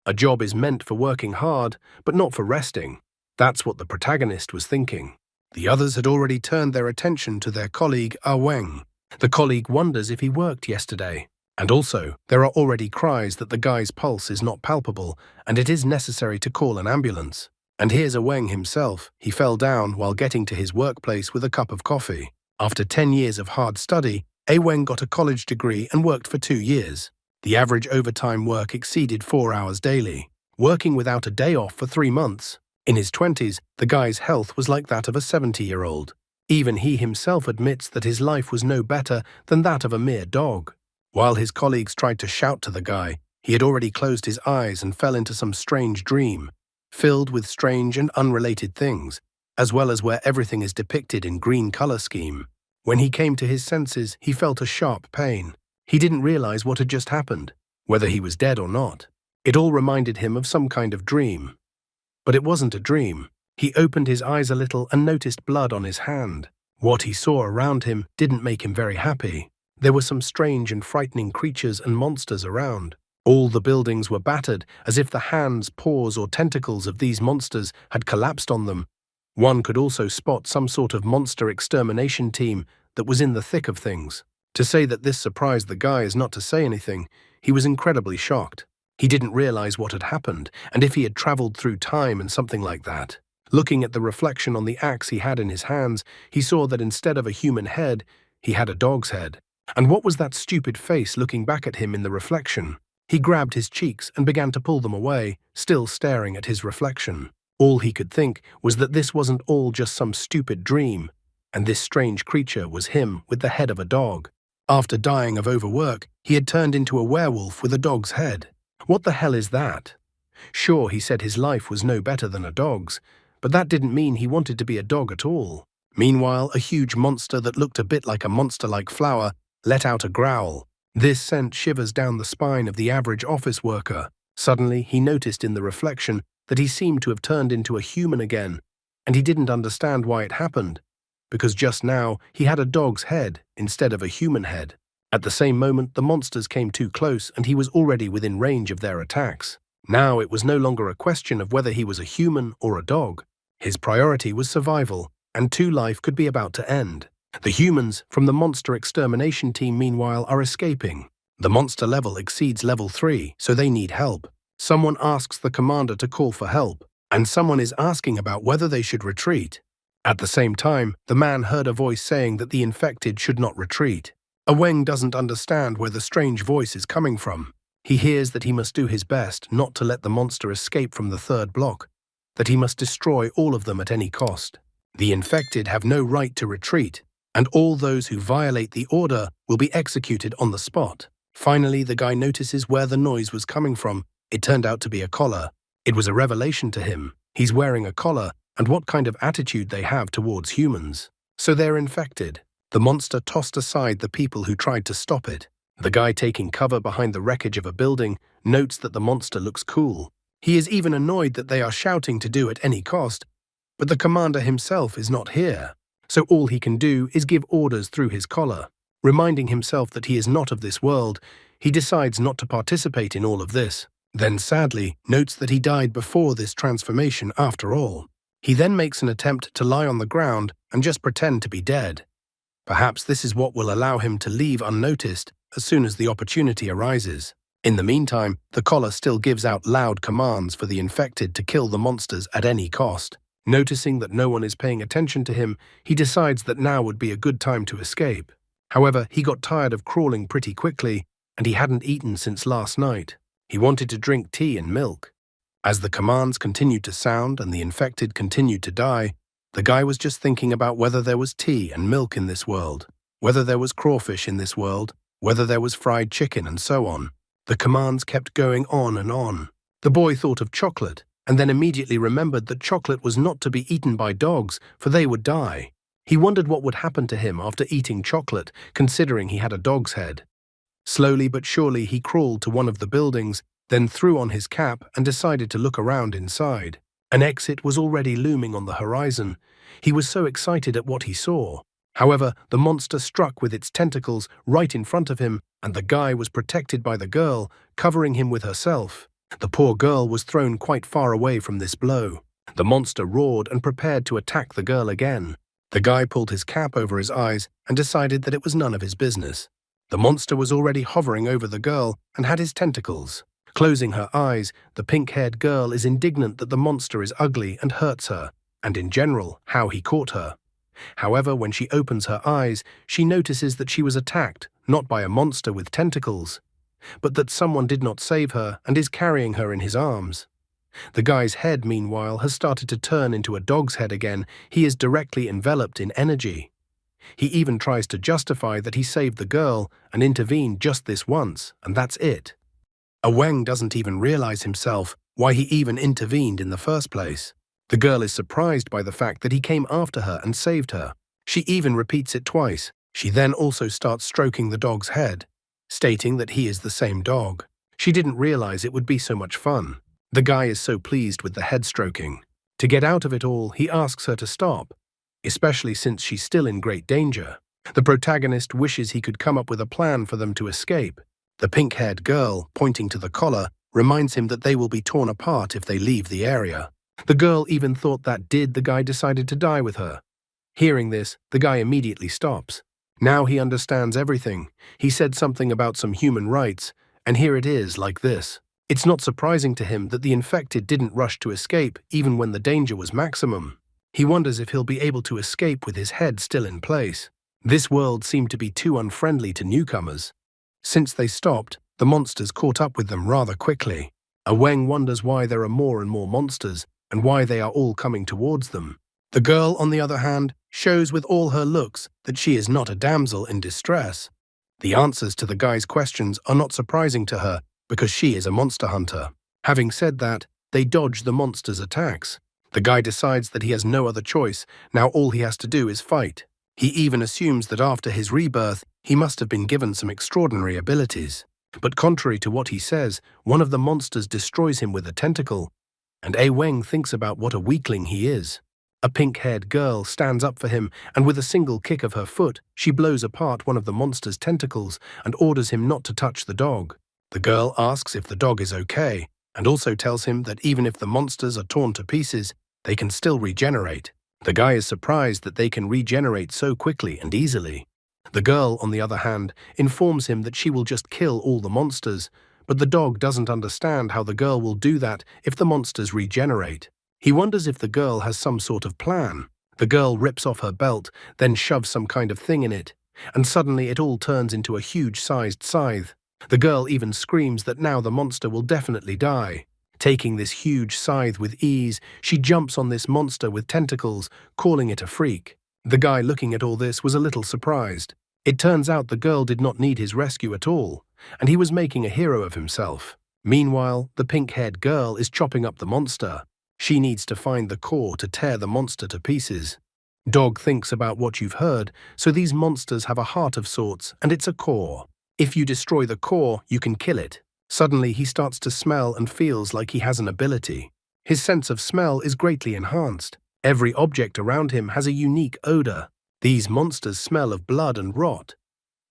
A job is meant for working hard, but not for resting. That's what the protagonist was thinking. The others had already turned their attention to their colleague Weng. The colleague wonders if he worked yesterday. And also, there are already cries that the guy's pulse is not palpable and it is necessary to call an ambulance. And here's Weng himself. He fell down while getting to his workplace with a cup of coffee. After 10 years of hard study, Weng got a college degree and worked for 2 years. The average overtime work exceeded 4 hours daily, working without a day off for 3 months. In his 20s, the guy's health was like that of a 70-year-old. Even he himself admits that his life was no better than that of a mere dog. While his colleagues tried to shout to the guy, he had already closed his eyes and fell into some strange dream, filled with strange and unrelated things, as well as where everything is depicted in green color scheme. When he came to his senses, he felt a sharp pain. He didn't realize what had just happened, whether he was dead or not. It all reminded him of some kind of dream. But it wasn't a dream. He opened his eyes a little and noticed blood on his hand. What he saw around him didn't make him very happy. There were some strange and frightening creatures and monsters around. All the buildings were battered, as if the hands, paws, or tentacles of these monsters had collapsed on them. One could also spot some sort of monster extermination team that was in the thick of things. To say that this surprised the guy is not to say anything. He was incredibly shocked. He didn't realize what had happened, and if he had traveled through time and something like that. Looking at the reflection on the axe he had in his hands, he saw that instead of a human head, he had a dog's head. And what was that stupid face looking back at him in the reflection? He grabbed his cheeks and began to pull them away, still staring at his reflection. All he could think was that this wasn't all just some stupid dream, and this strange creature was him with the head of a dog. After dying of overwork, he had turned into a werewolf with a dog's head. What the hell is that? Sure, he said his life was no better than a dog's, but that didn't mean he wanted to be a dog at all. Meanwhile, a huge monster that looked a bit like a monster-like flower let out a growl. This sent shivers down the spine of the average office worker. Suddenly, he noticed in the reflection that he seemed to have turned into a human again, and he didn't understand why it happened, because just now he had a dog's head instead of a human head. At the same moment, the monsters came too close and he was already within range of their attacks. Now it was no longer a question of whether he was a human or a dog. His priority was survival, and life could be about to end. The humans from the monster extermination team, meanwhile, are escaping. The monster level exceeds level 3, so they need help. Someone asks the commander to call for help, and someone is asking about whether they should retreat. At the same time, the man heard a voice saying that the infected should not retreat. Weng doesn't understand where the strange voice is coming from. He hears that he must do his best not to let the monster escape from the third block, that he must destroy all of them at any cost. The infected have no right to retreat, and all those who violate the order will be executed on the spot. Finally, the guy notices where the noise was coming from. It turned out to be a collar. It was a revelation to him. He's wearing a collar, and what kind of attitude they have towards humans. So they're infected. The monster tossed aside the people who tried to stop it. The guy taking cover behind the wreckage of a building notes that the monster looks cool. He is even annoyed that they are shouting to do at any cost, but the commander himself is not here. So all he can do is give orders through his collar. Reminding himself that he is not of this world, he decides not to participate in all of this. Then sadly notes that he died before this transformation after all. He then makes an attempt to lie on the ground and just pretend to be dead. Perhaps this is what will allow him to leave unnoticed as soon as the opportunity arises. In the meantime, the collar still gives out loud commands for the infected to kill the monsters at any cost. Noticing that no one is paying attention to him, he decides that now would be a good time to escape. However, he got tired of crawling pretty quickly, and he hadn't eaten since last night. He wanted to drink tea and milk. As the commands continued to sound and the infected continued to die, the guy was just thinking about whether there was tea and milk in this world, whether there was crawfish in this world, whether there was fried chicken, and so on. The commands kept going on and on. The boy thought of chocolate, and then immediately remembered that chocolate was not to be eaten by dogs, for they would die. He wondered what would happen to him after eating chocolate, considering he had a dog's head. Slowly but surely he crawled to one of the buildings, then threw on his cap and decided to look around inside. An exit was already looming on the horizon. He was so excited at what he saw. However, the monster struck with its tentacles right in front of him, and the guy was protected by the girl, covering him with herself. The poor girl was thrown quite far away from this blow. The monster roared and prepared to attack the girl again. The guy pulled his cap over his eyes and decided that it was none of his business. The monster was already hovering over the girl and had his tentacles. Closing her eyes, the pink-haired girl is indignant that the monster is ugly and hurts her, and in general, how he caught her. However, when she opens her eyes, she notices that she was attacked, not by a monster with tentacles, but that someone did not save her and is carrying her in his arms. The guy's head, meanwhile, has started to turn into a dog's head again. He is directly enveloped in energy. He even tries to justify that he saved the girl and intervened just this once, and that's it. Wang doesn't even realize himself why he even intervened in the first place. The girl is surprised by the fact that he came after her and saved her. She even repeats it twice. She then also starts stroking the dog's head, stating that he is the same dog. She didn't realize it would be so much fun. The guy is so pleased with the head stroking. To get out of it all, he asks her to stop, especially since she's still in great danger. The protagonist wishes he could come up with a plan for them to escape. The pink-haired girl, pointing to the collar, reminds him that they will be torn apart if they leave the area. The girl even thought that the guy decided to die with her. Hearing this, the guy immediately stops. Now he understands everything. He said something about some human rights, and here it is like this. It's not surprising to him that the infected didn't rush to escape even when the danger was maximum. He wonders if he'll be able to escape with his head still in place. This world seemed to be too unfriendly to newcomers. Since they stopped, the monsters caught up with them rather quickly. Wang wonders why there are more and more monsters and why they are all coming towards them. The girl, on the other hand, shows with all her looks that she is not a damsel in distress. The answers to the guy's questions are not surprising to her because she is a monster hunter. Having said that, they dodge the monster's attacks. The guy decides that he has no other choice. Now all he has to do is fight. He even assumes that after his rebirth, he must have been given some extraordinary abilities. But contrary to what he says, one of the monsters destroys him with a tentacle, and Wang thinks about what a weakling he is. A pink-haired girl stands up for him, and with a single kick of her foot, she blows apart one of the monster's tentacles and orders him not to touch the dog. The girl asks if the dog is okay, and also tells him that even if the monsters are torn to pieces, they can still regenerate. The guy is surprised that they can regenerate so quickly and easily. The girl, on the other hand, informs him that she will just kill all the monsters, but the dog doesn't understand how the girl will do that if the monsters regenerate. He wonders if the girl has some sort of plan. The girl rips off her belt, then shoves some kind of thing in it, and suddenly it all turns into a huge-sized scythe. The girl even screams that now the monster will definitely die. Taking this huge scythe with ease, she jumps on this monster with tentacles, calling it a freak. The guy looking at all this was a little surprised. It turns out the girl did not need his rescue at all, and he was making a hero of himself. Meanwhile, the pink-haired girl is chopping up the monster. She needs to find the core to tear the monster to pieces. Dog thinks about what you've heard, so these monsters have a heart of sorts, and it's a core. If you destroy the core, you can kill it. Suddenly, he starts to smell and feels like he has an ability. His sense of smell is greatly enhanced. Every object around him has a unique odor. These monsters smell of blood and rot.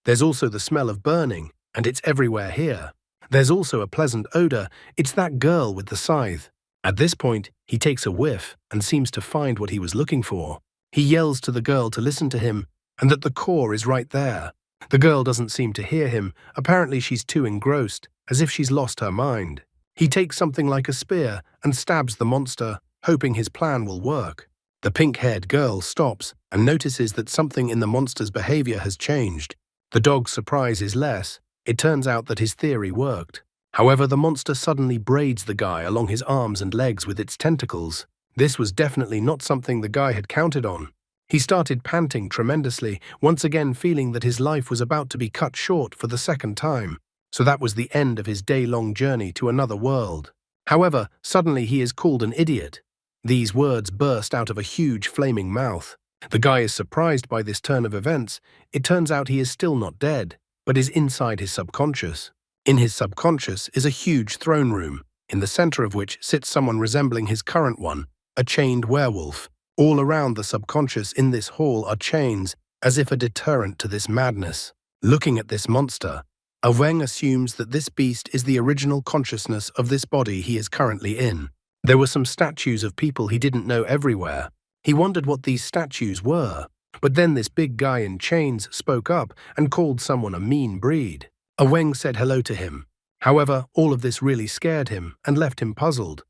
There's also the smell of burning, and it's everywhere here. There's also a pleasant odor. It's that girl with the scythe. At this point, he takes a whiff and seems to find what he was looking for. He yells to the girl to listen to him, and that the core is right there. The girl doesn't seem to hear him. Apparently she's too engrossed, as if she's lost her mind. He takes something like a spear and stabs the monster, hoping his plan will work. The pink-haired girl stops and notices that something in the monster's behavior has changed. The dog's surprise is less. It turns out that his theory worked. However, the monster suddenly braids the guy along his arms and legs with its tentacles. This was definitely not something the guy had counted on. He started panting tremendously, once again feeling that his life was about to be cut short for the second time. So that was the end of his day-long journey to another world. However, suddenly he is called an idiot. These words burst out of a huge flaming mouth. The guy is surprised by this turn of events. It turns out he is still not dead, but is inside his subconscious. In his subconscious is a huge throne room, in the center of which sits someone resembling his current one, a chained werewolf. All around the subconscious in this hall are chains, as if a deterrent to this madness. Looking at this monster, Wang assumes that this beast is the original consciousness of this body he is currently in. There were some statues of people he didn't know everywhere. He wondered what these statues were. But then this big guy in chains spoke up and called someone a mean breed. Wang said hello to him. However, all of this really scared him and left him puzzled,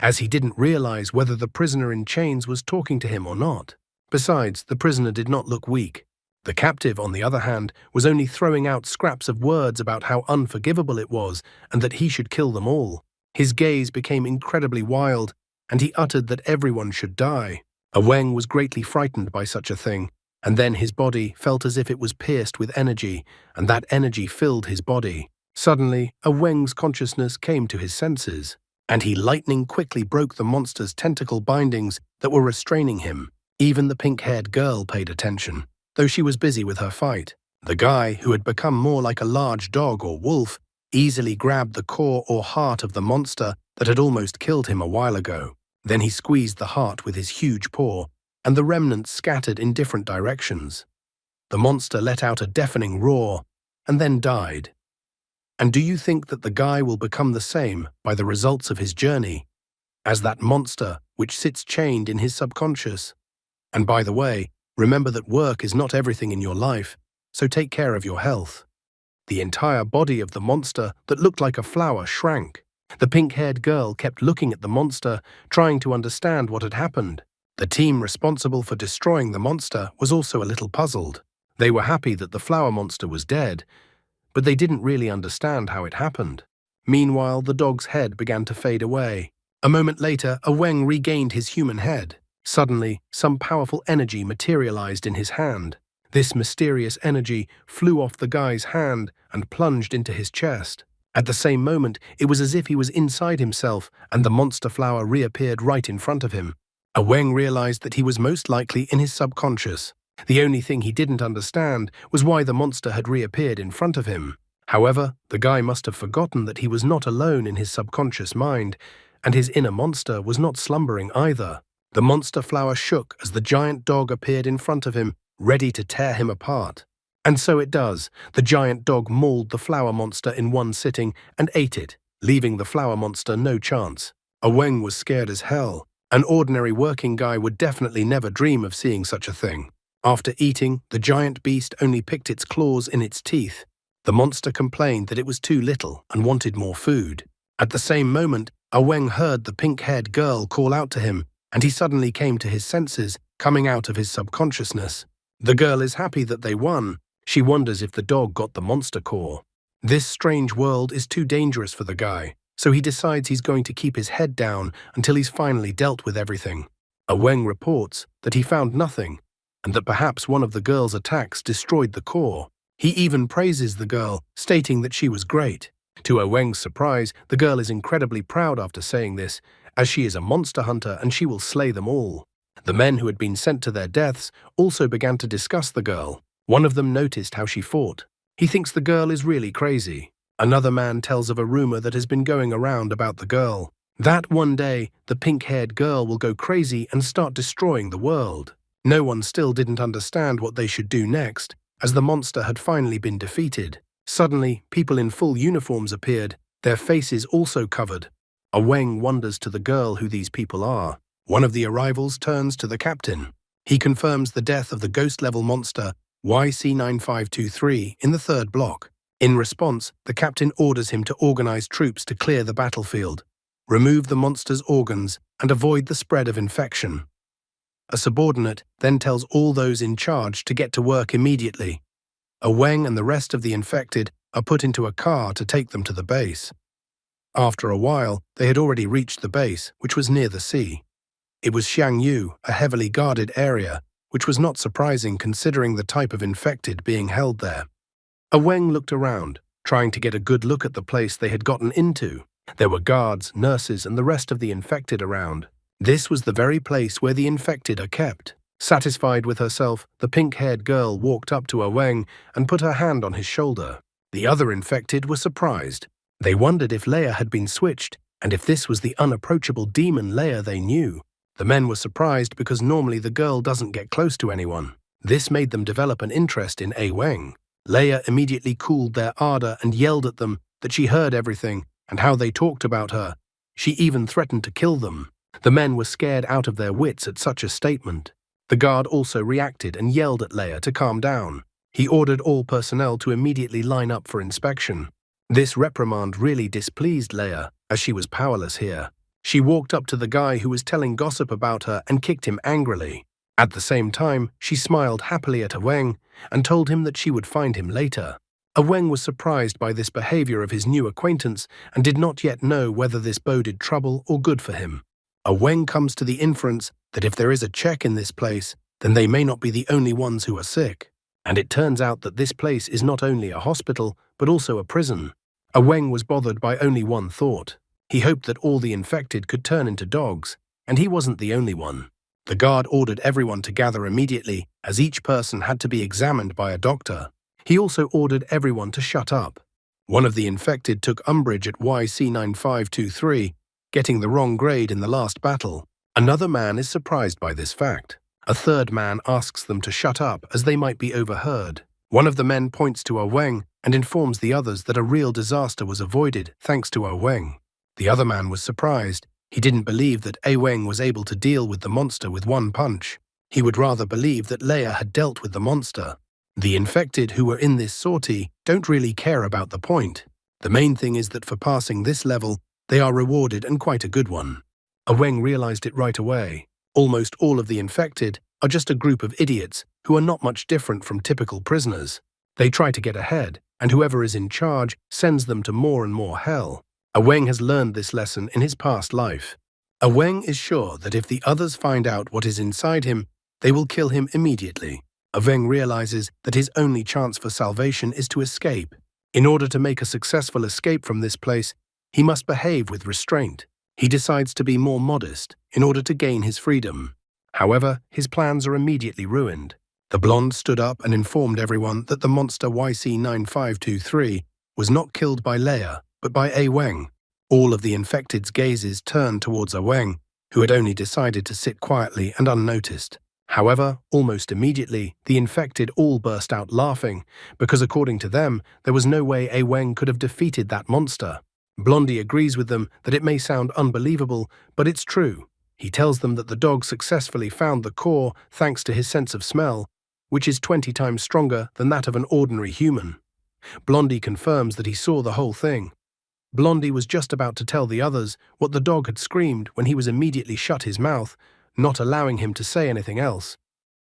as he didn't realize whether the prisoner in chains was talking to him or not. Besides, the prisoner did not look weak. The captive, on the other hand, was only throwing out scraps of words about how unforgivable it was and that he should kill them all. His gaze became incredibly wild, and he uttered that everyone should die. Wang was greatly frightened by such a thing, and then his body felt as if it was pierced with energy, and that energy filled his body. Suddenly, Wang's consciousness came to his senses, and he lightning quickly broke the monster's tentacle bindings that were restraining him. Even the pink-haired girl paid attention, though she was busy with her fight. The guy, who had become more like a large dog or wolf, easily grabbed the core or heart of the monster that had almost killed him a while ago. Then he squeezed the heart with his huge paw, and the remnants scattered in different directions. The monster let out a deafening roar, and then died. And do you think that the guy will become the same by the results of his journey as that monster which sits chained in his subconscious? And by the way, remember that work is not everything in your life, so take care of your health. The entire body of the monster that looked like a flower shrank. The pink-haired girl kept looking at the monster, trying to understand what had happened. The team responsible for destroying the monster was also a little puzzled. They were happy that the flower monster was dead, but they didn't really understand how it happened. Meanwhile, the dog's head began to fade away. A moment later, Wang regained his human head. Suddenly, some powerful energy materialized in his hand. This mysterious energy flew off the guy's hand and plunged into his chest. At the same moment, it was as if he was inside himself, and the monster flower reappeared right in front of him. Wang realized that he was most likely in his subconscious. The only thing he didn't understand was why the monster had reappeared in front of him. However, the guy must have forgotten that he was not alone in his subconscious mind, and his inner monster was not slumbering either. The monster flower shook as the giant dog appeared in front of him, ready to tear him apart. And so it does. The giant dog mauled the flower monster in one sitting and ate it, leaving the flower monster no chance. Wang was scared as hell. An ordinary working guy would definitely never dream of seeing such a thing. After eating, the giant beast only picked its claws in its teeth. The monster complained that it was too little and wanted more food. At the same moment, Wang heard the pink-haired girl call out to him, and he suddenly came to his senses, coming out of his subconsciousness. The girl is happy that they won. She wonders if the dog got the monster core. This strange world is too dangerous for the guy, so he decides he's going to keep his head down until he's finally dealt with everything. Wang reports that he found nothing, and that perhaps one of the girl's attacks destroyed the core. He even praises the girl, stating that she was great. To Wang's surprise, the girl is incredibly proud after saying this, as she is a monster hunter and she will slay them all. The men who had been sent to their deaths also began to discuss the girl. One of them noticed how she fought. He thinks the girl is really crazy. Another man tells of a rumor that has been going around about the girl. That one day, the pink-haired girl will go crazy and start destroying the world. No one still didn't understand what they should do next, as the monster had finally been defeated. Suddenly, people in full uniforms appeared, their faces also covered. Wang wonders to the girl who these people are. One of the arrivals turns to the captain. He confirms the death of the ghost-level monster YC-9523 in the third block. In response, the captain orders him to organize troops to clear the battlefield, remove the monster's organs, and avoid the spread of infection. A subordinate then tells all those in charge to get to work immediately. Wang and the rest of the infected are put into a car to take them to the base. After a while, they had already reached the base, which was near the sea. It was Xiangyu, a heavily guarded area, which was not surprising considering the type of infected being held there. Wang looked around, trying to get a good look at the place they had gotten into. There were guards, nurses, and the rest of the infected around. This was the very place where the infected are kept. Satisfied with herself, the pink-haired girl walked up to Wang and put her hand on his shoulder. The other infected were surprised. They wondered if Leia had been switched, and if this was the unapproachable demon Leia they knew. The men were surprised because normally the girl doesn't get close to anyone. This made them develop an interest in Wang. Leia immediately cooled their ardor and yelled at them that she heard everything and how they talked about her. She even threatened to kill them. The men were scared out of their wits at such a statement. The guard also reacted and yelled at Leia to calm down. He ordered all personnel to immediately line up for inspection. This reprimand really displeased Leia, as she was powerless here. She walked up to the guy who was telling gossip about her and kicked him angrily. At the same time, she smiled happily at Wang and told him that she would find him later. Wang was surprised by this behavior of his new acquaintance and did not yet know whether this boded trouble or good for him. Wang comes to the inference that if there is a check in this place, then they may not be the only ones who are sick. And it turns out that this place is not only a hospital, but also a prison. Wang was bothered by only one thought. He hoped that all the infected could turn into dogs, and he wasn't the only one. The guard ordered everyone to gather immediately, as each person had to be examined by a doctor. He also ordered everyone to shut up. One of the infected took umbrage at YC9523, getting the wrong grade in the last battle. Another man is surprised by this fact. A third man asks them to shut up as they might be overheard. One of the men points to Wang and informs the others that a real disaster was avoided thanks to Wang. The other man was surprised. He didn't believe that Wang was able to deal with the monster with one punch. He would rather believe that Leia had dealt with the monster. The infected who were in this sortie don't really care about the point. The main thing is that for passing this level, they are rewarded, and quite a good one. Wang realized it right away. Almost all of the infected are just a group of idiots who are not much different from typical prisoners. They try to get ahead, and whoever is in charge sends them to more and more hell. Wang has learned this lesson in his past life. Wang is sure that if the others find out what is inside him, they will kill him immediately. Wang realizes that his only chance for salvation is to escape. In order to make a successful escape from this place, he must behave with restraint. He decides to be more modest in order to gain his freedom. However, his plans are immediately ruined. The blonde stood up and informed everyone that the monster YC9523 was not killed by Leia, but by Wang. All of the infected's gazes turned towards Wang, who had only decided to sit quietly and unnoticed. However, almost immediately, the infected all burst out laughing, because according to them, there was no way Wang could have defeated that monster. Blondie agrees with them that it may sound unbelievable, but it's true. He tells them that the dog successfully found the core thanks to his sense of smell, which is 20 times stronger than that of an ordinary human. Blondie confirms that he saw the whole thing. Blondie was just about to tell the others what the dog had screamed when he was immediately shut his mouth, not allowing him to say anything else.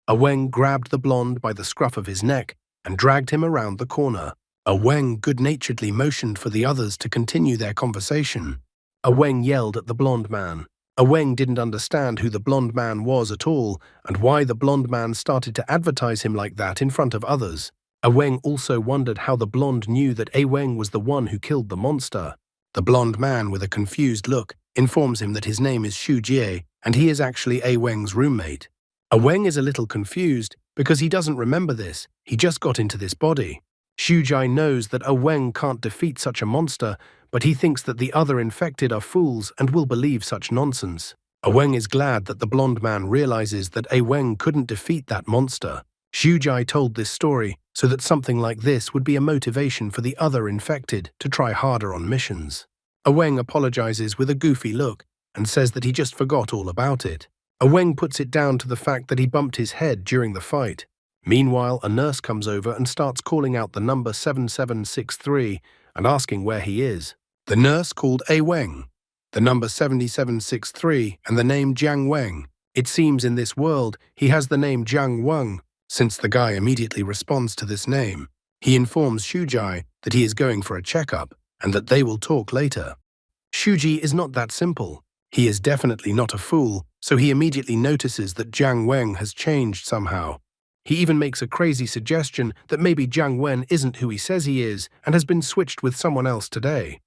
Wang grabbed the blonde by the scruff of his neck and dragged him around the corner. Wang good-naturedly motioned for the others to continue their conversation. Wang yelled at the blonde man. Wang didn't understand who the blonde man was at all and why the blonde man started to advertise him like that in front of others. Wang also wondered how the blonde knew that Wang was the one who killed the monster. The blonde man, with a confused look, informs him that his name is Xu Jie and he is actually Wang's roommate. Wang is a little confused because he doesn't remember this. He just got into this body. Xu Jie knows that Wang can't defeat such a monster, but he thinks that the other infected are fools and will believe such nonsense. Wang is glad that the blonde man realizes that Wang couldn't defeat that monster. Xu Jie told this story so that something like this would be a motivation for the other infected to try harder on missions. Wang apologizes with a goofy look and says that he just forgot all about it. Wang puts it down to the fact that he bumped his head during the fight. Meanwhile, a nurse comes over and starts calling out the number 7763 and asking where he is. The nurse called Wang, the number 7763, and the name Jiang Wang. It seems in this world he has the name Jiang Wang, since the guy immediately responds to this name. He informs Xu Jie that he is going for a checkup and that they will talk later. Xu Jie is not that simple. He is definitely not a fool, so he immediately notices that Jiang Wang has changed somehow. He even makes a crazy suggestion that maybe Jiang Wen isn't who he says he is and has been switched with someone else today.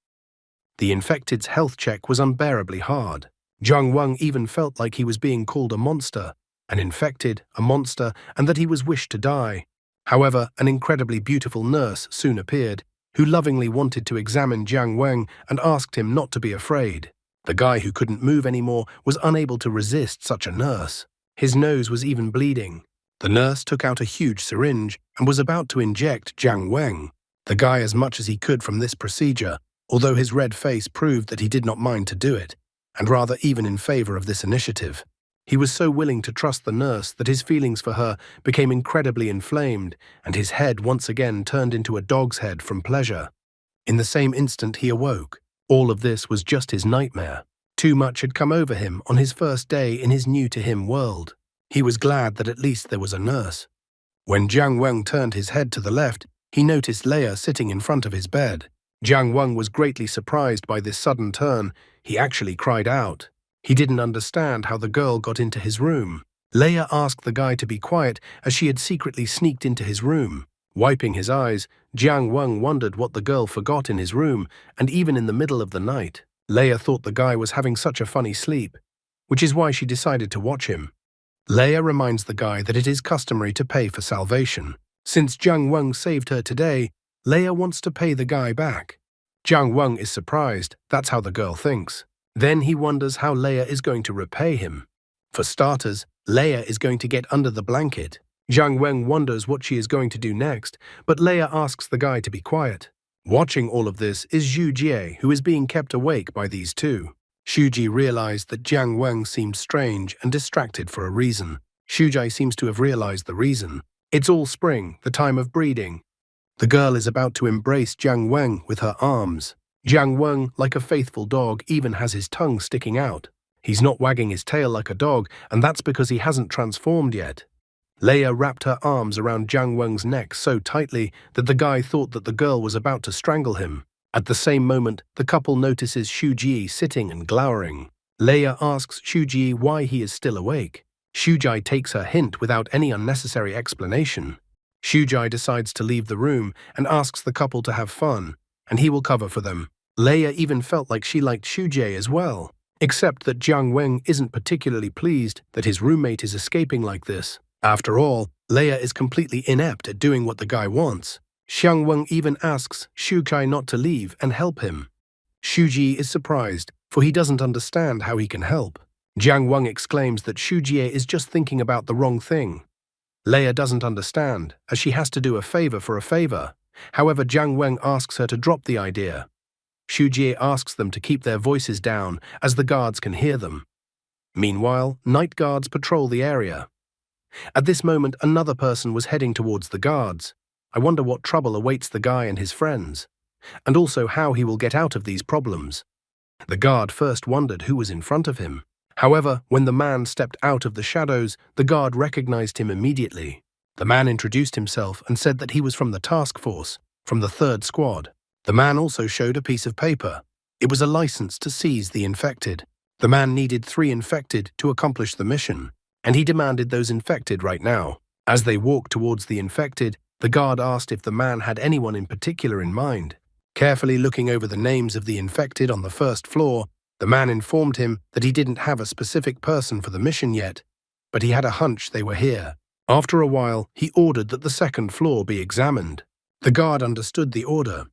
The infected's health check was unbearably hard. Jiang Wang even felt like he was being called a monster, an infected, a monster, and that he was wished to die. However, an incredibly beautiful nurse soon appeared, who lovingly wanted to examine Jiang Wang and asked him not to be afraid. The guy who couldn't move anymore was unable to resist such a nurse. His nose was even bleeding. The nurse took out a huge syringe and was about to inject Jiang Weng, the guy, as much as he could from this procedure, although his red face proved that he did not mind to do it, and rather even in favor of this initiative. He was so willing to trust the nurse that his feelings for her became incredibly inflamed, and his head once again turned into a dog's head from pleasure. In the same instant he awoke. All of this was just his nightmare. Too much had come over him on his first day in his new-to-him world. He was glad that at least there was a nurse. When Jiang Weng turned his head to the left, he noticed Leia sitting in front of his bed. Jiang Weng was greatly surprised by this sudden turn. He actually cried out. He didn't understand how the girl got into his room. Leia asked the guy to be quiet as she had secretly sneaked into his room. Wiping his eyes, Jiang Weng wondered what the girl forgot in his room, and even in the middle of the night, Leia thought the guy was having such a funny sleep, which is why she decided to watch him. Leia reminds the guy that it is customary to pay for salvation. Since Jiang Weng saved her today, Leia wants to pay the guy back. Jiang Weng is surprised. That's how the girl thinks. Then he wonders how Leia is going to repay him. For starters, Leia is going to get under the blanket. Jiang Weng wonders what she is going to do next, but Leia asks the guy to be quiet. Watching all of this is Zhu Jie, who is being kept awake by these two. Shuji realized that Jiang Weng seemed strange and distracted for a reason. Shujai seems to have realized the reason. It's all spring, the time of breeding. The girl is about to embrace Jiang Weng with her arms. Jiang Weng, like a faithful dog, even has his tongue sticking out. He's not wagging his tail like a dog, and that's because he hasn't transformed yet. Leia wrapped her arms around Jiang Weng's neck so tightly that the guy thought that the girl was about to strangle him. At the same moment, the couple notices Shuji sitting and glowering. Leia asks Shuji why he is still awake. Shujai takes her hint without any unnecessary explanation. Shujai decides to leave the room and asks the couple to have fun, and he will cover for them. Leia even felt like she liked Shujai as well, except that Jiang Weng isn't particularly pleased that his roommate is escaping like this. After all, Leia is completely inept at doing what the guy wants. Jiang Weng even asks Shukai not to leave and help him. Shuji is surprised, for he doesn't understand how he can help. Jiang Weng exclaims that Shujie is just thinking about the wrong thing. Leia doesn't understand, as she has to do a favor for a favor. However, Jiang Weng asks her to drop the idea. Shujie asks them to keep their voices down, as the guards can hear them. Meanwhile, night guards patrol the area. At this moment, another person was heading towards the guards. I wonder what trouble awaits the guy and his friends, and also how he will get out of these problems. The guard first wondered who was in front of him. However, when the man stepped out of the shadows, the guard recognized him immediately. The man introduced himself and said that he was from the task force, from the 3rd squad. The man also showed a piece of paper. It was a license to seize the infected. The man needed 3 infected to accomplish the mission, and he demanded those infected right now. As they walked towards the infected, the guard asked if the man had anyone in particular in mind. Carefully looking over the names of the infected on the 1st floor, the man informed him that he didn't have a specific person for the mission yet, but he had a hunch they were here. After a while, he ordered that the 2nd floor be examined. The guard understood the order.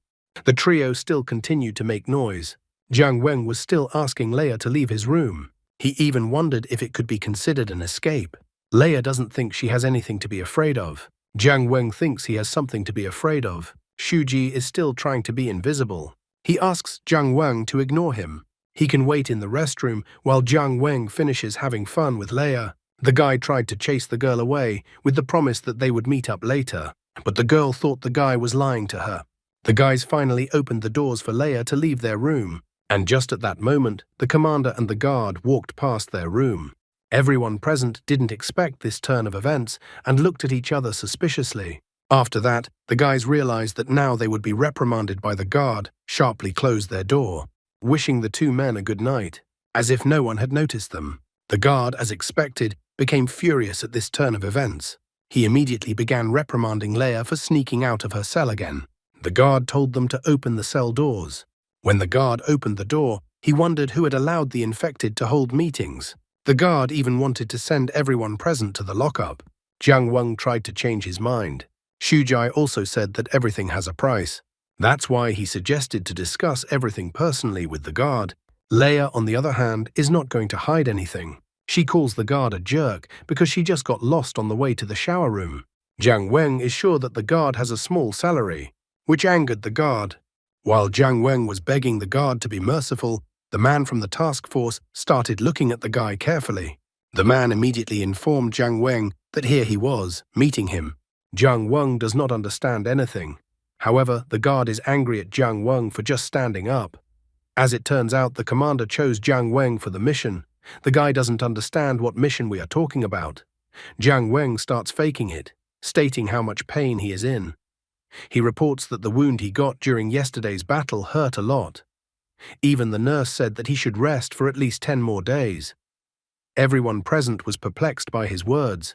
The trio still continued to make noise. Jiang Weng was still asking Leia to leave his room. He even wondered if it could be considered an escape. Leia doesn't think she has anything to be afraid of. Jiang Weng thinks he has something to be afraid of. Shuji is still trying to be invisible. He asks Jiang Weng to ignore him. He can wait in the restroom while Jiang Weng finishes having fun with Leia. The guy tried to chase the girl away with the promise that they would meet up later, but the girl thought the guy was lying to her. The guys finally opened the doors for Leia to leave their room, and just at that moment, the commander and the guard walked past their room. Everyone present didn't expect this turn of events and looked at each other suspiciously. After that, the guys realized that now they would be reprimanded by the guard, sharply closed their door, wishing the 2 men a good night, as if no one had noticed them. The guard, as expected, became furious at this turn of events. He immediately began reprimanding Leia for sneaking out of her cell again. The guard told them to open the cell doors. When the guard opened the door, he wondered who had allowed the infected to hold meetings. The guard even wanted to send everyone present to the lockup. Jiang Weng tried to change his mind. Shujai also said that everything has a price. That's why he suggested to discuss everything personally with the guard. Leia, on the other hand, is not going to hide anything. She calls the guard a jerk because she just got lost on the way to the shower room. Jiang Weng is sure that the guard has a small salary, which angered the guard. While Jiang Weng was begging the guard to be merciful, the man from the task force started looking at the guy carefully. The man immediately informed Jiang Weng that here he was, meeting him. Jiang Weng does not understand anything. However, the guard is angry at Jiang Weng for just standing up. As it turns out, the commander chose Jiang Weng for the mission. The guy doesn't understand what mission we are talking about. Jiang Weng starts faking it, stating how much pain he is in. He reports that the wound he got during yesterday's battle hurt a lot. Even the nurse said that he should rest for at least 10 more days. Everyone present was perplexed by his words.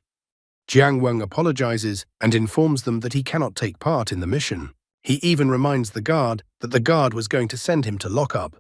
Jiang Weng apologizes and informs them that he cannot take part in the mission. He even reminds the guard that the guard was going to send him to lockup.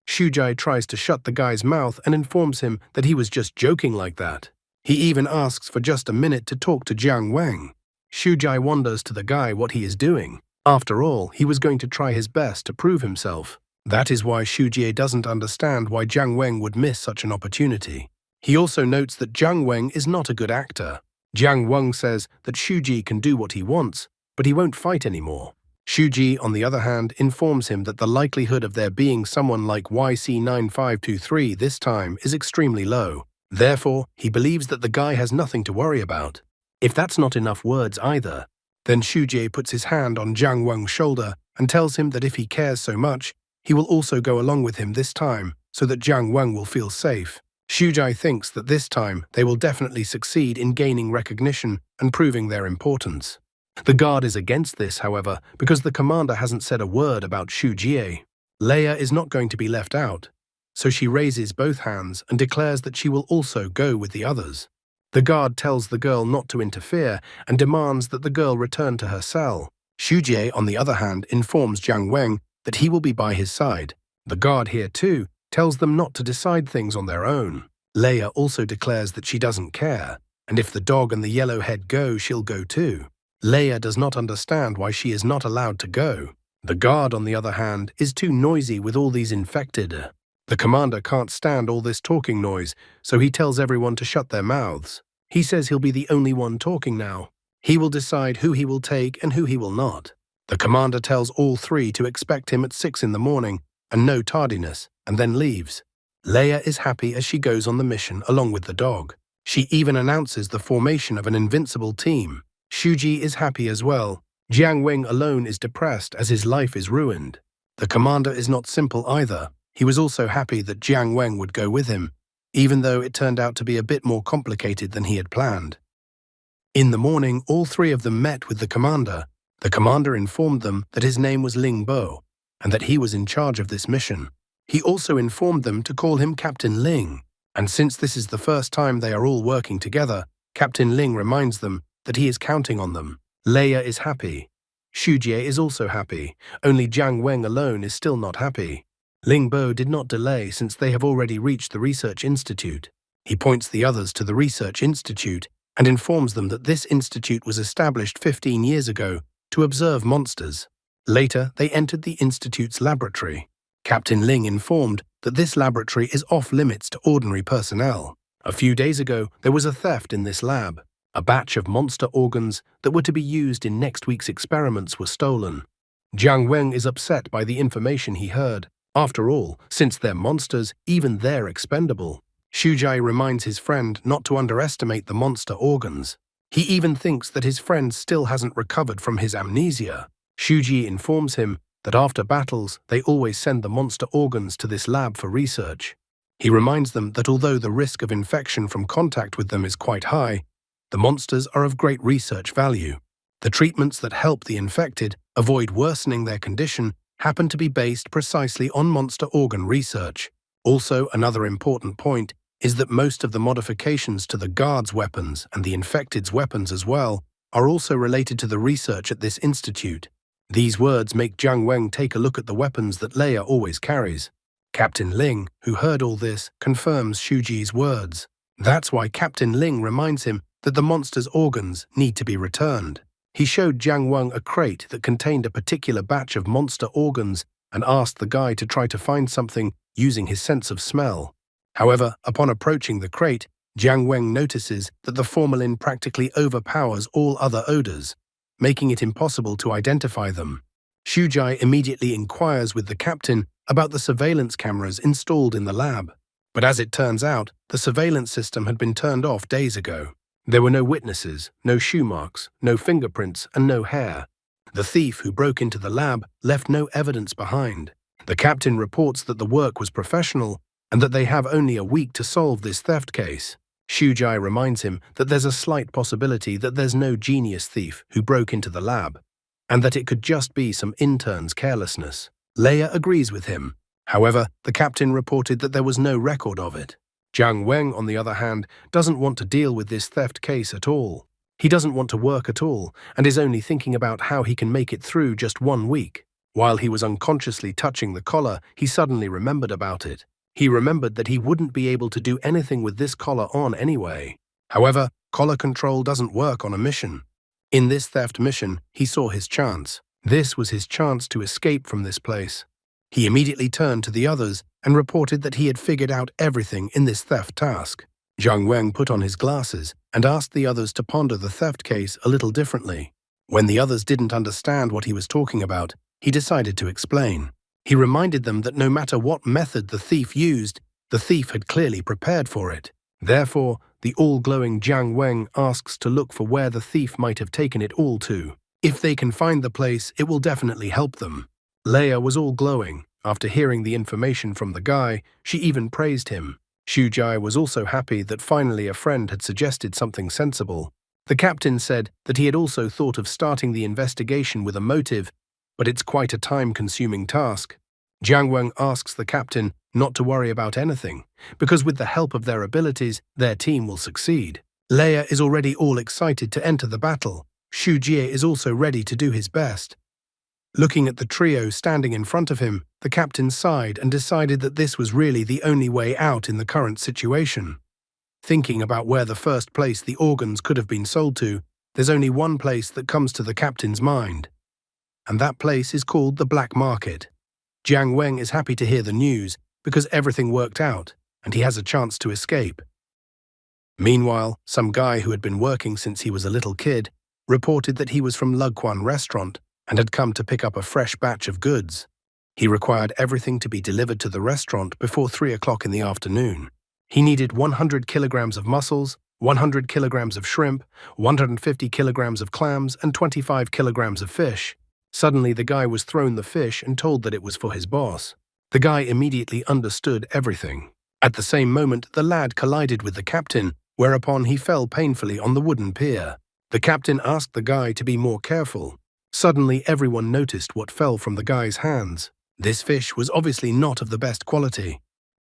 Shujai tries to shut the guy's mouth and informs him that he was just joking like that. He even asks for just a minute to talk to Jiang Weng. Shujai wonders to the guy what he is doing. After all, he was going to try his best to prove himself. That is why Shujie doesn't understand why Jiang Weng would miss such an opportunity. He also notes that Jiang Weng is not a good actor. Jiang Weng says that Shujie can do what he wants, but he won't fight anymore. Shujie, on the other hand, informs him that the likelihood of there being someone like YC9523 this time is extremely low. Therefore, he believes that the guy has nothing to worry about. If that's not enough words either, then Shujie puts his hand on Jiang Weng's shoulder and tells him that if he cares so much, he will also go along with him this time so that Jiang Weng will feel safe. Shujai thinks that this time they will definitely succeed in gaining recognition and proving their importance. The guard is against this, however, because the commander hasn't said a word about Shujie. Leia is not going to be left out, so she raises both hands and declares that she will also go with the others. The guard tells the girl not to interfere and demands that the girl return to her cell. Shujie, on the other hand, informs Jiang Weng that he will be by his side. The guard here, too, tells them not to decide things on their own. Leia also declares that she doesn't care, and if the dog and the yellow head go, she'll go too. Leia does not understand why she is not allowed to go. The guard, on the other hand, is too noisy with all these infected. The commander can't stand all this talking noise, so he tells everyone to shut their mouths. He says he'll be the only one talking now. He will decide who he will take and who he will not. The commander tells all three to expect him at 6 in the morning and no tardiness, and then leaves. Leia is happy as she goes on the mission along with the dog. She even announces the formation of an invincible team. Shuji is happy as well. Jiang Weng alone is depressed as his life is ruined. The commander is not simple either. He was also happy that Jiang Weng would go with him, even though it turned out to be a bit more complicated than he had planned. In the morning, all three of them met with the commander. The commander informed them that his name was Ling Bo, and that he was in charge of this mission. He also informed them to call him Captain Ling, and since this is the first time they are all working together, Captain Ling reminds them that he is counting on them. Leia is happy. Shujie is also happy, only Jiang Weng alone is still not happy. Ling Bo did not delay since they have already reached the research institute. He points the others to the research institute and informs them that this institute was established 15 years ago to observe monsters. Later, they entered the institute's laboratory. Captain Ling informed that this laboratory is off-limits to ordinary personnel. A few days ago, there was a theft in this lab. A batch of monster organs that were to be used in next week's experiments were stolen. Jiang Weng is upset by the information he heard. After all, since they're monsters, even they're expendable. Shujai reminds his friend not to underestimate the monster organs. He even thinks that his friend still hasn't recovered from his amnesia. Shuji informs him that after battles, they always send the monster organs to this lab for research. He reminds them that although the risk of infection from contact with them is quite high, the monsters are of great research value. The treatments that help the infected avoid worsening their condition happen to be based precisely on monster organ research. Also, another important point is that most of the modifications to the guards' weapons and the infected's weapons as well are also related to the research at this institute. These words make Jiang Weng take a look at the weapons that Leia always carries. Captain Ling, who heard all this, confirms Shuji's words. That's why Captain Ling reminds him that the monster's organs need to be returned. He showed Jiang Weng a crate that contained a particular batch of monster organs and asked the guy to try to find something using his sense of smell. However, upon approaching the crate, Jiang Weng notices that the formalin practically overpowers all other odors, making it impossible to identify them. Xu Jai immediately inquires with the captain about the surveillance cameras installed in the lab. But as it turns out, the surveillance system had been turned off days ago. There were no witnesses, no shoe marks, no fingerprints, and no hair. The thief who broke into the lab left no evidence behind. The captain reports that the work was professional and that they have only a week to solve this theft case. Xu Jai reminds him that there's a slight possibility that there's no genius thief who broke into the lab, and that it could just be some intern's carelessness. Leia agrees with him. However, the captain reported that there was no record of it. Jiang Weng, on the other hand, doesn't want to deal with this theft case at all. He doesn't want to work at all, and is only thinking about how he can make it through just 1 week. While he was unconsciously touching the collar, he suddenly remembered about it. He remembered that he wouldn't be able to do anything with this collar on anyway. However, collar control doesn't work on a mission. In this theft mission, he saw his chance. This was his chance to escape from this place. He immediately turned to the others and reported that he had figured out everything in this theft task. Jiang Weng put on his glasses and asked the others to ponder the theft case a little differently. When the others didn't understand what he was talking about, he decided to explain. He reminded them that no matter what method the thief used, the thief had clearly prepared for it. Therefore, the all-glowing Jiang Weng asks to look for where the thief might have taken it all to. If they can find the place, it will definitely help them. Leia was all glowing. After hearing the information from the guy, she even praised him. Xu Jai was also happy that finally a friend had suggested something sensible. The captain said that he had also thought of starting the investigation with a motive, but it's quite a time-consuming task. Jiang Weng asks the captain not to worry about anything, because with the help of their abilities, their team will succeed. Leia is already all excited to enter the battle. Xu Jie is also ready to do his best. Looking at the trio standing in front of him, the captain sighed and decided that this was really the only way out in the current situation. Thinking about where the first place the organs could have been sold to, there's only one place that comes to the captain's mind. And that place is called the black market. Jiang Weng is happy to hear the news because everything worked out and he has a chance to escape. Meanwhile, some guy who had been working since he was a little kid reported that he was from Luguan restaurant and had come to pick up a fresh batch of goods. He required everything to be delivered to the restaurant before 3 o'clock in the afternoon. He needed 100 kilograms of mussels, 100 kilograms of shrimp, 150 kilograms of clams, and 25 kilograms of fish. Suddenly, the guy was thrown the fish and told that it was for his boss. The guy immediately understood everything. At the same moment, the lad collided with the captain, whereupon he fell painfully on the wooden pier. The captain asked the guy to be more careful. Suddenly, everyone noticed what fell from the guy's hands. This fish was obviously not of the best quality.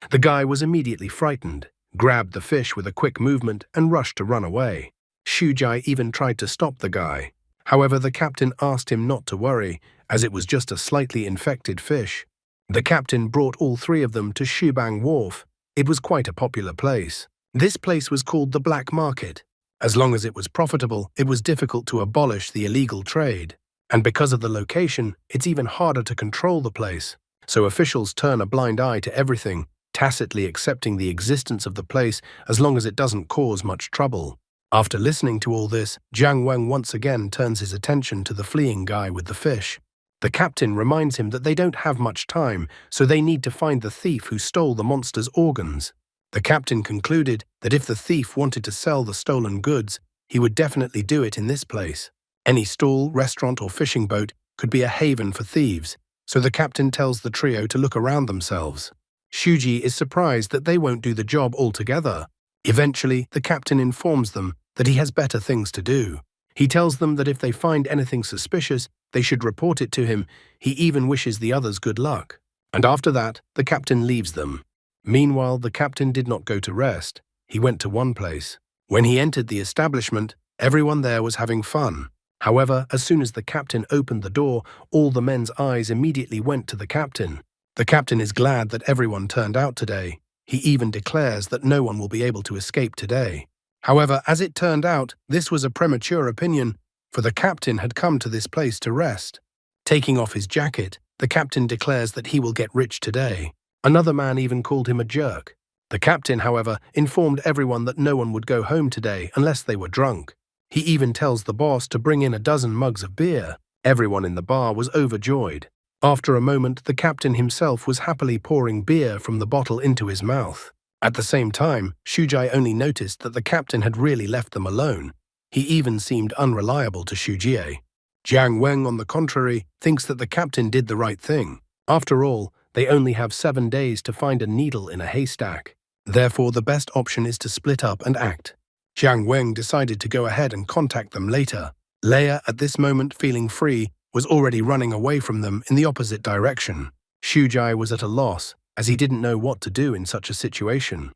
The guy was immediately frightened, grabbed the fish with a quick movement, and rushed to run away. Xu Jai even tried to stop the guy. However, the captain asked him not to worry, as it was just a slightly infected fish. The captain brought all 3 of them to Shubang Wharf. It was quite a popular place. This place was called the Black Market. As long as it was profitable, it was difficult to abolish the illegal trade. And because of the location, it's even harder to control the place. So officials turn a blind eye to everything, tacitly accepting the existence of the place as long as it doesn't cause much trouble. After listening to all this, Jiang Weng once again turns his attention to the fleeing guy with the fish. The captain reminds him that they don't have much time, so they need to find the thief who stole the monster's organs. The captain concluded that if the thief wanted to sell the stolen goods, he would definitely do it in this place. Any stall, restaurant, or fishing boat could be a haven for thieves, so the captain tells the trio to look around themselves. Shuji is surprised that they won't do the job altogether. Eventually, the captain informs them that he has better things to do. He tells them that if they find anything suspicious, they should report it to him. He even wishes the others good luck. And after that, the captain leaves them. Meanwhile, the captain did not go to rest. He went to one place. When he entered the establishment, everyone there was having fun. However, as soon as the captain opened the door, all the men's eyes immediately went to the captain. The captain is glad that everyone turned out today. He even declares that no one will be able to escape today. However, as it turned out, this was a premature opinion, for the captain had come to this place to rest. Taking off his jacket, the captain declares that he will get rich today. Another man even called him a jerk. The captain, however, informed everyone that no one would go home today unless they were drunk. He even tells the boss to bring in a dozen mugs of beer. Everyone in the bar was overjoyed. After a moment, the captain himself was happily pouring beer from the bottle into his mouth. At the same time, Shujai only noticed that the captain had really left them alone. He even seemed unreliable to Shujie. Jiang Weng, on the contrary, thinks that the captain did the right thing. After all, they only have 7 days to find a needle in a haystack. Therefore, the best option is to split up and act. Jiang Weng decided to go ahead and contact them later. Leia, at this moment feeling free, was already running away from them in the opposite direction. Shujai was at a loss, as he didn't know what to do in such a situation.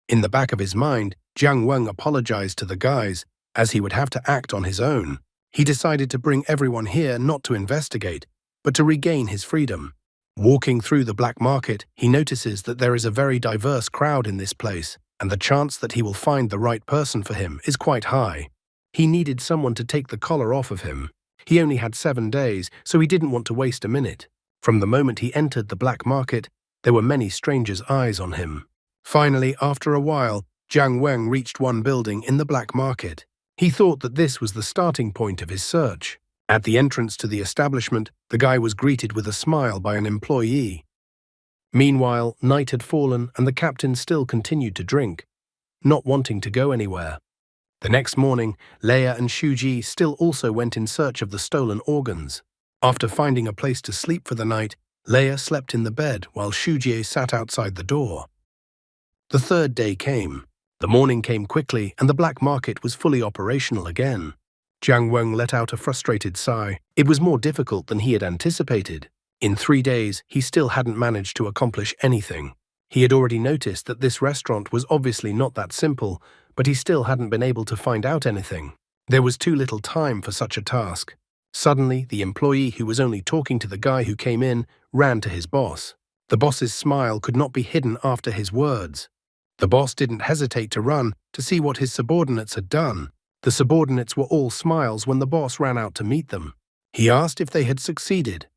In the back of his mind, Jiang Weng apologized to the guys, as he would have to act on his own. He decided to bring everyone here not to investigate, but to regain his freedom. Walking through the black market, he notices that there is a very diverse crowd in this place, and the chance that he will find the right person for him is quite high. He needed someone to take the collar off of him. He only had 7 days, so he didn't want to waste a minute. From the moment he entered the black market, there were many strangers' eyes on him. Finally, after a while, Jiang Weng reached one building in the black market. He thought that this was the starting point of his search. At the entrance to the establishment, the guy was greeted with a smile by an employee. Meanwhile, night had fallen and the captain still continued to drink, not wanting to go anywhere. The next morning, Leia and Shuji still also went in search of the stolen organs. After finding a place to sleep for the night, Leia slept in the bed while Shuji sat outside the door. The third day came. The morning came quickly and the black market was fully operational again. Jiang Weng let out a frustrated sigh. It was more difficult than he had anticipated. In 3 days, he still hadn't managed to accomplish anything. He had already noticed that this restaurant was obviously not that simple, but he still hadn't been able to find out anything. There was too little time for such a task. Suddenly, the employee who was only talking to the guy who came in ran to his boss. The boss's smile could not be hidden after his words. The boss didn't hesitate to run to see what his subordinates had done. The subordinates were all smiles when the boss ran out to meet them. He asked if they had succeeded.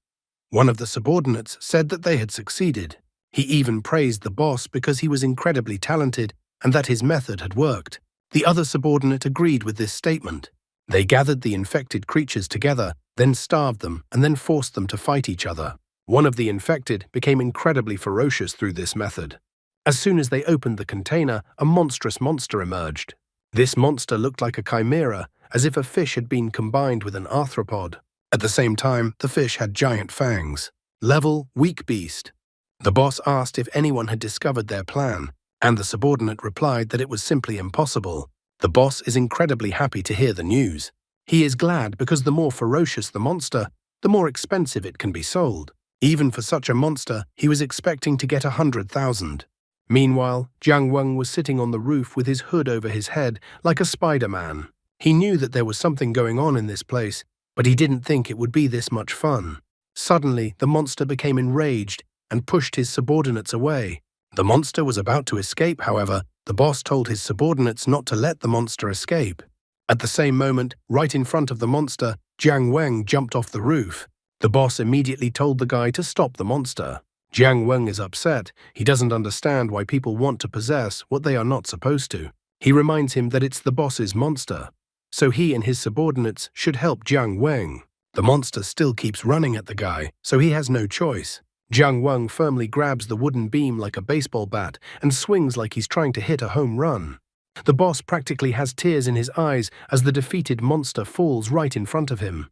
One of the subordinates said that they had succeeded. He even praised the boss because he was incredibly talented and that his method had worked. The other subordinate agreed with this statement. They gathered the infected creatures together, then starved them, and then forced them to fight each other. One of the infected became incredibly ferocious through this method. As soon as they opened the container, a monstrous monster emerged. This monster looked like a chimera, as if a fish had been combined with an arthropod. At the same time, the fish had giant fangs. Level, weak beast. The boss asked if anyone had discovered their plan, and the subordinate replied that it was simply impossible. The boss is incredibly happy to hear the news. He is glad because the more ferocious the monster, the more expensive it can be sold. Even for such a monster, he was expecting to get 100,000. Meanwhile, Jiang Weng was sitting on the roof with his hood over his head like a Spider-Man. He knew that there was something going on in this place, but he didn't think it would be this much fun. Suddenly, the monster became enraged and pushed his subordinates away. The monster was about to escape, however. The boss told his subordinates not to let the monster escape. At the same moment, right in front of the monster, Jiang Weng jumped off the roof. The boss immediately told the guy to stop the monster. Jiang Weng is upset. He doesn't understand why people want to possess what they are not supposed to. He reminds him that it's the boss's monster, so he and his subordinates should help Jiang Weng. The monster still keeps running at the guy, so he has no choice. Jiang Weng firmly grabs the wooden beam like a baseball bat and swings like he's trying to hit a home run. The boss practically has tears in his eyes as the defeated monster falls right in front of him.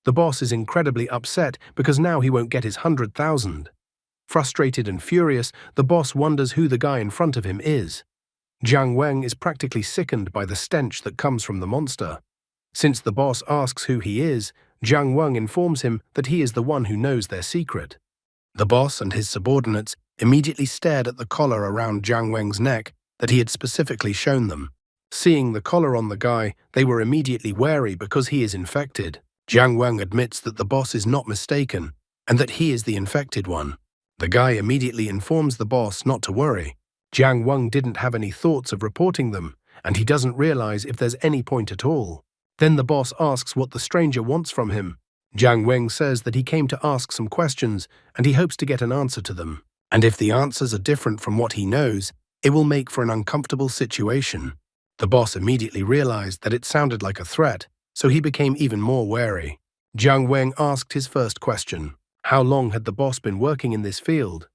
The boss is incredibly upset because now he won't get his 100,000. Frustrated and furious, the boss wonders who the guy in front of him is. Jiang Weng is practically sickened by the stench that comes from the monster. Since the boss asks who he is, Jiang Weng informs him that he is the one who knows their secret. The boss and his subordinates immediately stared at the collar around Jiang Weng's neck that he had specifically shown them. Seeing the collar on the guy, they were immediately wary because he is infected. Jiang Weng admits that the boss is not mistaken and that he is the infected one. The guy immediately informs the boss not to worry. Jiang Weng didn't have any thoughts of reporting them, and he doesn't realize if there's any point at all. Then the boss asks what the stranger wants from him. Jiang Weng says that he came to ask some questions, and he hopes to get an answer to them. And if the answers are different from what he knows, It will make for an uncomfortable situation. The boss immediately realized that it sounded like a threat, so he became even more wary. Jiang Weng asked his first question. How long had the boss been working in this field?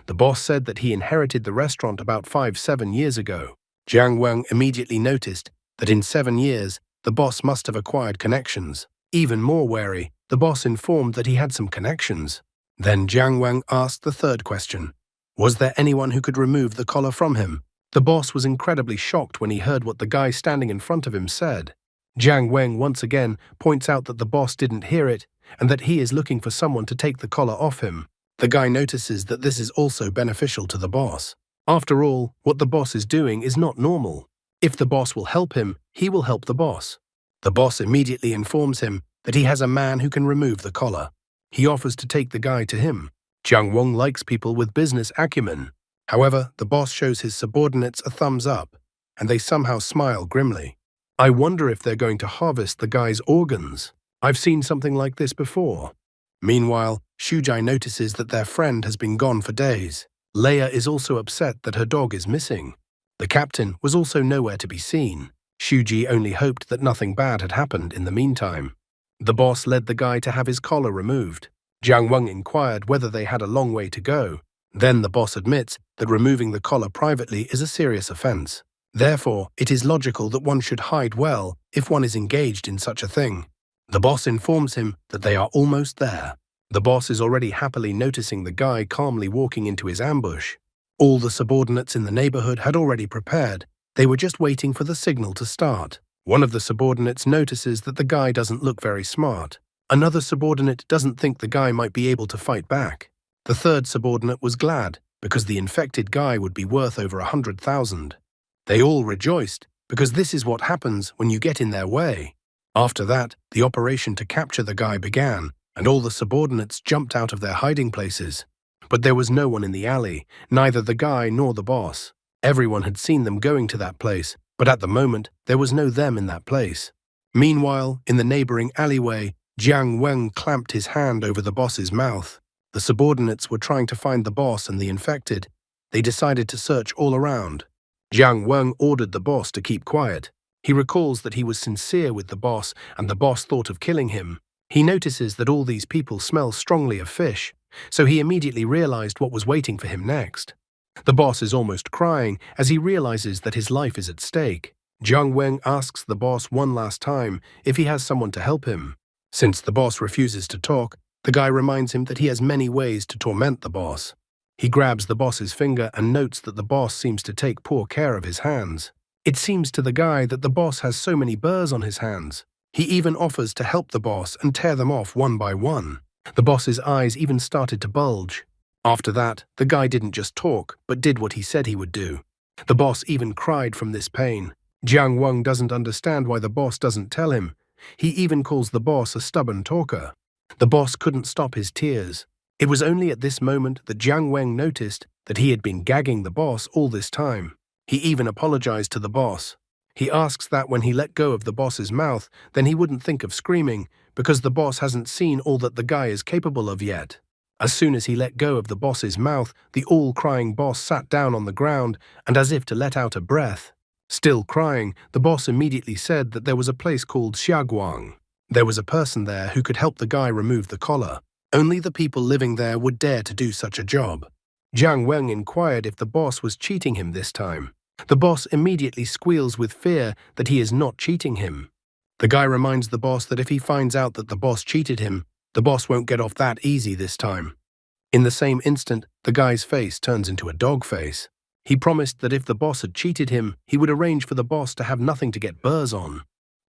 The boss said that he inherited the restaurant about 7 years ago. Jiang Weng immediately noticed that in 7 years, the boss must have acquired connections. Even more wary, the boss informed that he had some connections. Then Jiang Weng asked the third question. Was there anyone who could remove the collar from him? The boss was incredibly shocked when he heard what the guy standing in front of him said. Jiang Weng once again points out that the boss didn't hear it and that he is looking for someone to take the collar off him. The guy notices that this is also beneficial to the boss. After all, what the boss is doing is not normal. If the boss will help him, he will help the boss. The boss immediately informs him that he has a man who can remove the collar. He offers to take the guy to him. Jiang Weng likes people with business acumen. However, the boss shows his subordinates a thumbs up, and they somehow smile grimly. I wonder if they're going to harvest the guy's organs. I've seen something like this before. Meanwhile, Shujai notices that their friend has been gone for days. Leia is also upset that her dog is missing. The captain was also nowhere to be seen. Shuji only hoped that nothing bad had happened in the meantime. The boss led the guy to have his collar removed. Jiang Weng inquired whether they had a long way to go. Then the boss admits that removing the collar privately is a serious offense. Therefore, it is logical that one should hide well if one is engaged in such a thing. The boss informs him that they are almost there. The boss is already happily noticing the guy calmly walking into his ambush. All the subordinates in the neighborhood had already prepared. They were just waiting for the signal to start. One of the subordinates notices that the guy doesn't look very smart. Another subordinate doesn't think the guy might be able to fight back. The third subordinate was glad because the infected guy would be worth over 100,000. They all rejoiced because this is what happens when you get in their way. After that, the operation to capture the guy began, and all the subordinates jumped out of their hiding places. But there was no one in the alley, neither the guy nor the boss. Everyone had seen them going to that place, but at the moment, there was no them in that place. Meanwhile, in the neighboring alleyway, Jiang Weng clamped his hand over the boss's mouth. The subordinates were trying to find the boss and the infected. They decided to search all around. Jiang Weng ordered the boss to keep quiet. He recalls that he was sincere with the boss and the boss thought of killing him. He notices that all these people smell strongly of fish, so he immediately realized what was waiting for him next. The boss is almost crying as he realizes that his life is at stake. Jiang Weng asks the boss one last time if he has someone to help him. Since the boss refuses to talk, the guy reminds him that he has many ways to torment the boss. He grabs the boss's finger and notes that the boss seems to take poor care of his hands. It seems to the guy that the boss has so many burrs on his hands. He even offers to help the boss and tear them off one by one. The boss's eyes even started to bulge. After that, the guy didn't just talk, but did what he said he would do. The boss even cried from this pain. Jiang Weng doesn't understand why the boss doesn't tell him. He even calls the boss a stubborn talker. The boss couldn't stop his tears. It was only at this moment that Jiang Weng noticed that he had been gagging the boss all this time. He even apologized to the boss. He asks that when he let go of the boss's mouth, then he wouldn't think of screaming, because the boss hasn't seen all that the guy is capable of yet. As soon as he let go of the boss's mouth, the all-crying boss sat down on the ground and as if to let out a breath. Still crying, the boss immediately said that there was a place called Xiaguang. There was a person there who could help the guy remove the collar. Only the people living there would dare to do such a job. Jiang Weng inquired if the boss was cheating him this time. The boss immediately squeals with fear that he is not cheating him. The guy reminds the boss that if he finds out that the boss cheated him, the boss won't get off that easy this time. In the same instant, the guy's face turns into a dog face. He promised that if the boss had cheated him, he would arrange for the boss to have nothing to get burrs on.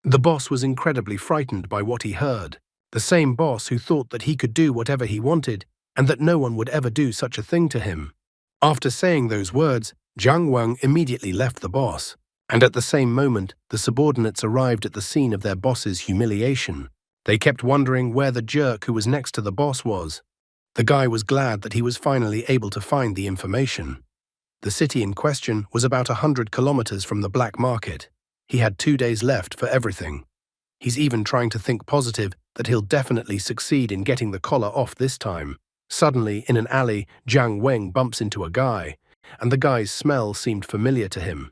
The boss was incredibly frightened by what he heard. The same boss who thought that he could do whatever he wanted and that no one would ever do such a thing to him. After saying those words, Jiang Weng immediately left the boss. And at the same moment, the subordinates arrived at the scene of their boss's humiliation. They kept wondering where the jerk who was next to the boss was. The guy was glad that he was finally able to find the information. The city in question was about 100 kilometers from the black market. He had 2 days left for everything. He's even trying to think positive that he'll definitely succeed in getting the collar off this time. Suddenly, in an alley, Jiang Weng bumps into a guy. and the guy's smell seemed familiar to him.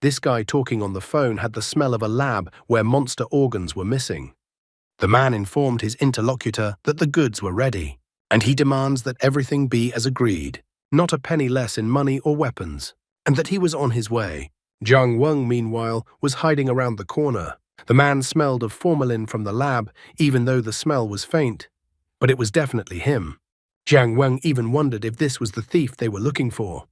This guy talking on the phone had the smell of a lab where monster organs were missing. The man informed his interlocutor that the goods were ready, and he demands that everything be as agreed, not a penny less in money or weapons, and that he was on his way. Jiang Weng, meanwhile, was hiding around the corner. The man smelled of formalin from the lab, even though the smell was faint, but it was definitely him. Jiang Weng even wondered if this was the thief they were looking for.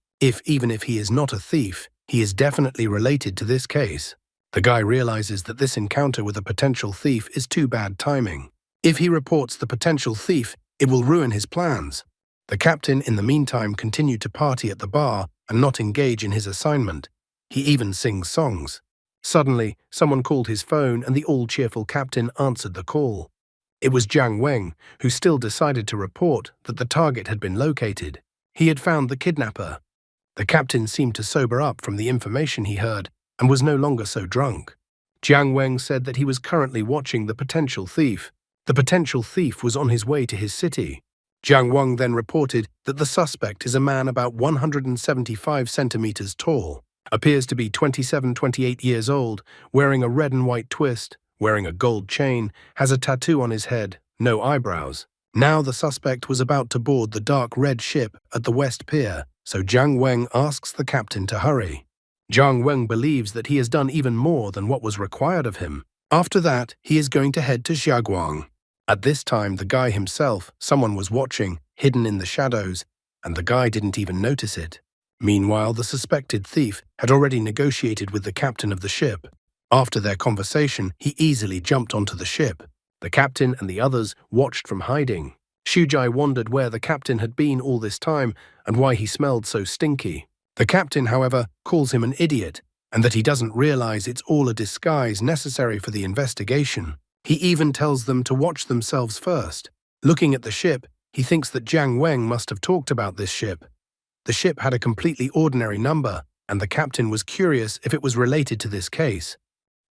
Even if he is not a thief, he is definitely related to this case. The guy realizes that this encounter with a potential thief is too bad timing. If he reports the potential thief, it will ruin his plans. The captain, in the meantime, continued to party at the bar and not engage in his assignment. He even sings songs. Suddenly, someone called his phone and the all-cheerful captain answered the call. It was Jiang Weng, who still decided to report that the target had been located. He had found the kidnapper. The captain seemed to sober up from the information he heard and was no longer so drunk. Jiang Weng said that he was currently watching the potential thief. The potential thief was on his way to his city. Jiang Weng then reported that the suspect is a man about 175 centimeters tall, appears to be 27-28 years old, wearing a red and white twist, wearing a gold chain, has a tattoo on his head, no eyebrows. Now the suspect was about to board the dark red ship at the West Pier, so Jiang Weng asks the captain to hurry. Jiang Weng believes that he has done even more than what was required of him. After that, he is going to head to Xiaguang. At this time, the guy himself, someone was watching, hidden in the shadows, and the guy didn't even notice it. Meanwhile, the suspected thief had already negotiated with the captain of the ship. After their conversation, he easily jumped onto the ship. The captain and the others watched from hiding. Shujai wondered where the captain had been all this time and why he smelled so stinky. The captain, however, calls him an idiot and that he doesn't realize it's all a disguise necessary for the investigation. He even tells them to watch themselves first. Looking at the ship, he thinks that Jiang Weng must have talked about this ship. The ship had a completely ordinary number, and the captain was curious if it was related to this case.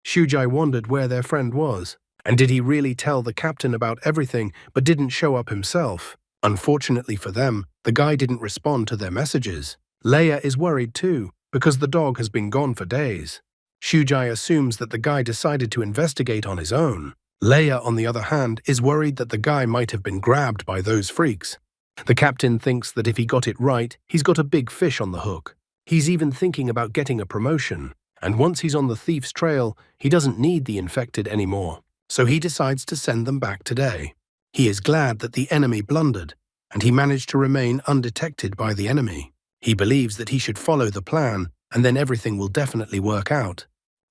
Shujai wondered where their friend was, and did he really tell the captain about everything but didn't show up himself? Unfortunately for them, the guy didn't respond to their messages. Leia is worried too, because the dog has been gone for days. Shujai assumes that the guy decided to investigate on his own. Leia, on the other hand, is worried that the guy might have been grabbed by those freaks. The captain thinks that if he got it right, he's got a big fish on the hook. He's even thinking about getting a promotion, and once he's on the thief's trail, he doesn't need the infected anymore. So he decides to send them back today. He is glad that the enemy blundered, and he managed to remain undetected by the enemy. He believes that he should follow the plan, and then everything will definitely work out.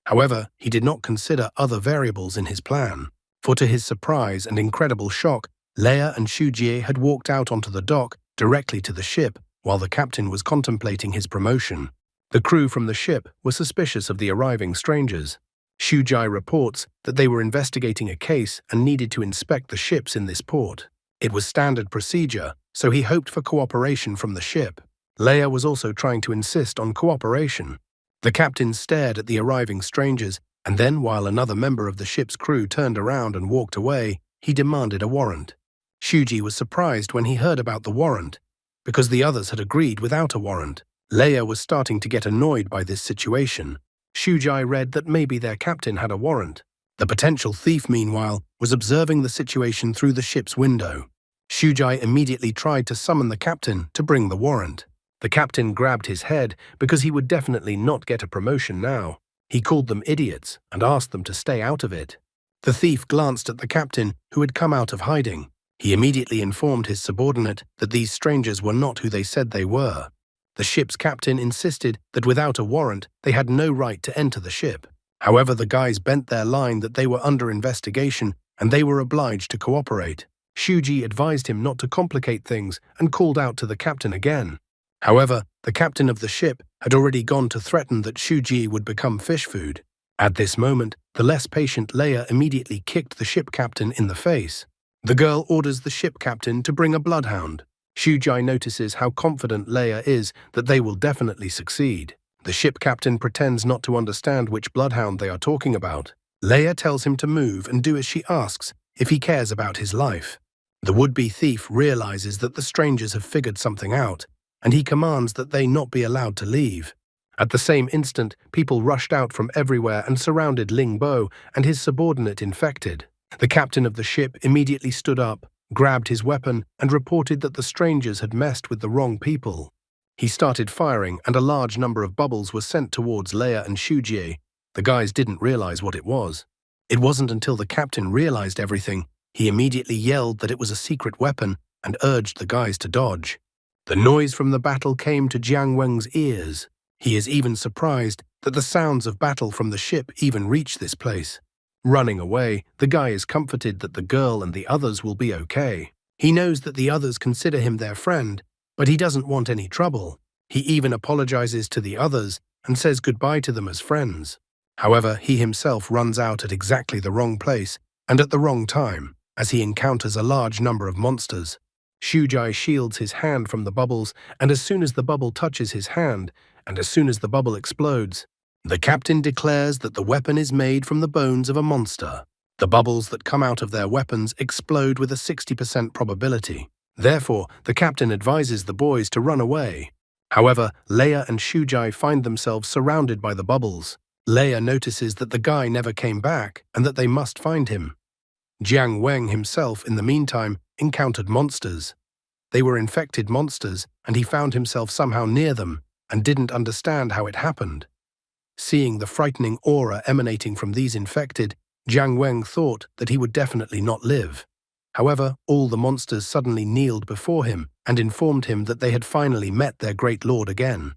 However, he did not consider other variables in his plan, for to his surprise and incredible shock, Leia and Shujie had walked out onto the dock directly to the ship while the captain was contemplating his promotion. The crew from the ship were suspicious of the arriving strangers. Shujai reports that they were investigating a case and needed to inspect the ships in this port. It was standard procedure, so he hoped for cooperation from the ship. Leia was also trying to insist on cooperation. The captain stared at the arriving strangers, and then, while another member of the ship's crew turned around and walked away, he demanded a warrant. Shuji was surprised when he heard about the warrant, because the others had agreed without a warrant. Leia was starting to get annoyed by this situation. Shujai read that maybe their captain had a warrant. The potential thief, meanwhile, was observing the situation through the ship's window. Shujai immediately tried to summon the captain to bring the warrant. The captain grabbed his head because he would definitely not get a promotion now. He called them idiots and asked them to stay out of it. The thief glanced at the captain, who had come out of hiding. He immediately informed his subordinate that these strangers were not who they said they were. The ship's captain insisted that without a warrant, they had no right to enter the ship. However, the guys bent their line that they were under investigation and they were obliged to cooperate. Shuji advised him not to complicate things and called out to the captain again. However, the captain of the ship had already gone to threaten that Shuji would become fish food. At this moment, the less patient Leia immediately kicked the ship captain in the face. The girl orders the ship captain to bring a bloodhound. Shujai notices how confident Leia is that they will definitely succeed. The ship captain pretends not to understand which bloodhound they are talking about. Leia tells him to move and do as she asks if he cares about his life. The would-be thief realizes that the strangers have figured something out, and he commands that they not be allowed to leave. At the same instant, people rushed out from everywhere and surrounded Ling Bo and his subordinate infected. The captain of the ship immediately stood up, grabbed his weapon, and reported that the strangers had messed with the wrong people. He started firing, and a large number of bubbles were sent towards Leia and Shujie. The guys didn't realize what it was. It wasn't until the captain realized everything, he immediately yelled that it was a secret weapon and urged the guys to dodge. The noise from the battle came to Jiang Wen's ears. He is even surprised that the sounds of battle from the ship even reach this place. Running away, the guy is comforted that the girl and the others will be okay. He knows that the others consider him their friend, but he doesn't want any trouble. He even apologizes to the others and says goodbye to them as friends. However, he himself runs out at exactly the wrong place and at the wrong time, as he encounters a large number of monsters. Shujie shields his hand from the bubbles, and as soon as the bubble touches his hand, and as soon as the bubble explodes, the captain declares that the weapon is made from the bones of a monster. The bubbles that come out of their weapons explode with a 60% probability. Therefore, the captain advises the boys to run away. However, Leia and Shujie find themselves surrounded by the bubbles. Leia notices that the guy never came back and that they must find him. Jiang Wen himself, in the meantime, encountered monsters. They were infected monsters, and he found himself somehow near them and didn't understand how it happened. Seeing the frightening aura emanating from these infected, Jiang Wen thought that he would definitely not live. However, all the monsters suddenly kneeled before him and informed him that they had finally met their great lord again.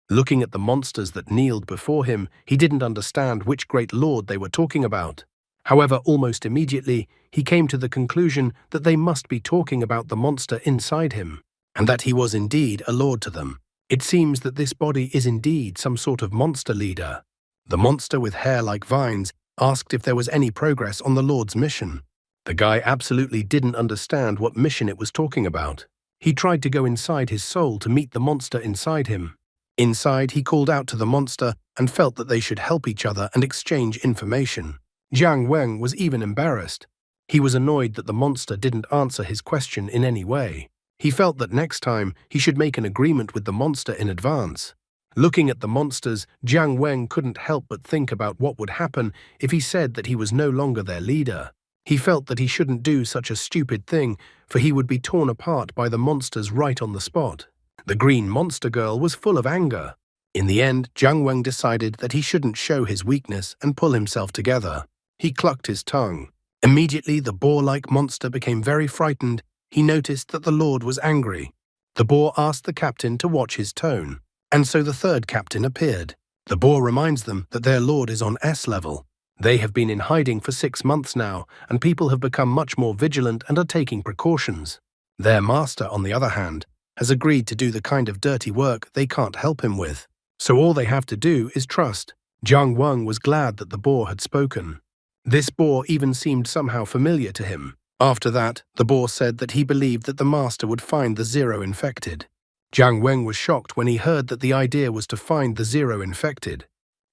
Looking at the monsters that kneeled before him, he didn't understand which great lord they were talking about. However, almost immediately, he came to the conclusion that they must be talking about the monster inside him, and that he was indeed a lord to them. It seems that this body is indeed some sort of monster leader. The monster with hair like vines asked if there was any progress on the Lord's mission. The guy absolutely didn't understand what mission it was talking about. He tried to go inside his soul to meet the monster inside him. Inside, he called out to the monster and felt that they should help each other and exchange information. Jiang Wen was even embarrassed. He was annoyed that the monster didn't answer his question in any way. He felt that next time he should make an agreement with the monster in advance. Looking at the monsters, Jiang Wen couldn't help but think about what would happen if he said that he was no longer their leader. He felt that he shouldn't do such a stupid thing, for he would be torn apart by the monsters right on the spot. The green monster girl was full of anger. In the end, Jiang Wen decided that he shouldn't show his weakness and pull himself together. He clucked his tongue. Immediately, the boar-like monster became very frightened. He noticed that the Lord was angry. The boar asked the captain to watch his tone, and so the third captain appeared. The boar reminds them that their Lord is on S level. They have been in hiding for 6 months now, and people have become much more vigilant and are taking precautions. Their master, on the other hand, has agreed to do the kind of dirty work they can't help him with. So all they have to do is trust. Jiang Wen was glad that the boar had spoken. This boar even seemed somehow familiar to him. After that, the boar said that he believed that the master would find the 0 infected. Jiang Wen was shocked when he heard that the idea was to find the 0 infected.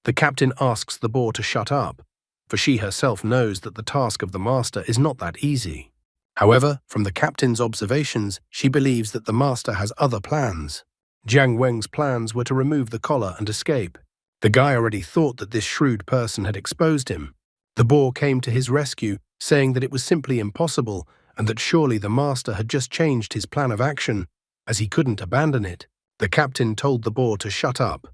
The captain asks the boar to shut up, for she herself knows that the task of the master is not that easy. However, from the captain's observations, she believes that the master has other plans. Jiang Wen's plans were to remove the collar and escape. The guy already thought that this shrewd person had exposed him. The boar came to his rescue, saying that it was simply impossible and that surely the master had just changed his plan of action, as he couldn't abandon it. The captain told the boar to shut up.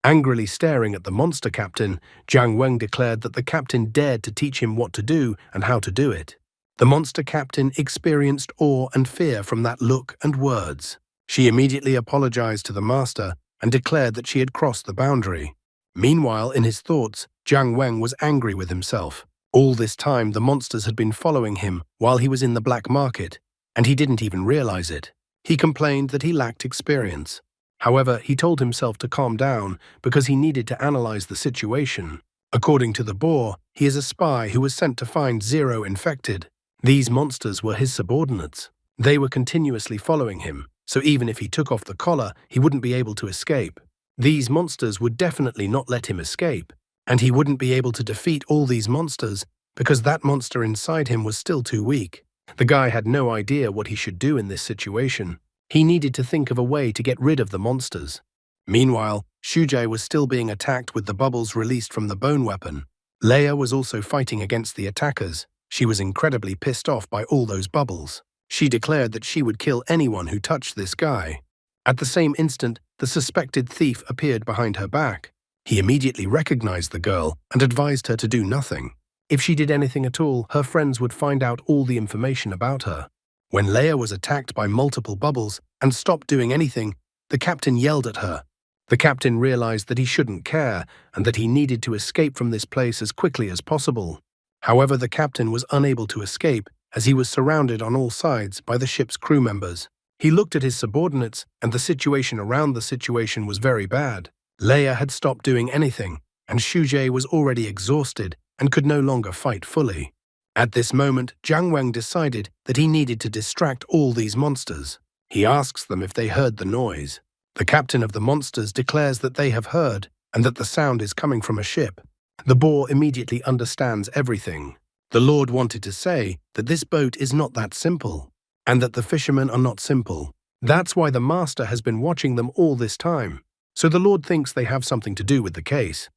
Angrily staring at the monster captain, Jiang Wen declared that the captain dared to teach him what to do and how to do it. The monster captain experienced awe and fear from that look and words. She immediately apologized to the master and declared that she had crossed the boundary. Meanwhile, in his thoughts, Jiang Wen was angry with himself. All this time, the monsters had been following him while he was in the black market, and he didn't even realize it. He complained that he lacked experience. However, he told himself to calm down because he needed to analyze the situation. According to the boar, he is a spy who was sent to find 0 infected. These monsters were his subordinates. They were continuously following him, so even if he took off the collar, he wouldn't be able to escape. These monsters would definitely not let him escape, and he wouldn't be able to defeat all these monsters because that monster inside him was still too weak. The guy had no idea what he should do in this situation. He needed to think of a way to get rid of the monsters. Meanwhile, Shujai was still being attacked with the bubbles released from the bone weapon. Leia was also fighting against the attackers. She was incredibly pissed off by all those bubbles. She declared that she would kill anyone who touched this guy. At the same instant, the suspected thief appeared behind her back. He immediately recognized the girl and advised her to do nothing. If she did anything at all, her friends would find out all the information about her. When Leia was attacked by multiple bubbles and stopped doing anything, the captain yelled at her. The captain realized that he shouldn't care and that he needed to escape from this place as quickly as possible. However, the captain was unable to escape as he was surrounded on all sides by the ship's crew members. He looked at his subordinates, and the situation around the situation was very bad. Leia had stopped doing anything, and Shujai was already exhausted and could no longer fight fully. At this moment, Jiang Wang decided that he needed to distract all these monsters. He asks them if they heard the noise. The captain of the monsters declares that they have heard and that the sound is coming from a ship. The boar immediately understands everything. The Lord wanted to say that this boat is not that simple, and that the fishermen are not simple. That's why the master has been watching them all this time. So the Lord thinks they have something to do with the case.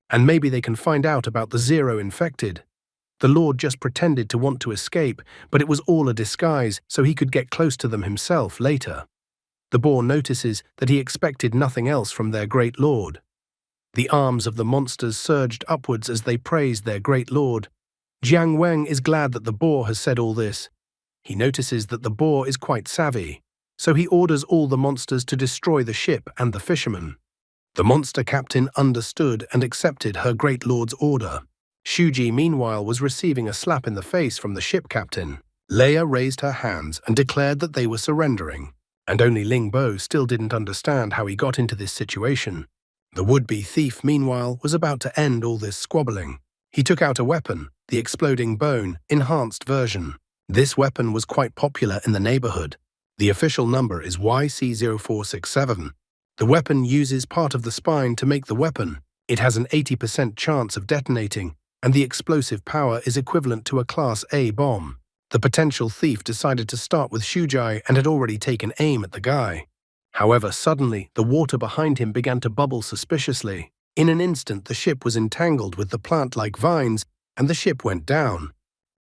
And maybe they can find out about the 0 infected. The Lord just pretended to want to escape, but it was all a disguise so he could get close to them himself later. The boar notices that he expected nothing else from their great Lord. The arms of the monsters surged upwards as they praised their great Lord. Jiang Wang is glad that the boar has said all this. He notices that the boar is quite savvy, so he orders all the monsters to destroy the ship and the fishermen. The monster captain understood and accepted her great lord's order. Shuji, meanwhile, was receiving a slap in the face from the ship captain. Leia raised her hands and declared that they were surrendering, and only Ling Bo still didn't understand how he got into this situation. The would-be thief, meanwhile, was about to end all this squabbling. He took out a weapon, the exploding bone, enhanced version. This weapon was quite popular in the neighborhood. The official number is YC0467. The weapon uses part of the spine to make the weapon. It has an 80% chance of detonating, and the explosive power is equivalent to a Class A bomb. The potential thief decided to start with Shujai and had already taken aim at the guy. However, suddenly, the water behind him began to bubble suspiciously. In an instant, the ship was entangled with the plant-like vines, and the ship went down.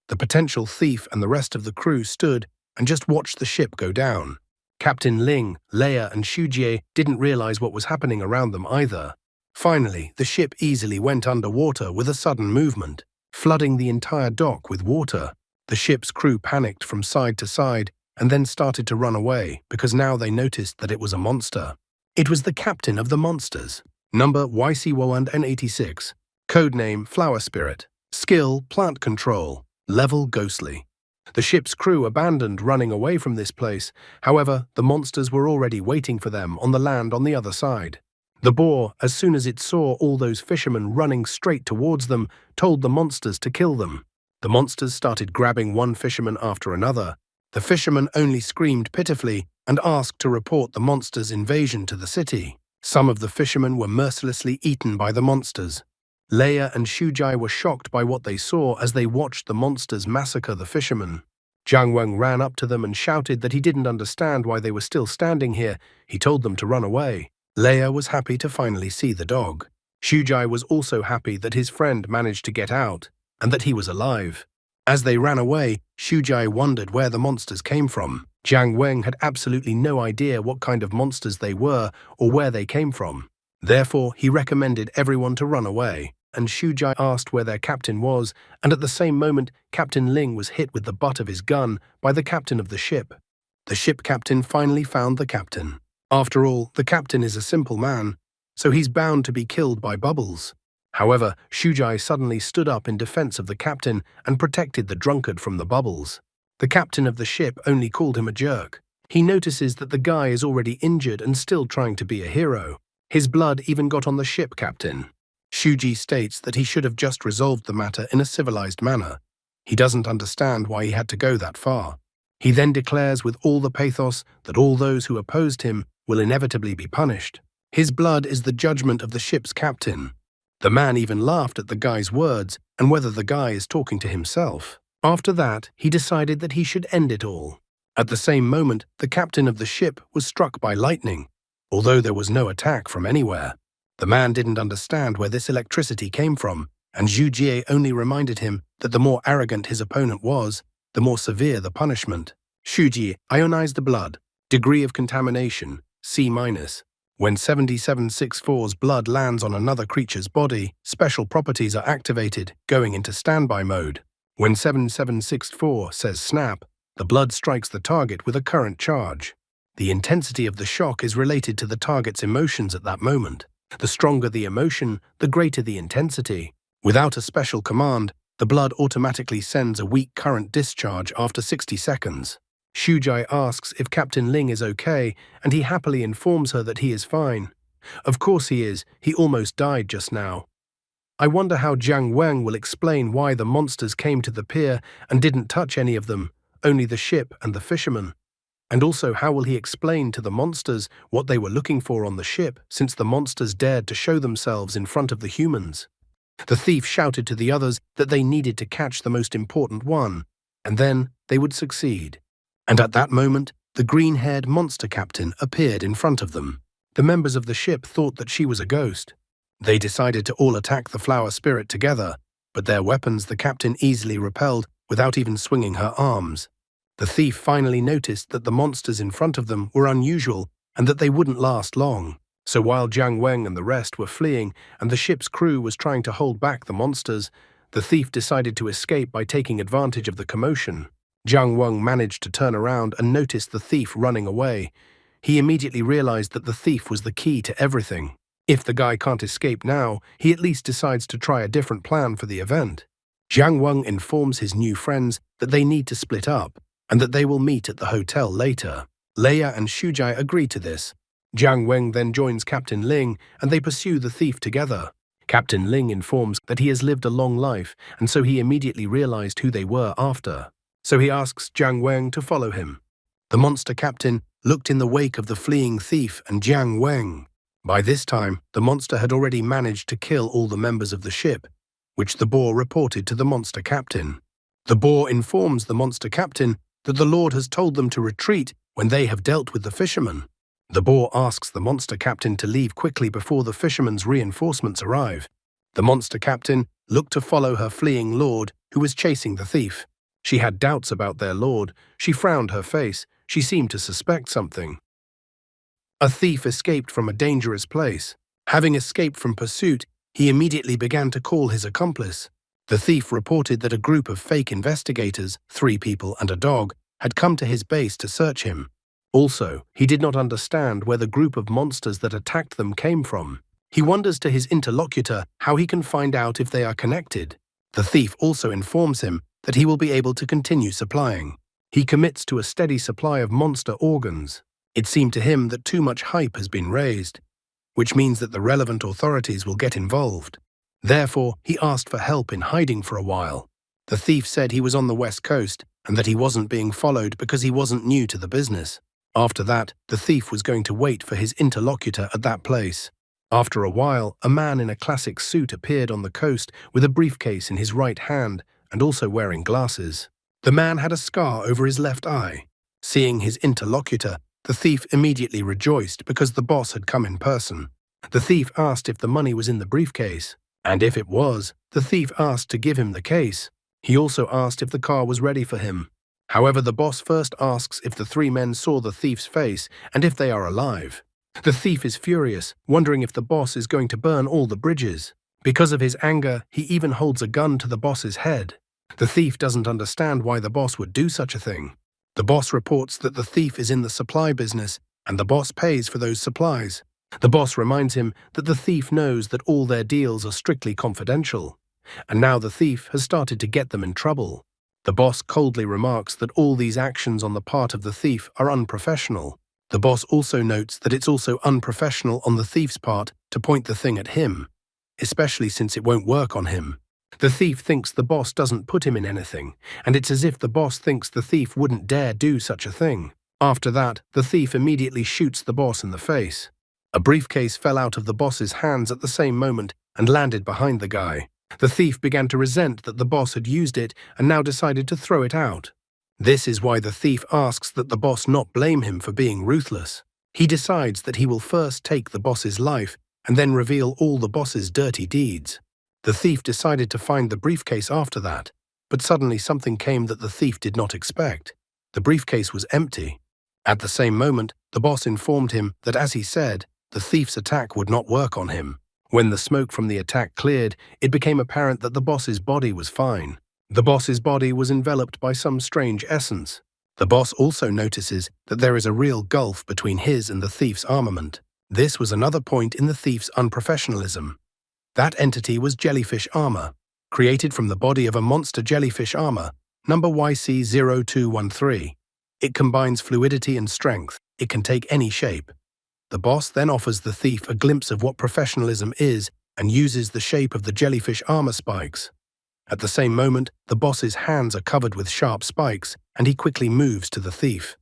The potential thief and the rest of the crew stood and just watched the ship go down. Captain Ling, Leia, and Shujie didn't realize what was happening around them either. Finally, the ship easily went underwater with a sudden movement, flooding the entire dock with water. The ship's crew panicked from side to side and then started to run away because now they noticed that it was a monster. It was the captain of the monsters. Number YC186. Codename Flower Spirit. Skill Plant Control. Level Ghostly. The ship's crew abandoned running away from this place. However, the monsters were already waiting for them on the land on the other side. The boar, as soon as it saw all those fishermen running straight towards them, told the monsters to kill them. The monsters started grabbing one fisherman after another. The fisherman only screamed pitifully and asked to report the monsters' invasion to the city. Some of the fishermen were mercilessly eaten by the monsters. Leia and Shujai were shocked by what they saw as they watched the monsters massacre the fishermen. Jiang Wang ran up to them and shouted that he didn't understand why they were still standing here. He told them to run away. Leia was happy to finally see the dog. Shujai was also happy that his friend managed to get out and that he was alive. As they ran away, Shujai wondered where the monsters came from. Jiang Wang had absolutely no idea what kind of monsters they were or where they came from. Therefore, he recommended everyone to run away, and Shujai asked where their captain was, and at the same moment, Captain Ling was hit with the butt of his gun by the captain of the ship. The ship captain finally found the captain. After all, the captain is a simple man, so he's bound to be killed by bubbles. However, Shujai suddenly stood up in defense of the captain and protected the drunkard from the bubbles. The captain of the ship only called him a jerk. He notices that the guy is already injured and still trying to be a hero. His blood even got on the ship captain. Shuji states that he should have just resolved the matter in a civilized manner. He doesn't understand why he had to go that far. He then declares with all the pathos that all those who opposed him will inevitably be punished. His blood is the judgment of the ship's captain. The man even laughed at the guy's words and whether the guy is talking to himself. After that, he decided that he should end it all. At the same moment, the captain of the ship was struck by lightning, although there was no attack from anywhere. The man didn't understand where this electricity came from, and Zhu Jie only reminded him that the more arrogant his opponent was, the more severe the punishment. Shuji ionized the blood. Degree of contamination, C-. When 7764's blood lands on another creature's body, special properties are activated, going into standby mode. When 7764 says snap, the blood strikes the target with a current charge. The intensity of the shock is related to the target's emotions at that moment. The stronger the emotion, the greater the intensity. Without a special command, the blood automatically sends a weak current discharge after 60 seconds. Shujai asks if Captain Ling is okay, and he happily informs her that he is fine. Of course he is, he almost died just now. I wonder how Jiang Weng will explain why the monsters came to the pier and didn't touch any of them, only the ship and the fishermen. And also how will he explain to the monsters what they were looking for on the ship, since the monsters dared to show themselves in front of the humans. The thief shouted to the others that they needed to catch the most important one, and then they would succeed. And at that moment, the green-haired monster captain appeared in front of them. The members of the ship thought that she was a ghost. They decided to all attack the flower spirit together, but their weapons the captain easily repelled without even swinging her arms. The thief finally noticed that the monsters in front of them were unusual and that they wouldn't last long. So while Jiang Weng and the rest were fleeing and the ship's crew was trying to hold back the monsters, the thief decided to escape by taking advantage of the commotion. Jiang Weng managed to turn around and noticed the thief running away. He immediately realized that the thief was the key to everything. If the guy can't escape now, he at least decides to try a different plan for the event. Jiang Weng informs his new friends that they need to split up and that they will meet at the hotel later. Leia and Shujai agree to this. Jiang Weng then joins Captain Ling and they pursue the thief together. Captain Ling informs that he has lived a long life, and so he immediately realized who they were after. So he asks Jiang Weng to follow him. The monster captain looked in the wake of the fleeing thief and Jiang Weng. By this time, the monster had already managed to kill all the members of the ship, which the boar reported to the monster captain. The boar informs the monster captain that the Lord has told them to retreat when they have dealt with the fishermen. The boar asks the monster captain to leave quickly before the fishermen's reinforcements arrive. The monster captain looked to follow her fleeing lord, who was chasing the thief. She had doubts about their lord. She frowned her face. She seemed to suspect something. A thief escaped from a dangerous place. Having escaped from pursuit, he immediately began to call his accomplice. The thief reported that a group of fake investigators, 3 people and a dog, had come to his base to search him. Also, he did not understand where the group of monsters that attacked them came from. He wonders to his interlocutor how he can find out if they are connected. The thief also informs him that he will be able to continue supplying. He commits to a steady supply of monster organs. It seemed to him that too much hype has been raised, which means that the relevant authorities will get involved. Therefore, he asked for help in hiding for a while. The thief said he was on the west coast and that he wasn't being followed because he wasn't new to the business. After that, the thief was going to wait for his interlocutor at that place. After a while, a man in a classic suit appeared on the coast with a briefcase in his right hand and also wearing glasses. The man had a scar over his left eye. Seeing his interlocutor, the thief immediately rejoiced because the boss had come in person. The thief asked if the money was in the briefcase, and if it was, the thief asked to give him the case. He also asked if the car was ready for him. However, the boss first asks if the 3 men saw the thief's face and if they are alive. The thief is furious, wondering if the boss is going to burn all the bridges. Because of his anger, he even holds a gun to the boss's head. The thief doesn't understand why the boss would do such a thing. The boss reports that the thief is in the supply business, and the boss pays for those supplies. The boss reminds him that the thief knows that all their deals are strictly confidential, and now the thief has started to get them in trouble. The boss coldly remarks that all these actions on the part of the thief are unprofessional. The boss also notes that it's also unprofessional on the thief's part to point the thing at him, especially since it won't work on him. The thief thinks the boss doesn't put him in anything, and it's as if the boss thinks the thief wouldn't dare do such a thing. After that, the thief immediately shoots the boss in the face. A briefcase fell out of the boss's hands at the same moment and landed behind the guy. The thief began to resent that the boss had used it and now decided to throw it out. This is why the thief asks that the boss not blame him for being ruthless. He decides that he will first take the boss's life and then reveal all the boss's dirty deeds. The thief decided to find the briefcase after that, but suddenly something came that the thief did not expect. The briefcase was empty. At the same moment, the boss informed him that, as he said, the thief's attack would not work on him. When the smoke from the attack cleared, it became apparent that the boss's body was fine. The boss's body was enveloped by some strange essence. The boss also notices that there is a real gulf between his and the thief's armament. This was another point in the thief's unprofessionalism. That entity was jellyfish armor, created from the body of a monster jellyfish armor, number YC0213. It combines fluidity and strength. It can take any shape. The boss then offers the thief a glimpse of what professionalism is and uses the shape of the jellyfish armor spikes. At the same moment, the boss's hands are covered with sharp spikes, and he quickly moves to the thief.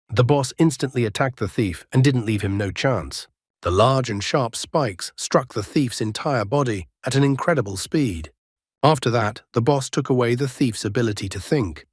The boss instantly attacked the thief and didn't leave him no chance. The large and sharp spikes struck the thief's entire body at an incredible speed. After that, the boss took away the thief's ability to think,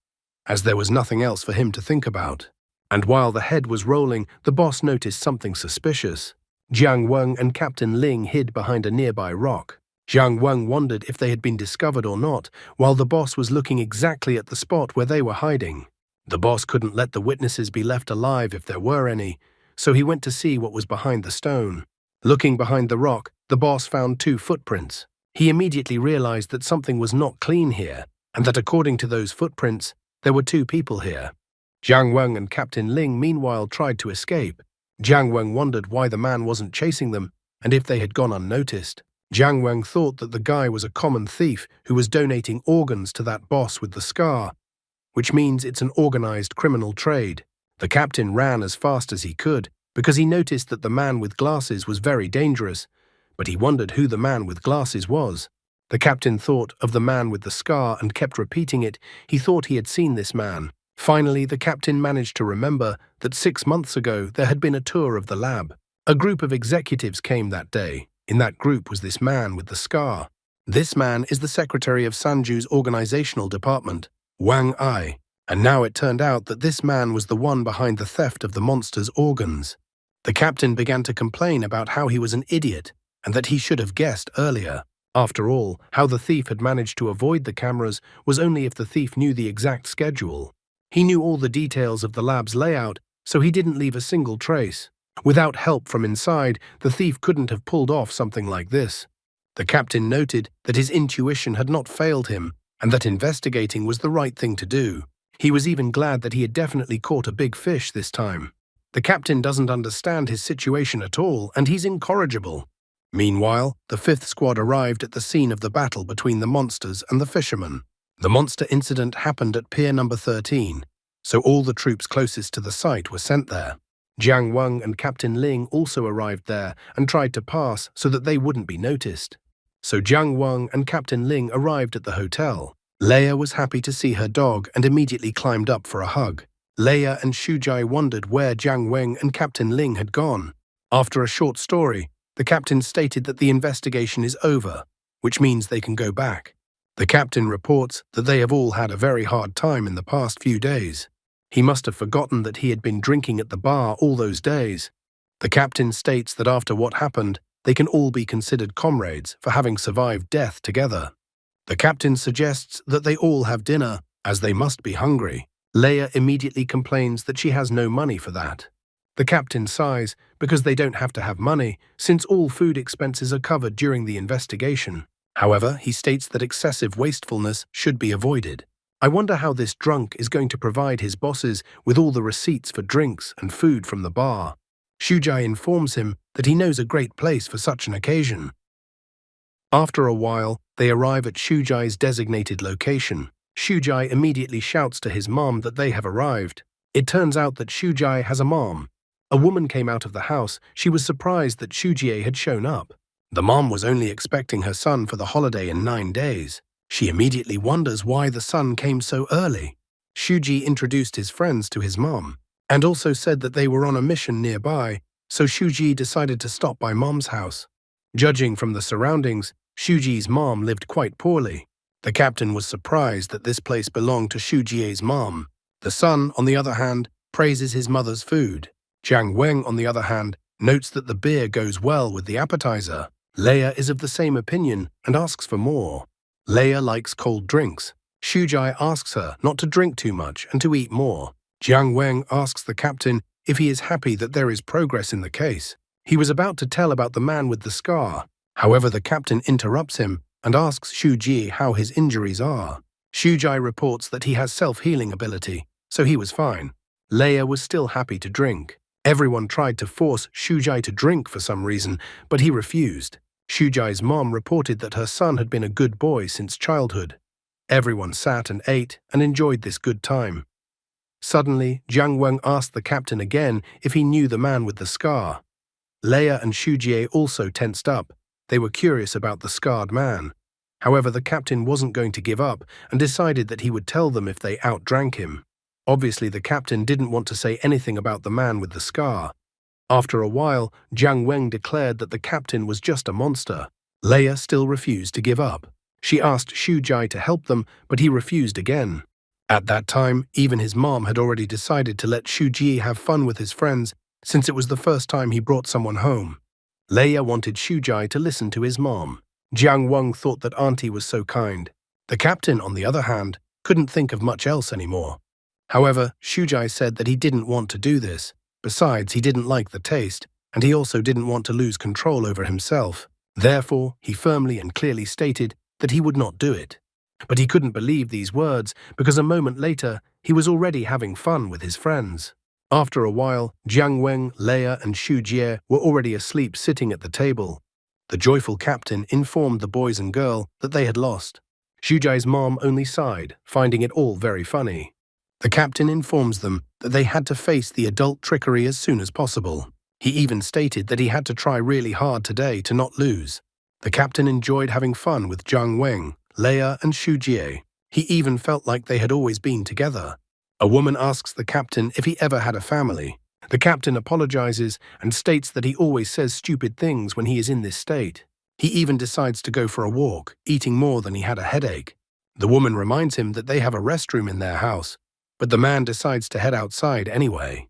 as there was nothing else for him to think about. And while the head was rolling, the boss noticed something suspicious. Jiang Weng and Captain Ling hid behind a nearby rock. Jiang Weng wondered if they had been discovered or not, while the boss was looking exactly at the spot where they were hiding. The boss couldn't let the witnesses be left alive if there were any, so he went to see what was behind the stone. Looking behind the rock, the boss found 2 footprints. He immediately realized that something was not clean here, and that according to those footprints, there were 2 people here. Jiang Weng and Captain Ling meanwhile tried to escape. Jiang Weng wondered why the man wasn't chasing them, and if they had gone unnoticed. Jiang Weng thought that the guy was a common thief who was donating organs to that boss with the scar, which means it's an organized criminal trade. The captain ran as fast as he could because he noticed that the man with glasses was very dangerous, but he wondered who the man with glasses was. The captain thought of the man with the scar and kept repeating it. He thought he had seen this man. Finally, the captain managed to remember that 6 months ago there had been a tour of the lab. A group of executives came that day. In that group was this man with the scar. This man is the secretary of Sanju's organizational department, Wang Ai, and now it turned out that this man was the one behind the theft of the monster's organs. The captain began to complain about how he was an idiot and that he should have guessed earlier. After all, how the thief had managed to avoid the cameras was only if the thief knew the exact schedule. He knew all the details of the lab's layout, so he didn't leave a single trace. Without help from inside, the thief couldn't have pulled off something like this. The captain noted that his intuition had not failed him and that investigating was the right thing to do. He was even glad that he had definitely caught a big fish this time. The captain doesn't understand his situation at all, and he's incorrigible. Meanwhile, the 5th squad arrived at the scene of the battle between the monsters and the fishermen. The monster incident happened at pier number 13, so all the troops closest to the site were sent there. Jiang Weng and Captain Ling also arrived there and tried to pass so that they wouldn't be noticed. So Jiang Weng and Captain Ling arrived at the hotel. Leia was happy to see her dog and immediately climbed up for a hug. Leia and Shujai wondered where Jiang Weng and Captain Ling had gone. After a short story, the captain stated that the investigation is over, which means they can go back. The captain reports that they have all had a very hard time in the past few days. He must have forgotten that he had been drinking at the bar all those days. The captain states that after what happened, they can all be considered comrades for having survived death together. The captain suggests that they all have dinner, as they must be hungry. Leia immediately complains that she has no money for that. The captain sighs because they don't have to have money, since all food expenses are covered during the investigation. However, he states that excessive wastefulness should be avoided. I wonder how this drunk is going to provide his bosses with all the receipts for drinks and food from the bar. Shujai informs him that he knows a great place for such an occasion. After a while, they arrive at Shujai's designated location. Shujai immediately shouts to his mom that they have arrived. It turns out that Shujai has a mom. A woman came out of the house. She was surprised that Shujie had shown up. The mom was only expecting her son for the holiday in 9 days. She immediately wonders why the son came so early. Shuji introduced his friends to his mom, and also said that they were on a mission nearby, so Shuji decided to stop by mom's house. Judging from the surroundings, Shuji's mom lived quite poorly. The captain was surprised that this place belonged to Shujie's mom. The son, on the other hand, praises his mother's food. Jiang Weng, on the other hand, notes that the beer goes well with the appetizer. Leia is of the same opinion and asks for more. Leia likes cold drinks. Shujai asks her not to drink too much and to eat more. Jiang Weng asks the captain if he is happy that there is progress in the case. He was about to tell about the man with the scar. However, the captain interrupts him and asks Shu Ji how his injuries are. Shujai reports that he has self-healing ability, so he was fine. Leia was still happy to drink. Everyone tried to force Shujai to drink for some reason, but he refused. Shujai's mom reported that her son had been a good boy since childhood. Everyone sat and ate and enjoyed this good time. Suddenly, Jiang Weng asked the captain again if he knew the man with the scar. Leia and Shujie also tensed up. They were curious about the scarred man. However, the captain wasn't going to give up and decided that he would tell them if they outdrank him. Obviously, the captain didn't want to say anything about the man with the scar. After a while, Jiang Weng declared that the captain was just a monster. Leia still refused to give up. She asked Shujai to help them, but he refused again. At that time, even his mom had already decided to let Shuji have fun with his friends since it was the first time he brought someone home. Leia wanted Shujai to listen to his mom. Jiang Weng thought that auntie was so kind. The captain, on the other hand, couldn't think of much else anymore. However, Shujai said that he didn't want to do this. Besides, he didn't like the taste, and he also didn't want to lose control over himself. Therefore, he firmly and clearly stated that he would not do it. But he couldn't believe these words because a moment later, he was already having fun with his friends. After a while, Jiang Weng, Leia, and Shu Jie were already asleep sitting at the table. The joyful captain informed the boys and girl that they had lost. Shujai's mom only sighed, finding it all very funny. The captain informs them that they had to face the adult trickery as soon as possible. He even stated that he had to try really hard today to not lose. The captain enjoyed having fun with Jiang Weng, Leia, and Shu Jie. He even felt like they had always been together. A woman asks the captain if he ever had a family. The captain apologizes and states that he always says stupid things when he is in this state. He even decides to go for a walk, eating more than he had a headache. The woman reminds him that they have a restroom in their house, but the man decides to head outside anyway.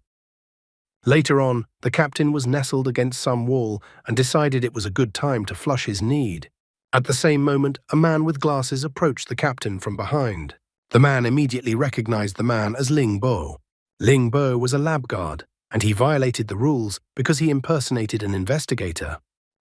Later on, the captain was nestled against some wall and decided it was a good time to flush his need. At the same moment, a man with glasses approached the captain from behind. The man immediately recognized the man as Ling Bo. Ling Bo was a lab guard, and he violated the rules because he impersonated an investigator.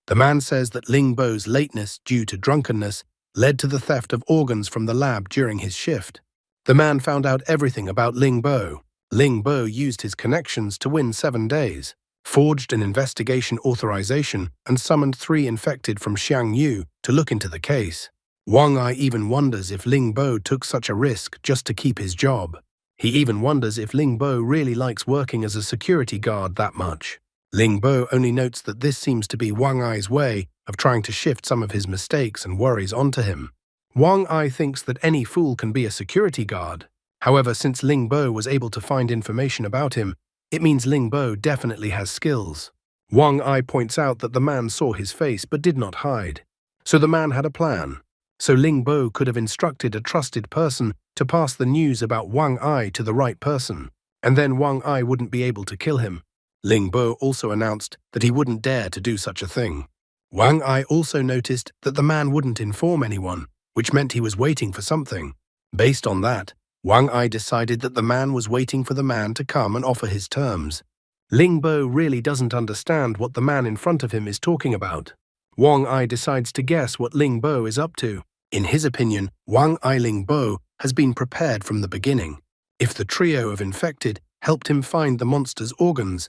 The man says that Ling Bo's lateness due to drunkenness led to the theft of organs from the lab during his shift. The man found out everything about Ling Bo. Ling Bo used his connections to win 7 days, forged an investigation authorization, and summoned 3 infected from Xiangyu to look into the case. Wang Ai even wonders if Ling Bo took such a risk just to keep his job. He even wonders if Ling Bo really likes working as a security guard that much. Ling Bo only notes that this seems to be Wang Ai's way of trying to shift some of his mistakes and worries onto him. Wang Ai thinks that any fool can be a security guard. However, since Ling Bo was able to find information about him, it means Ling Bo definitely has skills. Wang Ai points out that the man saw his face but did not hide. So the man had a plan. So Ling Bo could have instructed a trusted person to pass the news about Wang Ai to the right person, and then Wang Ai wouldn't be able to kill him. Ling Bo also announced that he wouldn't dare to do such a thing. Wang Ai also noticed that the man wouldn't inform anyone, which meant he was waiting for something. Based on that, Wang Ai decided that the man was waiting for the man to come and offer his terms. Ling Bo really doesn't understand what the man in front of him is talking about. Wang Ai decides to guess what Ling Bo is up to. In his opinion, Wang Ai Ling Bo has been prepared from the beginning. If the trio of infected helped him find the monster's organs,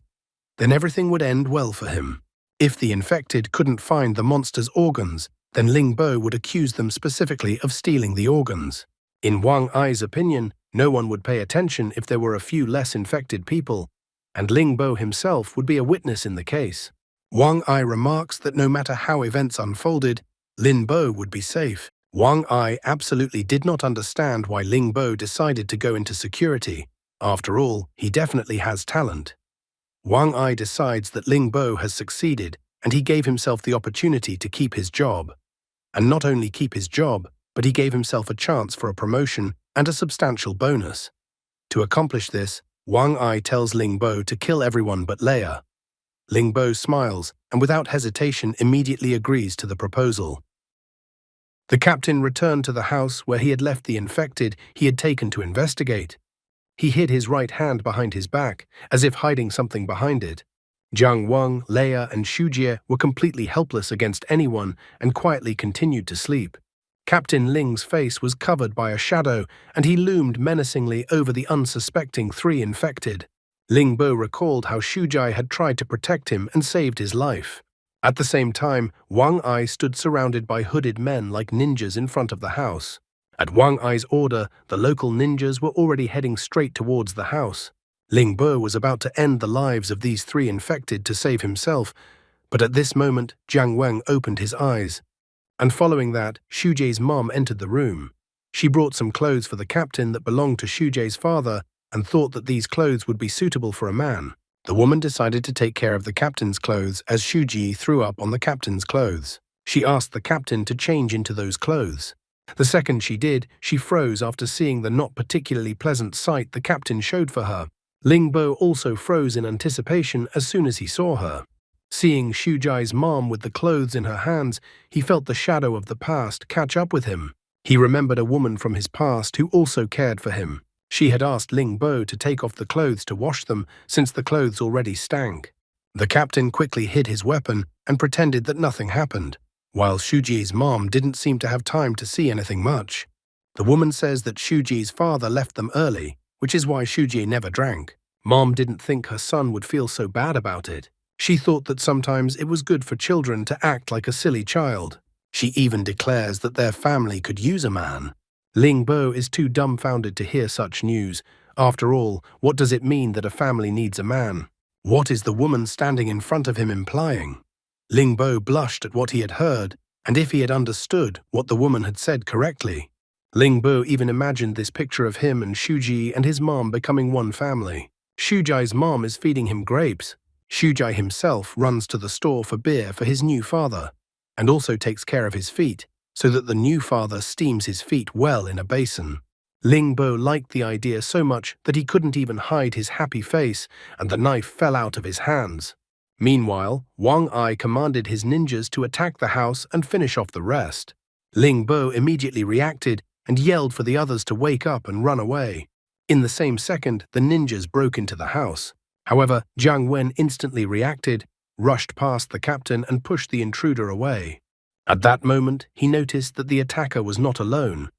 then everything would end well for him. If the infected couldn't find the monster's organs, then Ling Bo would accuse them specifically of stealing the organs. In Wang Ai's opinion, no one would pay attention if there were a few less infected people, and Ling Bo himself would be a witness in the case. Wang Ai remarks that no matter how events unfolded, Ling Bo would be safe. Wang Ai absolutely did not understand why Ling Bo decided to go into security. After all, he definitely has talent. Wang Ai decides that Ling Bo has succeeded, and he gave himself the opportunity to keep his job. And not only keep his job, but he gave himself a chance for a promotion and a substantial bonus. To accomplish this, Wang Ai tells Ling Bo to kill everyone but Leia. Ling Bo smiles and without hesitation immediately agrees to the proposal. The captain returned to the house where he had left the infected he had taken to investigate. He hid his right hand behind his back, as if hiding something behind it. Jiang Wang, Leia, and Shujie were completely helpless against anyone and quietly continued to sleep. Captain Ling's face was covered by a shadow, and he loomed menacingly over the unsuspecting three infected. Ling Bo recalled how Shujie had tried to protect him and saved his life. At the same time, Wang Ai stood surrounded by hooded men like ninjas in front of the house. At Wang Ai's order, the local ninjas were already heading straight towards the house. Ling Bo was about to end the lives of these three infected to save himself, but at this moment, Jiang Wang opened his eyes. And following that, Shujie's mom entered the room. She brought some clothes for the captain that belonged to Shujie's father and thought that these clothes would be suitable for a man. The woman decided to take care of the captain's clothes as Shujie threw up on the captain's clothes. She asked the captain to change into those clothes. The second she did, she froze after seeing the not particularly pleasant sight the captain showed for her. Ling Bo also froze in anticipation as soon as he saw her. Seeing Shujie's mom with the clothes in her hands, he felt the shadow of the past catch up with him. He remembered a woman from his past who also cared for him. She had asked Ling Bo to take off the clothes to wash them since the clothes already stank. The captain quickly hid his weapon and pretended that nothing happened, while Shujie's mom didn't seem to have time to see anything much. The woman says that Shujie's father left them early, which is why Shujie never drank. Mom didn't think her son would feel so bad about it. She thought that sometimes it was good for children to act like a silly child. She even declares that their family could use a man. Ling Bo is too dumbfounded to hear such news. After all, what does it mean that a family needs a man? What is the woman standing in front of him implying? Ling Bo blushed at what he had heard, and if he had understood what the woman had said correctly. Ling Bo even imagined this picture of him and Shujie and his mom becoming one family. Shujie's mom is feeding him grapes. Shujie himself runs to the store for beer for his new father, and also takes care of his feet, so that the new father steams his feet well in a basin. Ling Bo liked the idea so much that he couldn't even hide his happy face, and the knife fell out of his hands. Meanwhile, Wang Ai commanded his ninjas to attack the house and finish off the rest. Ling Bo immediately reacted and yelled for the others to wake up and run away. In the same second, the ninjas broke into the house. However, Jiang Wen instantly reacted, rushed past the captain and pushed the intruder away. At that moment, he noticed that the attacker was not alone,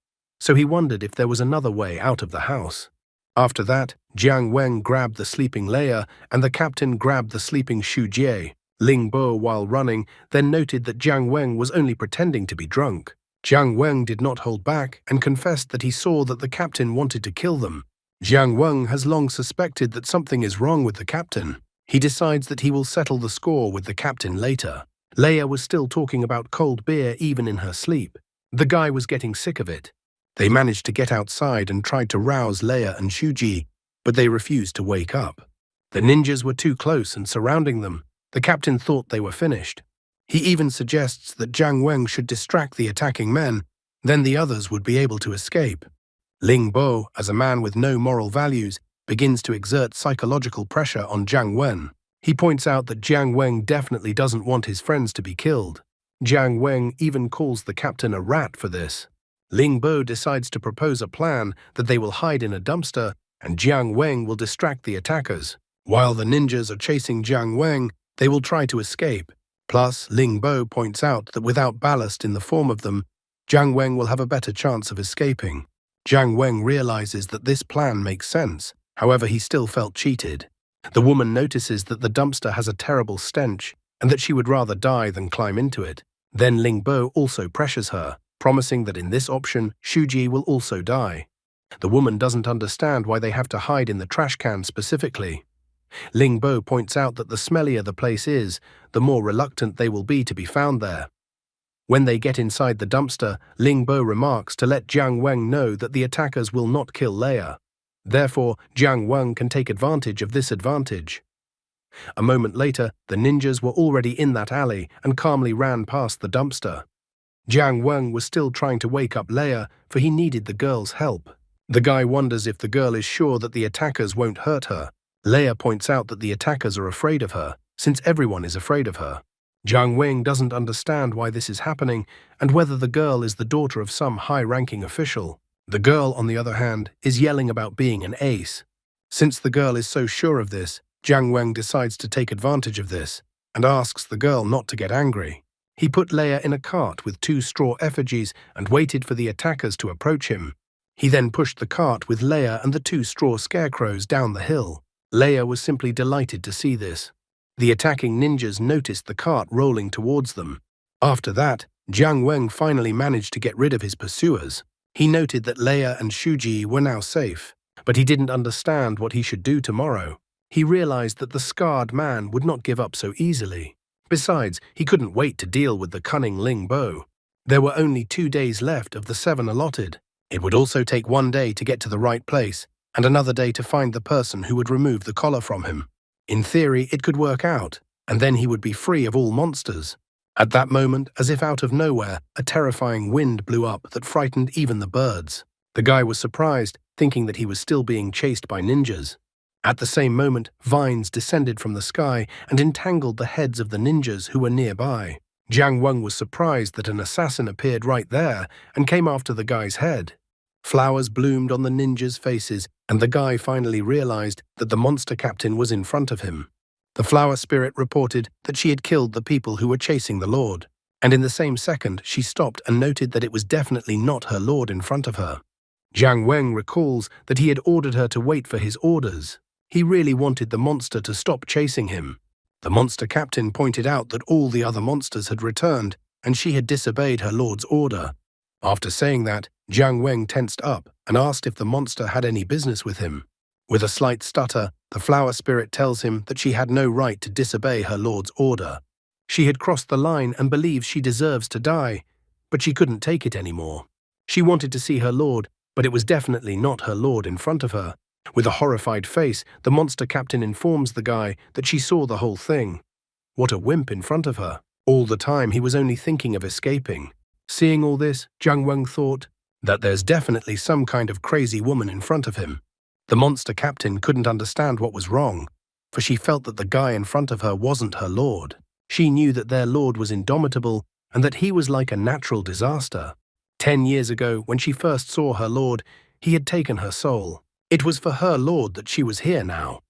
so he wondered if there was another way out of the house. After that, Jiang Wen grabbed the sleeping Leia and the captain grabbed the sleeping Shujie. Ling Bo, while running, then noted that Jiang Wen was only pretending to be drunk. Jiang Wen did not hold back and confessed that he saw that the captain wanted to kill them. Jiang Wen has long suspected that something is wrong with the captain. He decides that he will settle the score with the captain later. Leia was still talking about cold beer even in her sleep. The guy was getting sick of it. They managed to get outside and tried to rouse Leia and Shujie, but they refused to wake up. The ninjas were too close and surrounding them. The captain thought they were finished. He even suggests that Jiang Wen should distract the attacking men, then the others would be able to escape. Ling Bo, as a man with no moral values, begins to exert psychological pressure on Jiang Wen. He points out that Jiang Wen definitely doesn't want his friends to be killed. Jiang Wen even calls the captain a rat for this. Ling Bo decides to propose a plan that they will hide in a dumpster and Jiang Wen will distract the attackers. While the ninjas are chasing Jiang Wen, they will try to escape. Plus, Ling Bo points out that without ballast in the form of them, Jiang Wen will have a better chance of escaping. Jiang Wen realizes that this plan makes sense, however he still felt cheated. The woman notices that the dumpster has a terrible stench and that she would rather die than climb into it. Then Ling Bo also pressures her, promising that in this option, Shujie will also die. The woman doesn't understand why they have to hide in the trash can specifically. Ling Bo points out that the smellier the place is, the more reluctant they will be to be found there. When they get inside the dumpster, Ling Bo remarks to let Jiang Wen know that the attackers will not kill Leia. Therefore, Jiang Wen can take advantage of this advantage. A moment later, the ninjas were already in that alley and calmly ran past the dumpster. Jiang Wen was still trying to wake up Leia, for he needed the girl's help. The guy wonders if the girl is sure that the attackers won't hurt her. Leia points out that the attackers are afraid of her, since everyone is afraid of her. Jiang Weng doesn't understand why this is happening and whether the girl is the daughter of some high-ranking official. The girl, on the other hand, is yelling about being an ace. Since the girl is so sure of this, Jiang Weng decides to take advantage of this and asks the girl not to get angry. He put Leia in a cart with 2 straw effigies and waited for the attackers to approach him. He then pushed the cart with Leia and the 2 straw scarecrows down the hill. Leia was simply delighted to see this. The attacking ninjas noticed the cart rolling towards them. After that, Jiang Weng finally managed to get rid of his pursuers. He noted that Leia and Shuji were now safe, but he didn't understand what he should do tomorrow. He realized that the scarred man would not give up so easily. Besides, he couldn't wait to deal with the cunning Ling Bo. There were only 2 days left of the 7 allotted. It would also take 1 day to get to the right place, and another day to find the person who would remove the collar from him. In theory, it could work out, and then he would be free of all monsters. At that moment, as if out of nowhere, a terrifying wind blew up that frightened even the birds. The guy was surprised, thinking that he was still being chased by ninjas. At the same moment, vines descended from the sky and entangled the heads of the ninjas who were nearby. Jiang Weng was surprised that an assassin appeared right there and came after the guy's head. Flowers bloomed on the ninjas' faces, and the guy finally realized that the monster captain was in front of him. The flower spirit reported that she had killed the people who were chasing the lord, and in the same second she stopped and noted that it was definitely not her lord in front of her. Jiang Weng recalls that he had ordered her to wait for his orders. He really wanted the monster to stop chasing him. The monster captain pointed out that all the other monsters had returned, and she had disobeyed her lord's order. After saying that, Jiang Weng tensed up and asked if the monster had any business with him. With a slight stutter, the flower spirit tells him that she had no right to disobey her lord's order. She had crossed the line and believes she deserves to die, but she couldn't take it anymore. She wanted to see her lord, but it was definitely not her lord in front of her. With a horrified face, the monster captain informs the guy that she saw the whole thing. What a wimp in front of her. All the time he was only thinking of escaping. Seeing all this, Jiang Weng thought that there's definitely some kind of crazy woman in front of him. The monster captain couldn't understand what was wrong, for she felt that the guy in front of her wasn't her lord. She knew that their lord was indomitable and that he was like a natural disaster. 10 years ago, when she first saw her lord, he had taken her soul. It was for her lord that she was here now.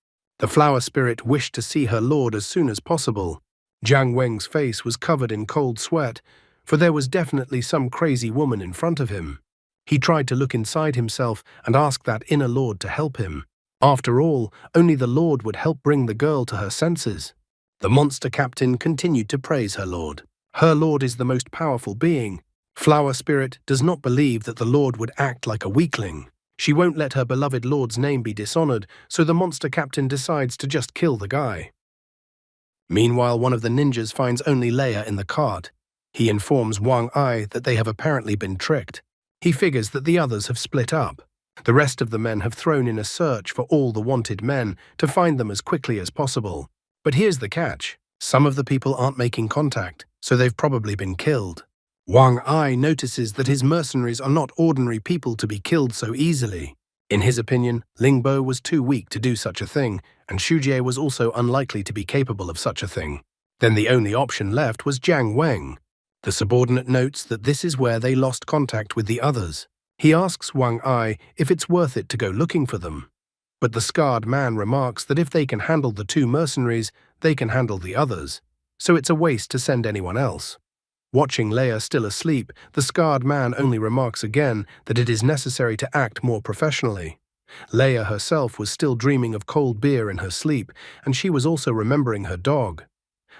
The flower spirit wished to see her lord as soon as possible. Jiang Weng's face was covered in cold sweat, for there was definitely some crazy woman in front of him. He tried to look inside himself and ask that inner lord to help him. After all, only the lord would help bring the girl to her senses. The monster captain continued to praise her lord. Her lord is the most powerful being. Flower spirit does not believe that the lord would act like a weakling. She won't let her beloved lord's name be dishonored, so the monster captain decides to just kill the guy. Meanwhile, one of the ninjas finds only Leia in the cart. He informs Wang Ai that they have apparently been tricked. He figures that the others have split up. The rest of the men have thrown in a search for all the wanted men to find them as quickly as possible. But here's the catch. Some of the people aren't making contact, so they've probably been killed. Wang Ai notices that his mercenaries are not ordinary people to be killed so easily. In his opinion, Ling Bo was too weak to do such a thing, and Shujie was also unlikely to be capable of such a thing. Then the only option left was Jiang Weng. The subordinate notes that this is where they lost contact with the others. He asks Wang Ai if it's worth it to go looking for them. But the scarred man remarks that if they can handle the 2 mercenaries, they can handle the others, so it's a waste to send anyone else. Watching Leia still asleep, the scarred man only remarks again that it is necessary to act more professionally. Leia herself was still dreaming of cold beer in her sleep, and she was also remembering her dog.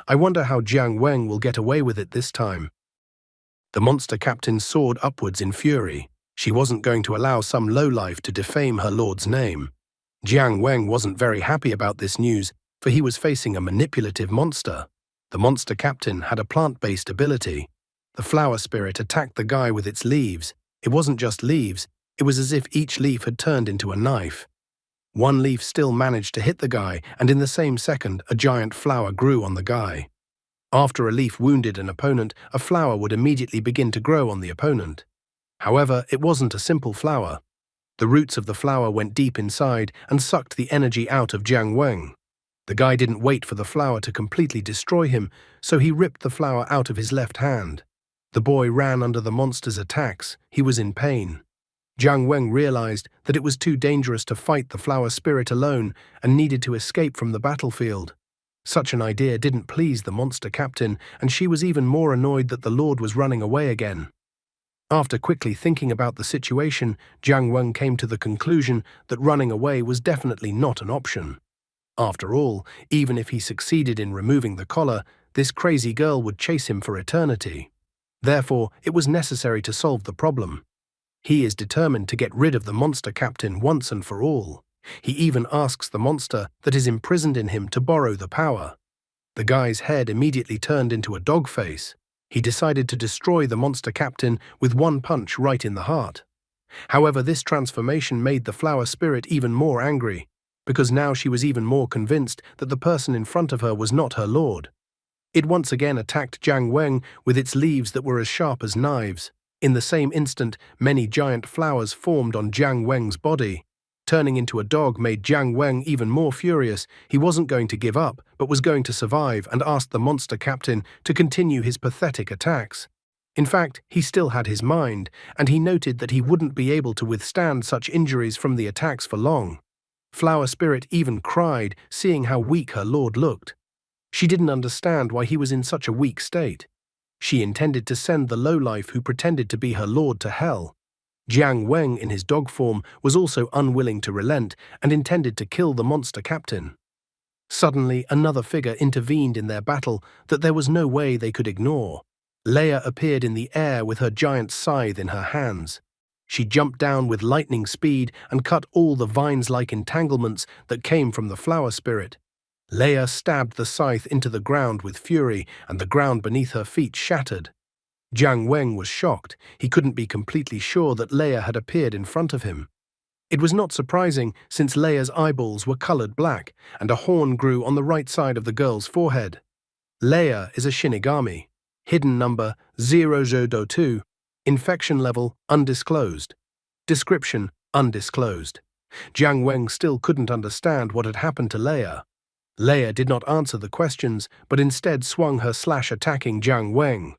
I wonder how Jiang Weng will get away with it this time. The monster captain soared upwards in fury. She wasn't going to allow some lowlife to defame her lord's name. Jiang Weng wasn't very happy about this news, for he was facing a manipulative monster. The monster captain had a plant-based ability. The flower spirit attacked the guy with its leaves. It wasn't just leaves, it was as if each leaf had turned into a knife. One leaf still managed to hit the guy, and in the same second, a giant flower grew on the guy. After a leaf wounded an opponent, a flower would immediately begin to grow on the opponent. However, it wasn't a simple flower. The roots of the flower went deep inside and sucked the energy out of Jiang Weng. The guy didn't wait for the flower to completely destroy him, so he ripped the flower out of his left hand. The boy ran under the monster's attacks. He was in pain. Jiang Weng realized that it was too dangerous to fight the flower spirit alone and needed to escape from the battlefield. Such an idea didn't please the monster captain, and she was even more annoyed that the Lord was running away again. After quickly thinking about the situation, Jiang Weng came to the conclusion that running away was definitely not an option. After all, even if he succeeded in removing the collar, this crazy girl would chase him for eternity. Therefore, it was necessary to solve the problem. He is determined to get rid of the monster captain once and for all. He even asks the monster that is imprisoned in him to borrow the power. The guy's head immediately turned into a dog face. He decided to destroy the monster captain with one punch right in the heart. However, this transformation made the flower spirit even more angry, because now she was even more convinced that the person in front of her was not her lord. It once again attacked Jiang Weng with its leaves that were as sharp as knives. In the same instant, many giant flowers formed on Jiang Weng's body. Turning into a dog made Jiang Weng even more furious. He wasn't going to give up, but was going to survive, and asked the monster captain to continue his pathetic attacks. In fact, he still had his mind, and he noted that he wouldn't be able to withstand such injuries from the attacks for long. Flower Spirit even cried, seeing how weak her lord looked. She didn't understand why he was in such a weak state. She intended to send the lowlife who pretended to be her lord to hell. Jiang Weng in his dog form was also unwilling to relent and intended to kill the monster captain. Suddenly, another figure intervened in their battle that there was no way they could ignore. Leia appeared in the air with her giant scythe in her hands. She jumped down with lightning speed and cut all the vines-like entanglements that came from the flower spirit. Leia stabbed the scythe into the ground with fury, and the ground beneath her feet shattered. Jiang Weng was shocked. He couldn't be completely sure that Leia had appeared in front of him. It was not surprising, since Leia's eyeballs were colored black, and a horn grew on the right side of the girl's forehead. Leia is a Shinigami. Hidden number 0002. Infection level undisclosed. Description undisclosed. Jiang Weng still couldn't understand what had happened to Leia. Leia did not answer the questions, but instead swung her slash attacking Jiang Weng.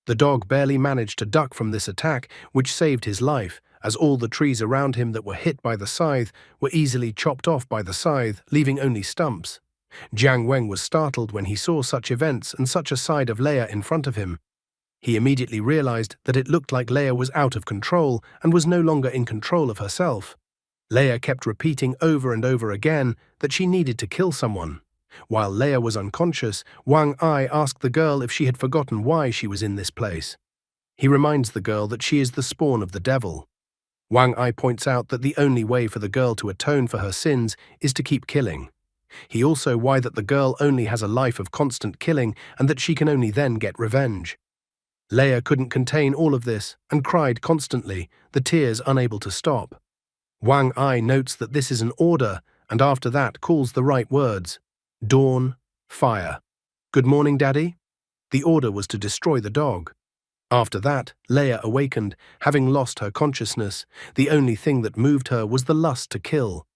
The dog barely managed to duck from this attack, which saved his life, as all the trees around him that were hit by the scythe were easily chopped off by the scythe, leaving only stumps. Jiang Weng was startled when he saw such events and such a side of Leia in front of him. He immediately realized that it looked like Leia was out of control and was no longer in control of herself. Leia kept repeating over and over again that she needed to kill someone. While Leia was unconscious, Wang Ai asked the girl if she had forgotten why she was in this place. He reminds the girl that she is the spawn of the devil. Wang Ai points out that the only way for the girl to atone for her sins is to keep killing. He also why that the girl only has a life of constant killing and that she can only then get revenge. Leia couldn't contain all of this and cried constantly, the tears unable to stop. Wang Ai notes that this is an order, and after that calls the right words. Dawn, fire. Good morning, Daddy. The order was to destroy the dog. After that, Leia awakened, having lost her consciousness. The only thing that moved her was the lust to kill.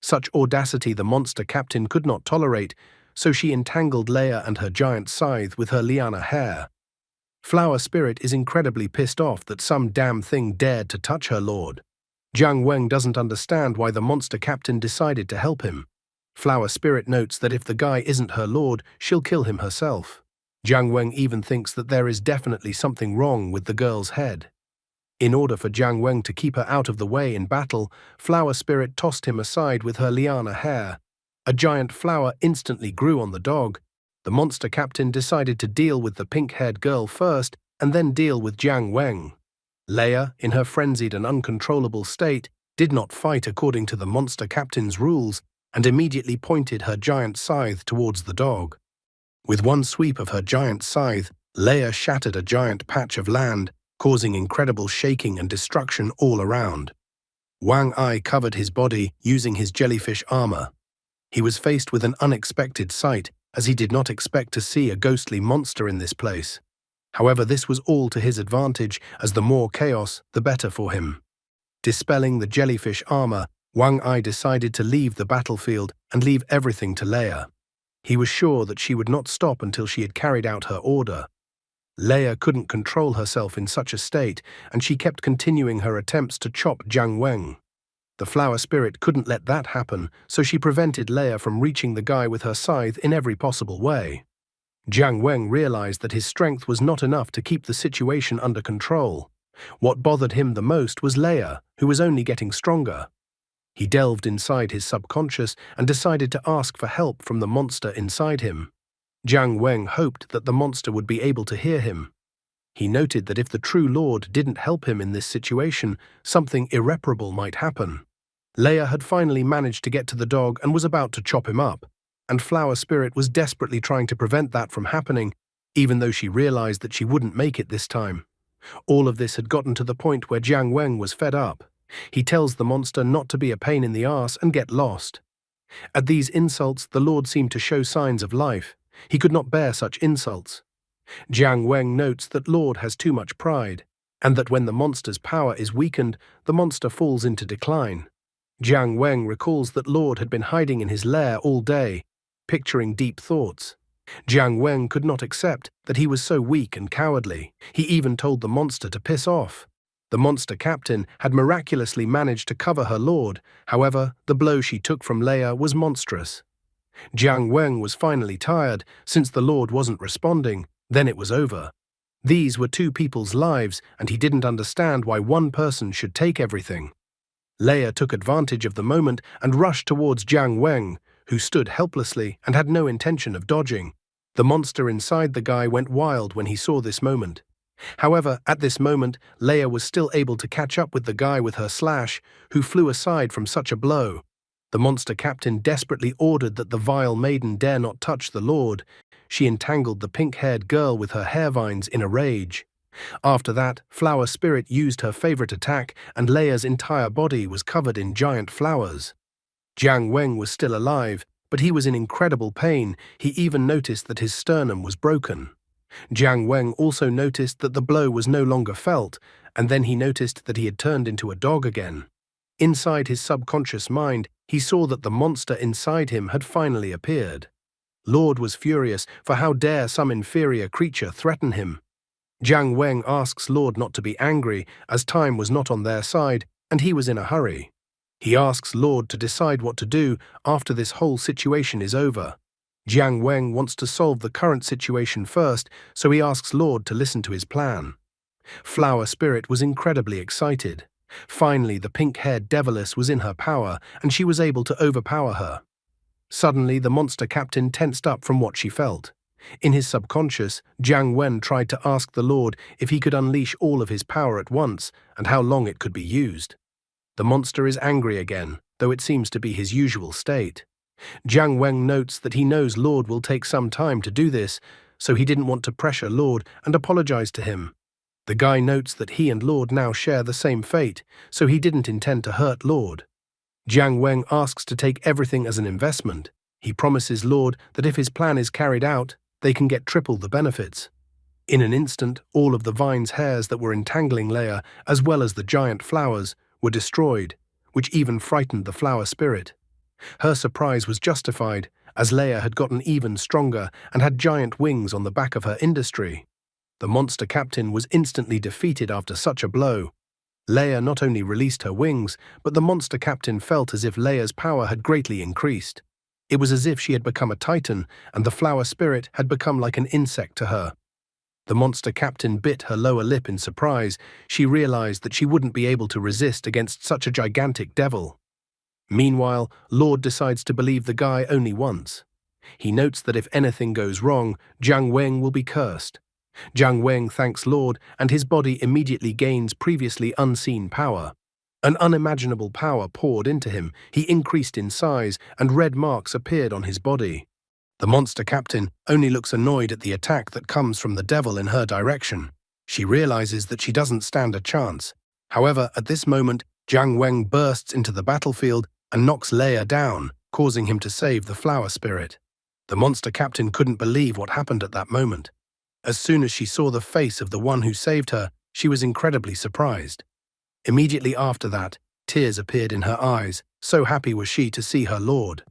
Such audacity the monster captain could not tolerate, so she entangled Leia and her giant scythe with her liana hair. Flower Spirit is incredibly pissed off that some damn thing dared to touch her lord. Jiang Weng doesn't understand why the monster captain decided to help him. Flower Spirit notes that if the guy isn't her lord, she'll kill him herself. Jiang Weng even thinks that there is definitely something wrong with the girl's head. In order for Jiang Weng to keep her out of the way in battle, Flower Spirit tossed him aside with her liana hair. A giant flower instantly grew on the dog. The monster captain decided to deal with the pink-haired girl first and then deal with Jiang Weng. Leia, in her frenzied and uncontrollable state, did not fight according to the monster captain's rules and immediately pointed her giant scythe towards the dog. With one sweep of her giant scythe, Leia shattered a giant patch of land, causing incredible shaking and destruction all around. Wang Ai covered his body using his jellyfish armor. He was faced with an unexpected sight, as he did not expect to see a ghostly monster in this place. However, this was all to his advantage, as the more chaos, the better for him. Dispelling the jellyfish armor, Wang Ai decided to leave the battlefield and leave everything to Leia. He was sure that she would not stop until she had carried out her order. Leia couldn't control herself in such a state, and she kept continuing her attempts to chop Jiang Weng. The flower spirit couldn't let that happen, so she prevented Leia from reaching the guy with her scythe in every possible way. Jiang Weng realized that his strength was not enough to keep the situation under control. What bothered him the most was Leia, who was only getting stronger. He delved inside his subconscious and decided to ask for help from the monster inside him. Jiang Weng hoped that the monster would be able to hear him. He noted that if the true Lord didn't help him in this situation, something irreparable might happen. Leia had finally managed to get to the dog and was about to chop him up, and Flower Spirit was desperately trying to prevent that from happening, even though she realized that she wouldn't make it this time. All of this had gotten to the point where Jiang Weng was fed up. He tells the monster not to be a pain in the ass and get lost. At these insults, the Lord seemed to show signs of life. He could not bear such insults. Jiang Weng notes that Lord has too much pride, and that when the monster's power is weakened, the monster falls into decline. Jiang Weng recalls that Lord had been hiding in his lair all day, picturing deep thoughts. Jiang Weng could not accept that he was so weak and cowardly. He even told the monster to piss off. The monster captain had miraculously managed to cover her Lord. However, the blow she took from Leia was monstrous. Jiang Weng was finally tired. Since the Lord wasn't responding, then it was over. These were two people's lives, and he didn't understand why one person should take everything. Leia took advantage of the moment and rushed towards Jiang Weng, who stood helplessly and had no intention of dodging. The monster inside the guy went wild when he saw this moment. However, at this moment, Leia was still able to catch up with the guy with her slash, who flew aside from such a blow. The monster captain desperately ordered that the vile maiden dare not touch the Lord. She entangled the pink-haired girl with her hair vines in a rage. After that, Flower Spirit used her favorite attack, and Leia's entire body was covered in giant flowers. Jiang Weng was still alive, but he was in incredible pain. He even noticed that his sternum was broken. Jiang Weng also noticed that the blow was no longer felt, and then he noticed that he had turned into a dog again. Inside his subconscious mind, he saw that the monster inside him had finally appeared. Lord was furious, for how dare some inferior creature threaten him? Jiang Weng asks Lord not to be angry, as time was not on their side, and he was in a hurry. He asks Lord to decide what to do after this whole situation is over. Jiang Weng wants to solve the current situation first, so he asks Lord to listen to his plan. Flower Spirit was incredibly excited. Finally, the pink-haired deviless was in her power, and she was able to overpower her. Suddenly, the monster captain tensed up from what she felt. In his subconscious, Jiang Weng tried to ask the Lord if he could unleash all of his power at once and how long it could be used. The monster is angry again, though it seems to be his usual state. Jiang Weng notes that he knows Lord will take some time to do this, so he didn't want to pressure Lord and apologized to him. The guy notes that he and Lord now share the same fate, so he didn't intend to hurt Lord. Jiang Weng asks to take everything as an investment. He promises Lord that if his plan is carried out, they can get triple the benefits. In an instant, all of the vine's hairs that were entangling Leia, as well as the giant flowers, were destroyed, which even frightened the Flower Spirit. Her surprise was justified, as Leia had gotten even stronger and had giant wings on the back of her industry. The monster captain was instantly defeated after such a blow. Leia not only released her wings, but the monster captain felt as if Leia's power had greatly increased. It was as if she had become a titan, and the Flower Spirit had become like an insect to her. The monster captain bit her lower lip in surprise. She realized that she wouldn't be able to resist against such a gigantic devil. Meanwhile, Lord decides to believe the guy only once. He notes that if anything goes wrong, Jiang Weng will be cursed. Jiang Weng thanks Lord, and his body immediately gains previously unseen power. An unimaginable power poured into him. He increased in size, and red marks appeared on his body. The monster captain only looks annoyed at the attack that comes from the devil in her direction. She realizes that she doesn't stand a chance. However, at this moment, Jiang Weng bursts into the battlefield and knocks Leia down, causing him to save the Flower Spirit. The monster captain couldn't believe what happened at that moment. As soon as she saw the face of the one who saved her, she was incredibly surprised. Immediately after that, tears appeared in her eyes, so happy was she to see her lord.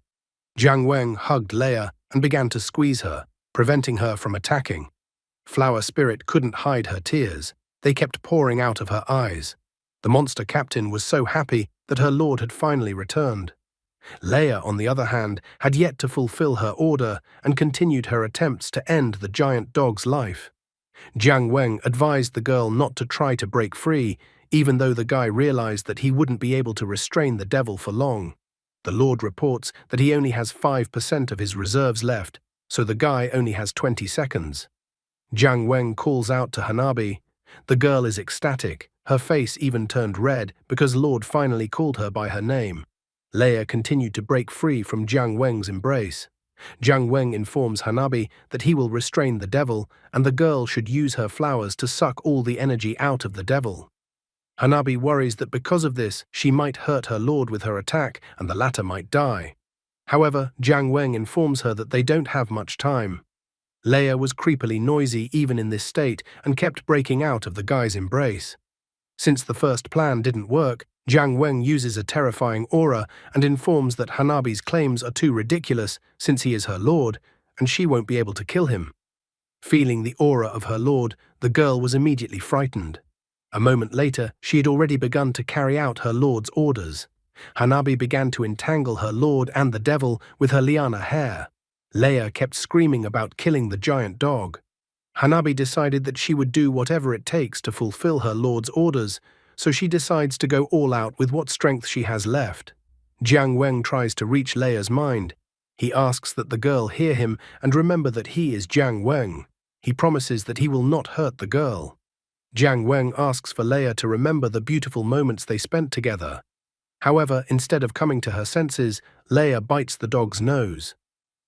Jiang Weng hugged Leia and began to squeeze her, preventing her from attacking. Flower Spirit couldn't hide her tears. They kept pouring out of her eyes. The monster captain was so happy that her lord had finally returned. Leia, on the other hand, had yet to fulfill her order and continued her attempts to end the giant dog's life. Jiang Weng advised the girl not to try to break free, even though the guy realized that he wouldn't be able to restrain the devil for long. The Lord reports that he only has 5% of his reserves left, so the guy only has 20 seconds. Jiang Weng calls out to Hanabi. The girl is ecstatic. Her face even turned red because Lord finally called her by her name. Leia continued to break free from Jiang Weng's embrace. Jiang Weng informs Hanabi that he will restrain the devil and the girl should use her flowers to suck all the energy out of the devil. Hanabi worries that because of this, she might hurt her lord with her attack and the latter might die. However, Jiang Weng informs her that they don't have much time. Leia was creepily noisy even in this state and kept breaking out of the guy's embrace. Since the first plan didn't work, Jiang Weng uses a terrifying aura and informs that Hanabi's claims are too ridiculous since he is her lord, and she won't be able to kill him. Feeling the aura of her lord, the girl was immediately frightened. A moment later, she had already begun to carry out her lord's orders. Hanabi began to entangle her lord and the devil with her liana hair. Leia kept screaming about killing the giant dog. Hanabi decided that she would do whatever it takes to fulfill her lord's orders, so she decides to go all out with what strength she has left. Jiang Weng tries to reach Leia's mind. He asks that the girl hear him and remember that he is Jiang Weng. He promises that he will not hurt the girl. Jiang Weng asks for Leia to remember the beautiful moments they spent together. However, instead of coming to her senses, Leia bites the dog's nose.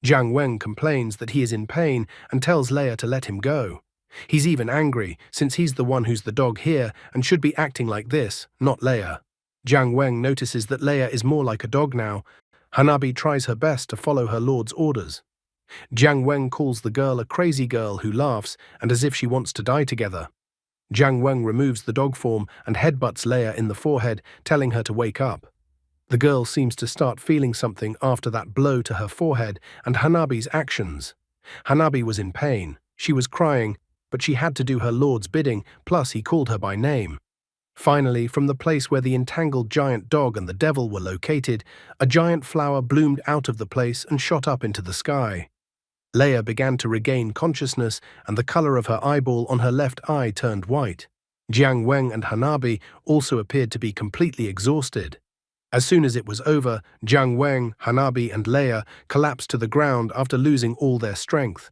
Jiang Weng complains that he is in pain and tells Leia to let him go. He's even angry, since he's the one who's the dog here and should be acting like this, not Leia. Jiang Weng notices that Leia is more like a dog now. Hanabi tries her best to follow her lord's orders. Jiang Weng calls the girl a crazy girl who laughs and as if she wants to die together. Jiang Weng removes the dog form and headbutts Leia in the forehead, telling her to wake up. The girl seems to start feeling something after that blow to her forehead and Hanabi's actions. Hanabi was in pain. She was crying, but she had to do her lord's bidding, plus he called her by name. Finally, from the place where the entangled giant dog and the devil were located, a giant flower bloomed out of the place and shot up into the sky. Leia began to regain consciousness and the color of her eyeball on her left eye turned white. Jiang Weng and Hanabi also appeared to be completely exhausted. As soon as it was over, Jiang Weng, Hanabi, and Leia collapsed to the ground after losing all their strength.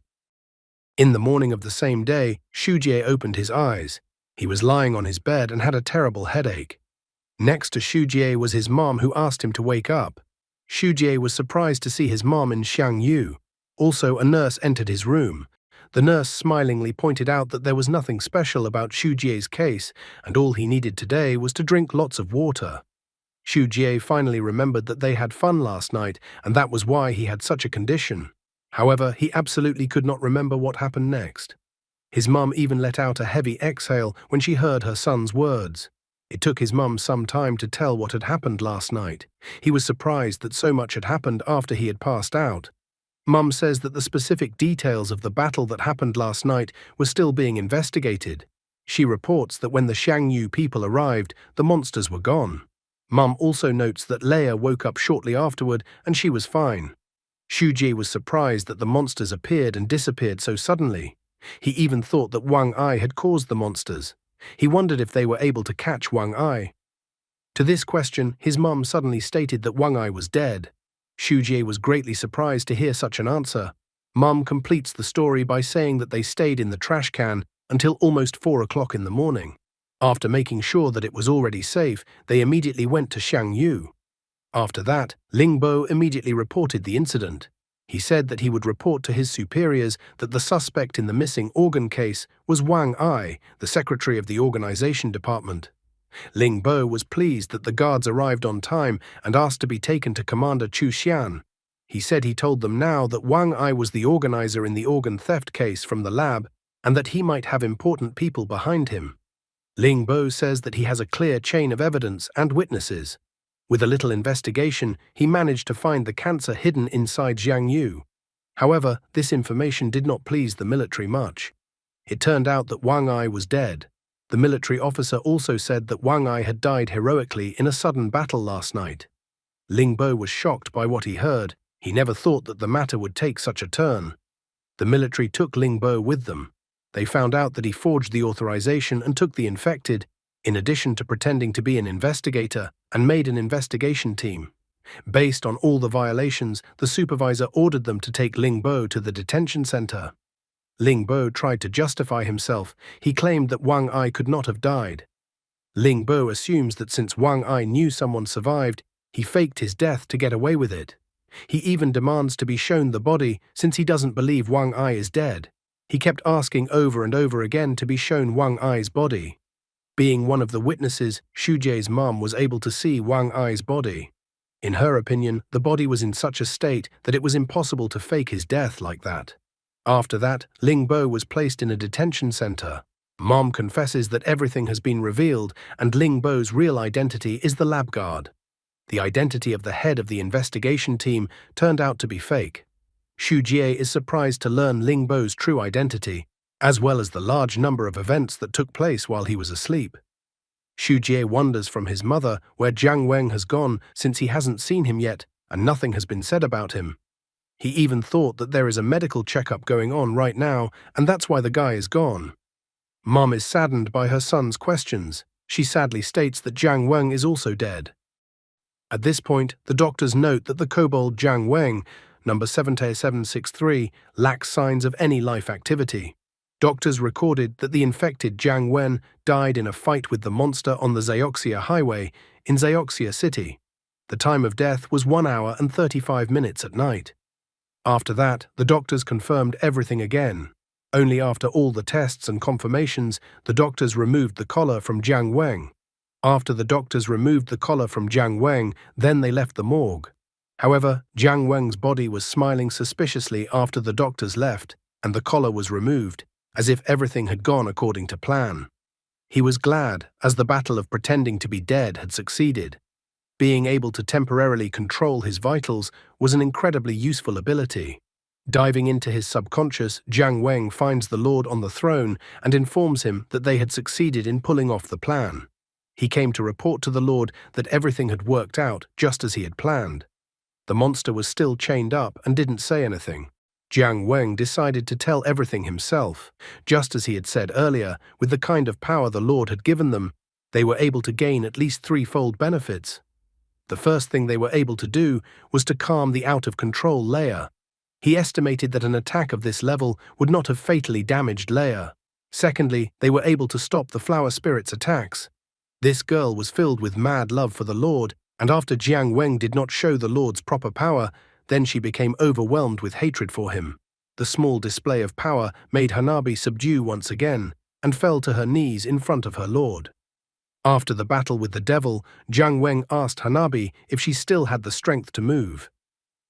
In the morning of the same day, Shujie opened his eyes. He was lying on his bed and had a terrible headache. Next to Shujie was his mom, who asked him to wake up. Shujie was surprised to see his mom in Xiangyu. Also, a nurse entered his room. The nurse smilingly pointed out that there was nothing special about Shujie's case, and all he needed today was to drink lots of water. Shujie finally remembered that they had fun last night, and that was why he had such a condition. However, he absolutely could not remember what happened next. His mum even let out a heavy exhale when she heard her son's words. It took his mum some time to tell what had happened last night. He was surprised that so much had happened after he had passed out. Mum says that the specific details of the battle that happened last night were still being investigated. She reports that when the Xiangyu people arrived, the monsters were gone. Mum also notes that Leia woke up shortly afterward and she was fine. Shujie was surprised that the monsters appeared and disappeared so suddenly. He even thought that Wang Ai had caused the monsters. He wondered if they were able to catch Wang Ai. To this question, his mum suddenly stated that Wang Ai was dead. Shujie was greatly surprised to hear such an answer. Mum completes the story by saying that they stayed in the trash can until almost 4 o'clock in the morning. After making sure that it was already safe, they immediately went to Xiangyu. After that, Ling Bo immediately reported the incident. He said that he would report to his superiors that the suspect in the missing organ case was Wang Ai, the secretary of the organization department. Ling Bo was pleased that the guards arrived on time and asked to be taken to Commander Chu Xian. He said he told them now that Wang Ai was the organizer in the organ theft case from the lab and that he might have important people behind him. Ling Bo says that he has a clear chain of evidence and witnesses. With a little investigation, he managed to find the cancer hidden inside Jiang Yu. However, this information did not please the military much. It turned out that Wang Ai was dead. The military officer also said that Wang Ai had died heroically in a sudden battle last night. Ling Bo was shocked by what he heard. He never thought that the matter would take such a turn. The military took Ling Bo with them. They found out that he forged the authorization and took the infected, in addition to pretending to be an investigator, and made an investigation team. Based on all the violations, the supervisor ordered them to take Ling Bo to the detention center. Ling Bo tried to justify himself. He claimed that Wang Ai could not have died. Ling Bo assumes that since Wang Ai knew someone survived, he faked his death to get away with it. He even demands to be shown the body since he doesn't believe Wang Ai is dead. He kept asking over and over again to be shown Wang Ai's body. Being one of the witnesses, Xu Jie's mom was able to see Wang Ai's body. In her opinion, the body was in such a state that it was impossible to fake his death like that. After that, Ling Bo was placed in a detention center. Mom confesses that everything has been revealed and Ling Bo's real identity is the lab guard. The identity of the head of the investigation team turned out to be fake. Xu Jie is surprised to learn Ling Bo's true identity, as well as the large number of events that took place while he was asleep. Xu Jie wonders from his mother where Jiang Weng has gone since he hasn't seen him yet and nothing has been said about him. He even thought that there is a medical checkup going on right now and that's why the guy is gone. Mom is saddened by her son's questions. She sadly states that Jiang Weng is also dead. At this point, the doctors note that the kobold Jiang Weng, number 77763, lacks signs of any life activity. Doctors recorded that the infected Jiang Wen died in a fight with the monster on the Zioxia Highway in Zioxia City. The time of death was 1 hour and 35 minutes at night. After that, the doctors confirmed everything again. Only after all the tests and confirmations, the doctors removed the collar from Jiang Weng. After the doctors removed the collar from Jiang Weng, then they left the morgue. However, Jiang Weng's body was smiling suspiciously after the doctors left, and the collar was removed, as if everything had gone according to plan. He was glad, as the battle of pretending to be dead had succeeded. Being able to temporarily control his vitals was an incredibly useful ability. Diving into his subconscious, Jiang Weng finds the Lord on the throne and informs him that they had succeeded in pulling off the plan. He came to report to the Lord that everything had worked out just as he had planned. The monster was still chained up and didn't say anything. Jiang Weng decided to tell everything himself. Just as he had said earlier, with the kind of power the Lord had given them, they were able to gain at least threefold benefits. The first thing they were able to do was to calm the out-of-control Leia. He estimated that an attack of this level would not have fatally damaged Leia. Secondly, they were able to stop the flower spirit's attacks. This girl was filled with mad love for the Lord, and after Jiang Weng did not show the Lord's proper power, then she became overwhelmed with hatred for him. The small display of power made Hanabi subdue once again, and fell to her knees in front of her Lord. After the battle with the devil, Jiang Weng asked Hanabi if she still had the strength to move.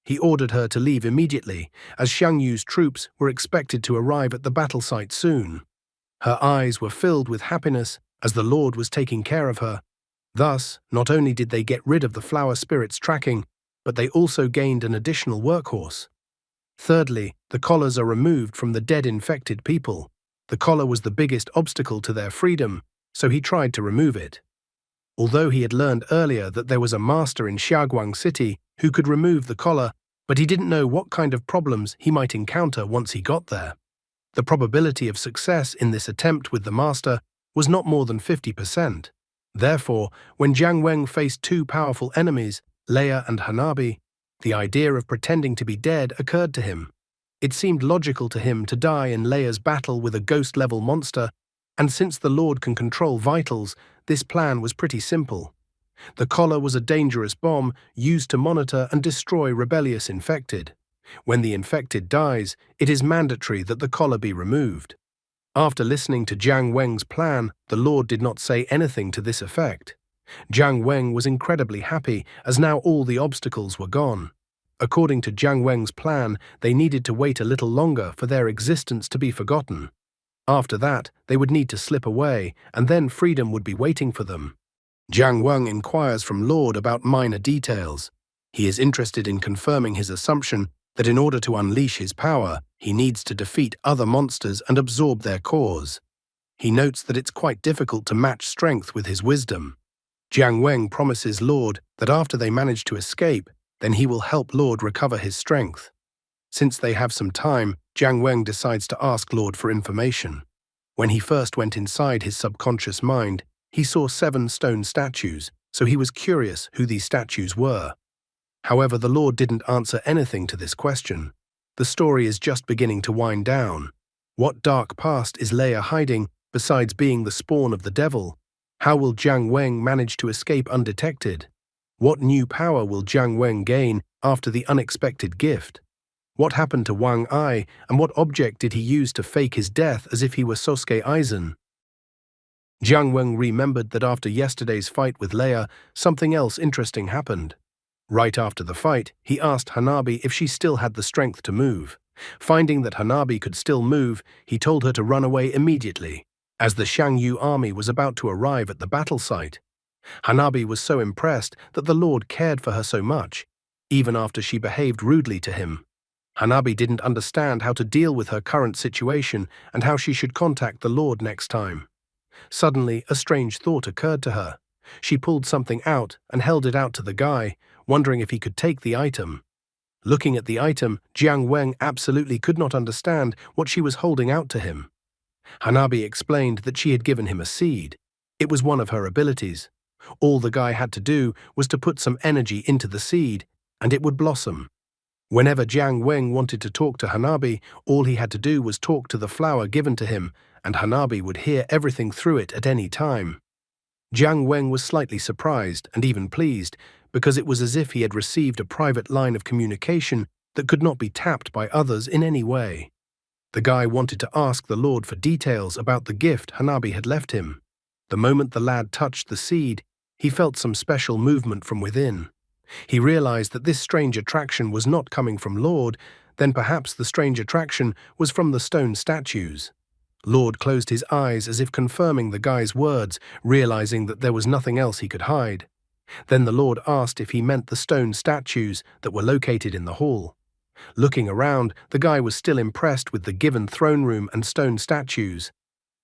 He ordered her to leave immediately, as Xiang Yu's troops were expected to arrive at the battle site soon. Her eyes were filled with happiness, as the Lord was taking care of her. Thus, not only did they get rid of the flower spirit's tracking, but they also gained an additional workhorse. Thirdly, the collars are removed from the dead infected people. The collar was the biggest obstacle to their freedom, so he tried to remove it. Although he had learned earlier that there was a master in Xiaoguang City who could remove the collar, but he didn't know what kind of problems he might encounter once he got there. The probability of success in this attempt with the master was not more than 50%. Therefore, when Jiang Weng faced two powerful enemies, Leia and Hanabi, the idea of pretending to be dead occurred to him. It seemed logical to him to die in Leia's battle with a ghost-level monster, and since the Lord can control vitals, this plan was pretty simple. The collar was a dangerous bomb used to monitor and destroy rebellious infected. When the infected dies, it is mandatory that the collar be removed. After listening to Jiang Weng's plan, the Lord did not say anything to this effect. Jiang Weng was incredibly happy, as now all the obstacles were gone. According to Jiang Weng's plan, they needed to wait a little longer for their existence to be forgotten. After that, they would need to slip away, and then freedom would be waiting for them. Jiang Weng inquires from Lord about minor details. He is interested in confirming his assumption that in order to unleash his power, he needs to defeat other monsters and absorb their cores. He notes that it's quite difficult to match strength with his wisdom. Jiang Weng promises Lord that after they manage to escape, then he will help Lord recover his strength. Since they have some time, Jiang Weng decides to ask Lord for information. When he first went inside his subconscious mind, he saw 7 stone statues, so he was curious who these statues were. However, the Lord didn't answer anything to this question. The story is just beginning to wind down. What dark past is Leia hiding besides being the spawn of the devil? How will Jiang Weng manage to escape undetected? What new power will Jiang Weng gain after the unexpected gift? What happened to Wang Ai, and what object did he use to fake his death as if he were Sosuke Aizen? Jiang Weng remembered that after yesterday's fight with Leia, something else interesting happened. Right after the fight, he asked Hanabi if she still had the strength to move. Finding that Hanabi could still move, he told her to run away immediately. As the Shangyu army was about to arrive at the battle site, Hanabi was so impressed that the Lord cared for her so much, even after she behaved rudely to him. Hanabi didn't understand how to deal with her current situation and how she should contact the Lord next time. Suddenly, a strange thought occurred to her. She pulled something out and held it out to the guy, wondering if he could take the item. Looking at the item, Jiang Weng absolutely could not understand what she was holding out to him. Hanabi explained that she had given him a seed. It was one of her abilities. All the guy had to do was to put some energy into the seed, and it would blossom. Whenever Jiang Weng wanted to talk to Hanabi, all he had to do was talk to the flower given to him, and Hanabi would hear everything through it at any time. Jiang Weng was slightly surprised and even pleased, because it was as if he had received a private line of communication that could not be tapped by others in any way. The guy wanted to ask the Lord for details about the gift Hanabi had left him. The moment the lad touched the seed, he felt some special movement from within. He realized that this strange attraction was not coming from Lord, then perhaps the strange attraction was from the stone statues. Lord closed his eyes as if confirming the guy's words, realizing that there was nothing else he could hide. Then the Lord asked if he meant the stone statues that were located in the hall. Looking around, the guy was still impressed with the given throne room and stone statues,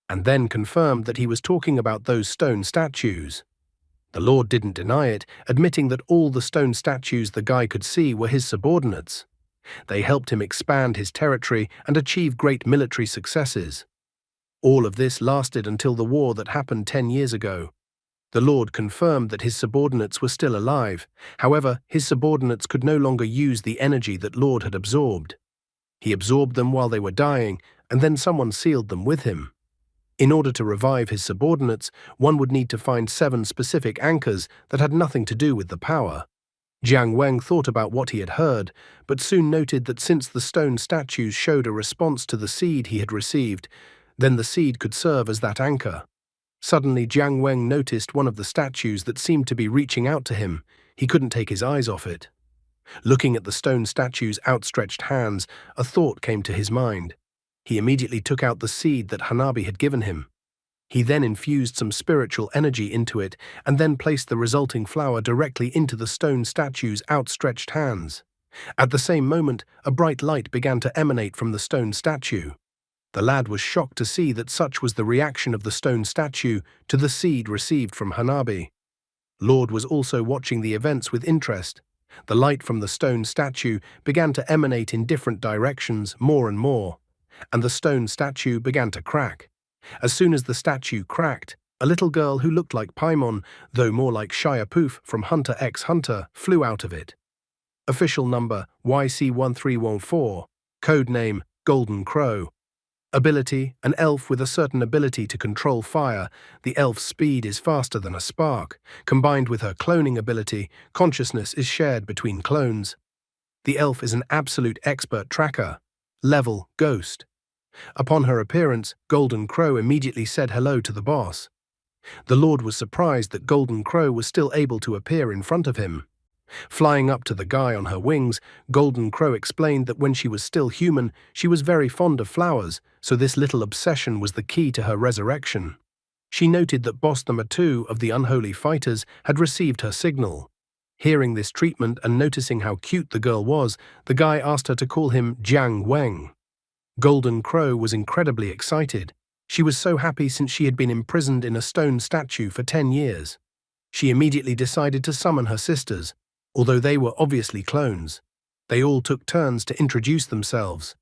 and then confirmed that he was talking about those stone statues. The Lord didn't deny it, admitting that all the stone statues the guy could see were his subordinates. They helped him expand his territory and achieve great military successes. All of this lasted until the war that happened 10 years ago. The Lord confirmed that his subordinates were still alive. However, his subordinates could no longer use the energy that Lord had absorbed. He absorbed them while they were dying, and then someone sealed them with him. In order to revive his subordinates, one would need to find 7 specific anchors that had nothing to do with the power. Jiang Weng thought about what he had heard, but soon noted that since the stone statues showed a response to the seed he had received, then the seed could serve as that anchor. Suddenly, Jiang Weng noticed one of the statues that seemed to be reaching out to him. He couldn't take his eyes off it. Looking at the stone statue's outstretched hands, a thought came to his mind. He immediately took out the seed that Hanabi had given him. He then infused some spiritual energy into it and then placed the resulting flower directly into the stone statue's outstretched hands. At the same moment, a bright light began to emanate from the stone statue. The lad was shocked to see that such was the reaction of the stone statue to the seed received from Hanabi. Lord was also watching the events with interest. The light from the stone statue began to emanate in different directions more and more, and the stone statue began to crack. As soon as the statue cracked, a little girl who looked like Paimon, though more like Shia Poof from Hunter x Hunter, flew out of it. Official number YC1314, code name Golden Crow. Ability, an elf with a certain ability to control fire. The elf's speed is faster than a spark. Combined with her cloning ability, consciousness is shared between clones. The elf is an absolute expert tracker. Level, Ghost. Upon her appearance, Golden Crow immediately said hello to the boss. The Lord was surprised that Golden Crow was still able to appear in front of him. Flying up to the guy on her wings, Golden Crow explained that when she was still human, she was very fond of flowers, so this little obsession was the key to her resurrection. She noted that boss number 2 of the unholy fighters had received her signal. Hearing this treatment and noticing how cute the girl was, the guy asked her to call him Jiang Weng. Golden Crow was incredibly excited. She was so happy since she had been imprisoned in a stone statue for 10 years. She immediately decided to summon her sisters, although they were obviously clones. They all took turns to introduce themselves.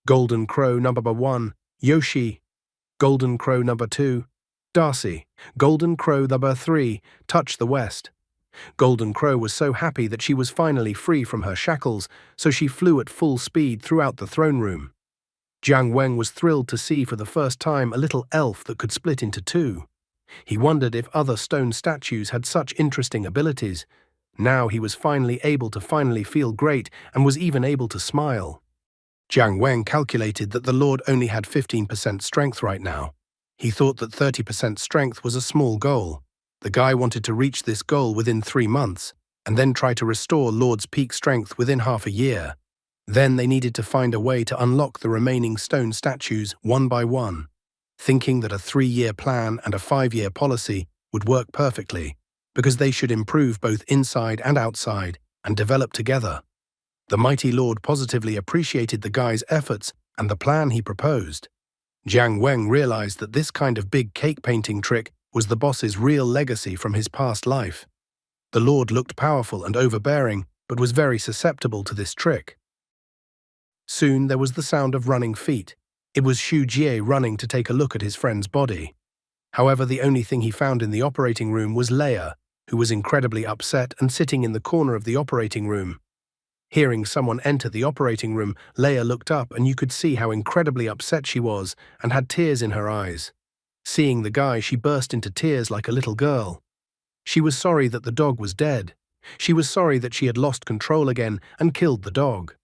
Golden Crow number 1, Yoshi. Golden Crow number 2, Darcy. Golden Crow number 3, Touch the West. Golden Crow was so happy that she was finally free from her shackles, so she flew at full speed throughout the throne room. Jiang Weng was thrilled to see for the first time a little elf that could split into two. He wondered if other stone statues had such interesting abilities. Now he was finally able to feel great and was even able to smile. Jiang Weng calculated that the Lord only had 15% strength right now. He thought that 30% strength was a small goal. The guy wanted to reach this goal within 3 months, and then try to restore Lord's peak strength within half a year. Then they needed to find a way to unlock the remaining stone statues one by one, thinking that a 3-year plan and a 5-year policy would work perfectly, because they should improve both inside and outside and develop together. The mighty Lord positively appreciated the guy's efforts and the plan he proposed. Jiang Weng realized that this kind of big cake painting trick was the boss's real legacy from his past life. The Lord looked powerful and overbearing, but was very susceptible to this trick. Soon there was the sound of running feet. It was Xu Jie running to take a look at his friend's body. However, the only thing he found in the operating room was Leia, who was incredibly upset and sitting in the corner of the operating room. Hearing someone enter the operating room, Leia looked up and you could see how incredibly upset she was and had tears in her eyes. Seeing the guy, she burst into tears like a little girl. She was sorry that the dog was dead. She was sorry that she had lost control again and killed the dog.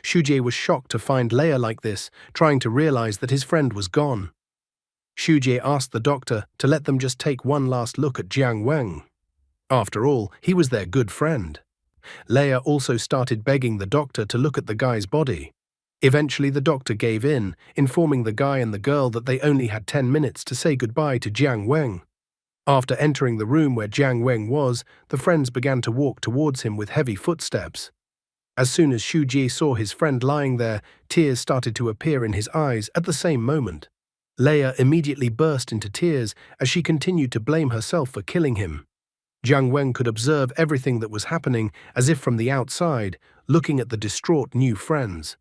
Xu Jie was shocked to find Leia like this, trying to realize that his friend was gone. Xu Jie asked the doctor to let them just take one last look at Jiang Weng. After all, he was their good friend. Leia also started begging the doctor to look at the guy's body. Eventually the doctor gave in, informing the guy and the girl that they only had 10 minutes to say goodbye to Jiang Weng. After entering the room where Jiang Weng was, the friends began to walk towards him with heavy footsteps. As soon as Xu Jie saw his friend lying there, tears started to appear in his eyes at the same moment. Leia immediately burst into tears as she continued to blame herself for killing him. Jiang Weng could observe everything that was happening as if from the outside, looking at the distraught new friends.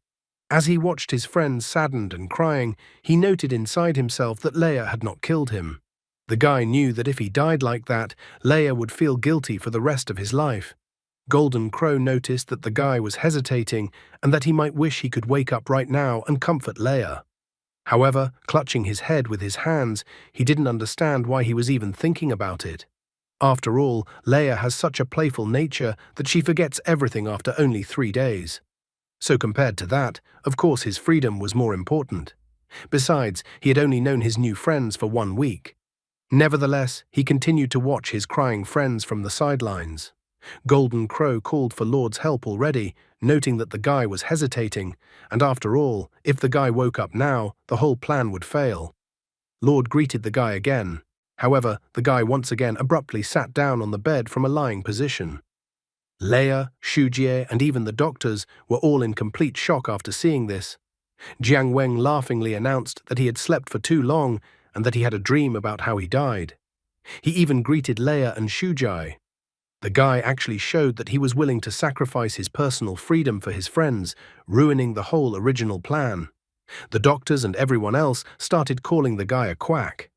As he watched his friends saddened and crying, he noted inside himself that Leia had not killed him. The guy knew that if he died like that, Leia would feel guilty for the rest of his life. Golden Crow noticed that the guy was hesitating and that he might wish he could wake up right now and comfort Leia. However, clutching his head with his hands, he didn't understand why he was even thinking about it. After all, Leia has such a playful nature that she forgets everything after only 3 days. So compared to that, of course his freedom was more important. Besides, he had only known his new friends for 1 week. Nevertheless, he continued to watch his crying friends from the sidelines. Golden Crow called for Lord's help already, noting that the guy was hesitating, and after all, if the guy woke up now, the whole plan would fail. Lord greeted the guy again. However, the guy once again abruptly sat down on the bed from a lying position. Leia, Xu Jie, and even the doctors were all in complete shock after seeing this. Jiang Weng laughingly announced that he had slept for too long and that he had a dream about how he died. He even greeted Leia and Xu Jie. The guy actually showed that he was willing to sacrifice his personal freedom for his friends, ruining the whole original plan. The doctors and everyone else started calling the guy a quack.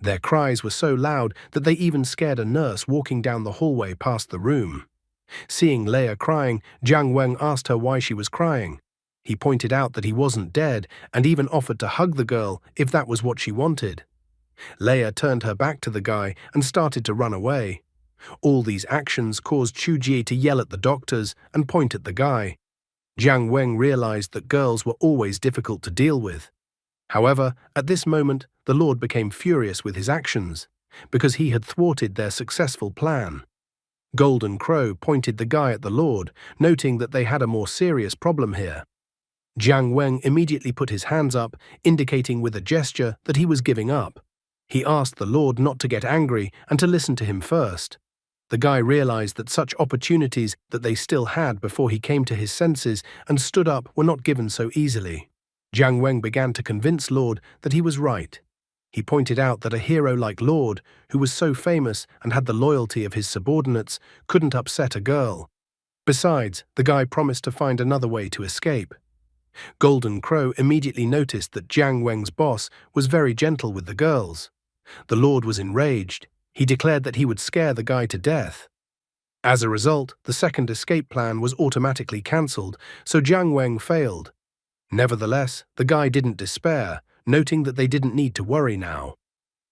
Their cries were so loud that they even scared a nurse walking down the hallway past the room. Seeing Leia crying, Jiang Weng asked her why she was crying. He pointed out that he wasn't dead and even offered to hug the girl if that was what she wanted. Leia turned her back to the guy and started to run away. All these actions caused Xu Jie to yell at the doctors and point at the guy. Jiang Weng realized that girls were always difficult to deal with. However, at this moment, the Lord became furious with his actions, because he had thwarted their successful plan. Golden Crow pointed the guy at the Lord, noting that they had a more serious problem here. Jiang Weng immediately put his hands up, indicating with a gesture that he was giving up. He asked the Lord not to get angry and to listen to him first. The guy realized that such opportunities that they still had before he came to his senses and stood up were not given so easily. Jiang Weng began to convince Lord that he was right. He pointed out that a hero like Lord, who was so famous and had the loyalty of his subordinates, couldn't upset a girl. Besides, the guy promised to find another way to escape. Golden Crow immediately noticed that Jiang Weng's boss was very gentle with the girls. The Lord was enraged. He declared that he would scare the guy to death. As a result, the second escape plan was automatically cancelled, so Jiang Weng failed. Nevertheless, the guy didn't despair, noting that they didn't need to worry now.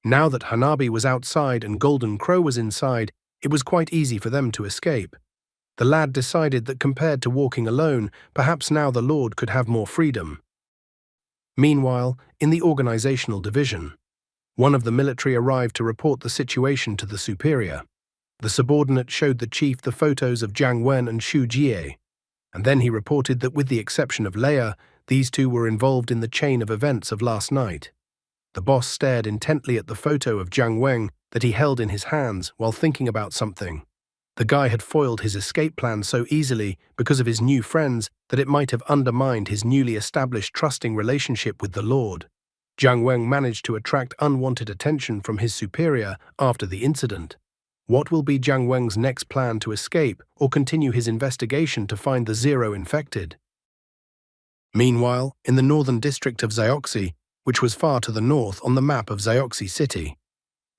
Now that Hanabi was outside and Golden Crow was inside, it was quite easy for them to escape. The lad decided that compared to walking alone, perhaps now the Lord could have more freedom. Meanwhile, in the organizational division, one of the military arrived to report the situation to the superior. The subordinate showed the chief the photos of Jiang Wen and Xu Jie, and then he reported that with the exception of Leia, these two were involved in the chain of events of last night. The boss stared intently at the photo of Jiang Weng that he held in his hands while thinking about something. The guy had foiled his escape plan so easily because of his new friends that it might have undermined his newly established trusting relationship with the Lord. Jiang Weng managed to attract unwanted attention from his superior after the incident. What will be Jiang Weng's next plan to escape or continue his investigation to find the Zero infected? Meanwhile, in the northern district of Zioxi, which was far to the north on the map of Zioxi City,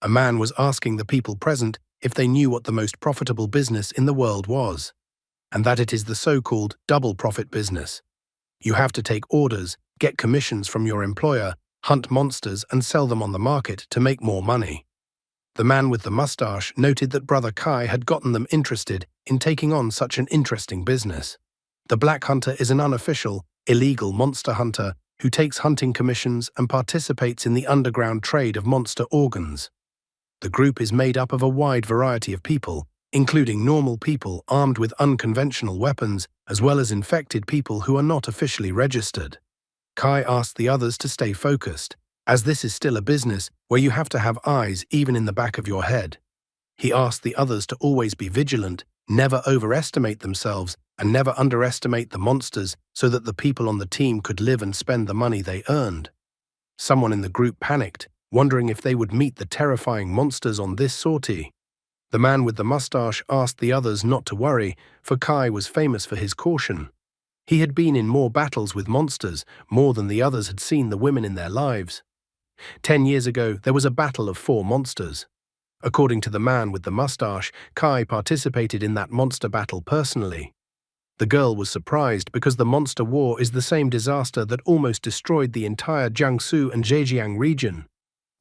a man was asking the people present if they knew what the most profitable business in the world was, and that it is the so-called double profit business. You have to take orders, get commissions from your employer, hunt monsters and sell them on the market to make more money. The man with the mustache noted that Brother Kai had gotten them interested in taking on such an interesting business. The Black Hunter is an unofficial, illegal monster hunter who takes hunting commissions and participates in the underground trade of monster organs. The group is made up of a wide variety of people, including normal people armed with unconventional weapons, as well as infected people who are not officially registered. Kai asked the others to stay focused, as this is still a business where you have to have eyes even in the back of your head. He asked the others to always be vigilant, never overestimate themselves, and never underestimate the monsters so that the people on the team could live and spend the money they earned. Someone in the group panicked, wondering if they would meet the terrifying monsters on this sortie. The man with the mustache asked the others not to worry, for Kai was famous for his caution. He had been in more battles with monsters, more than the others had seen the women in their lives. 10 years ago, there was a battle of 4 monsters. According to the man with the mustache, Kai participated in that monster battle personally. The girl was surprised because the monster war is the same disaster that almost destroyed the entire Jiangsu and Zhejiang region.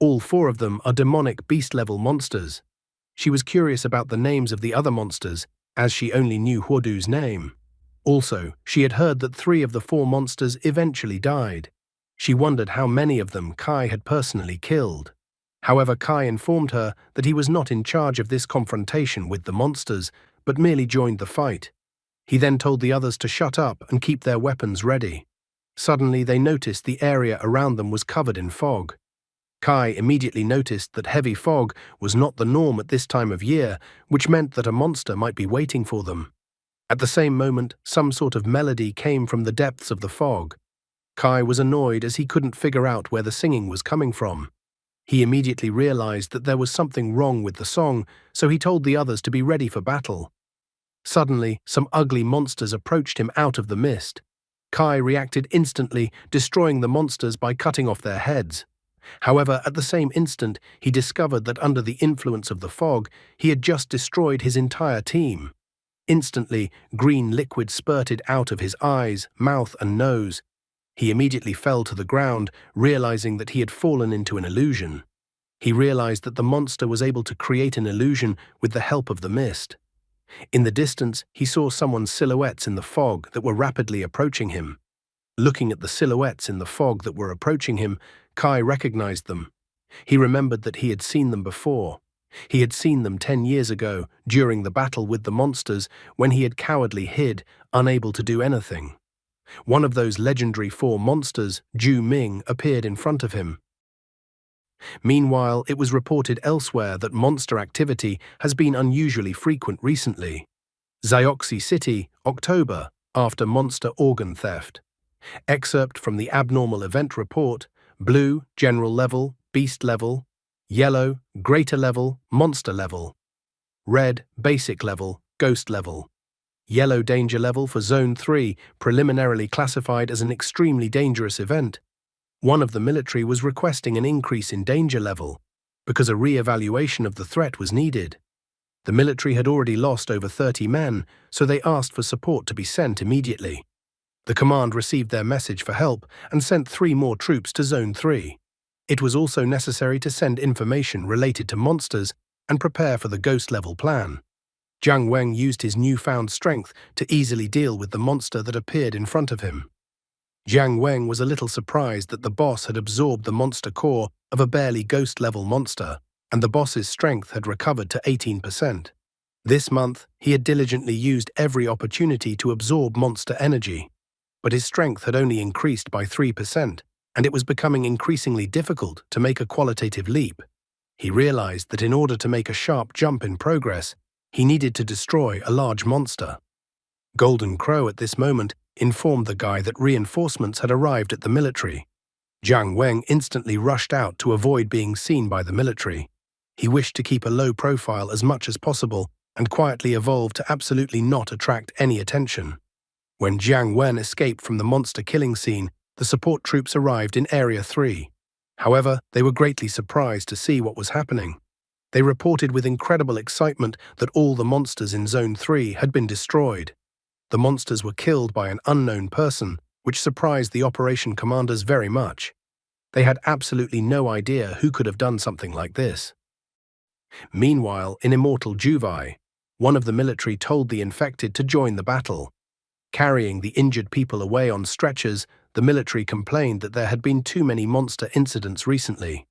All 4 of them are demonic beast-level monsters. She was curious about the names of the other monsters, as she only knew Huodu's name. Also, she had heard that 3 of the 4 monsters eventually died. She wondered how many of them Kai had personally killed. However, Kai informed her that he was not in charge of this confrontation with the monsters, but merely joined the fight. He then told the others to shut up and keep their weapons ready. Suddenly, they noticed the area around them was covered in fog. Kai immediately noticed that heavy fog was not the norm at this time of year, which meant that a monster might be waiting for them. At the same moment, some sort of melody came from the depths of the fog. Kai was annoyed as he couldn't figure out where the singing was coming from. He immediately realized that there was something wrong with the song, so he told the others to be ready for battle. Suddenly, some ugly monsters approached him out of the mist. Kai reacted instantly, destroying the monsters by cutting off their heads. However, at the same instant, he discovered that under the influence of the fog, he had just destroyed his entire team. Instantly, green liquid spurted out of his eyes, mouth, and nose. He immediately fell to the ground, realizing that he had fallen into an illusion. He realized that the monster was able to create an illusion with the help of the mist. In the distance, he saw someone's silhouettes in the fog that were rapidly approaching him. Looking at the silhouettes in the fog that were approaching him, Kai recognized them. He remembered that he had seen them before. He had seen them 10 years ago, during the battle with the monsters, when he had cowardly hid, unable to do anything. One of those legendary 4 monsters, Ju Ming, appeared in front of him. Meanwhile, it was reported elsewhere that monster activity has been unusually frequent recently. Zioxi City, October, after monster organ theft. Excerpt from the abnormal event report: blue, general level, beast level; yellow, greater level, monster level; red, basic level, ghost level; yellow, danger level for Zone 3, preliminarily classified as an extremely dangerous event. One of the military was requesting an increase in danger level, because a re-evaluation of the threat was needed. The military had already lost over 30 men, so they asked for support to be sent immediately. The command received their message for help and sent 3 more troops to Zone 3. It was also necessary to send information related to monsters and prepare for the ghost-level plan. Jiang Weng used his newfound strength to easily deal with the monster that appeared in front of him. Jiang Weng was a little surprised that the boss had absorbed the monster core of a barely ghost-level monster, and the boss's strength had recovered to 18%. This month, he had diligently used every opportunity to absorb monster energy, but his strength had only increased by 3%, and it was becoming increasingly difficult to make a qualitative leap. He realized that in order to make a sharp jump in progress, he needed to destroy a large monster. Golden Crow at this moment informed the guy that reinforcements had arrived at the military. Jiang Weng instantly rushed out to avoid being seen by the military. He wished to keep a low profile as much as possible and quietly evolved to absolutely not attract any attention. When Jiang Wen escaped from the monster killing scene, the support troops arrived in Area 3. However, they were greatly surprised to see what was happening. They reported with incredible excitement that all the monsters in Zone 3 had been destroyed. The monsters were killed by an unknown person, which surprised the operation commanders very much. They had absolutely no idea who could have done something like this. Meanwhile, in Immortal Juvai, one of the military told the infected to join the battle. Carrying the injured people away on stretchers, the military complained that there had been too many monster incidents recently.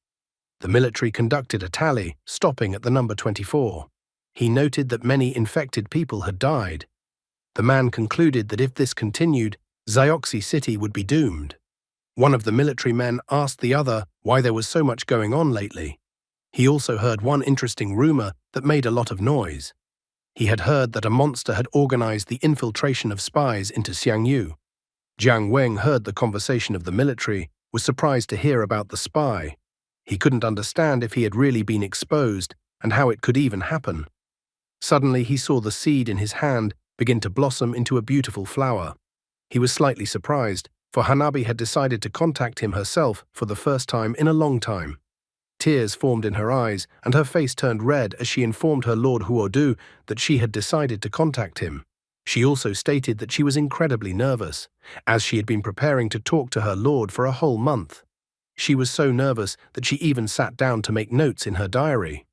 The military conducted a tally, stopping at the number 24. He noted that many infected people had died. The man concluded that if this continued, Zioxi City would be doomed. One of the military men asked the other why there was so much going on lately. He also heard one interesting rumor that made a lot of noise. He had heard that a monster had organized the infiltration of spies into Xiangyu. Jiang Weng heard the conversation of the military, was surprised to hear about the spy. He couldn't understand if he had really been exposed and how it could even happen. Suddenly he saw the seed in his hand begin to blossom into a beautiful flower. He was slightly surprised, for Hanabi had decided to contact him herself for the first time in a long time. Tears formed in her eyes, and her face turned red as she informed her Lord Huodu that she had decided to contact him. She also stated that she was incredibly nervous, as she had been preparing to talk to her lord for a whole month. She was so nervous that she even sat down to make notes in her diary.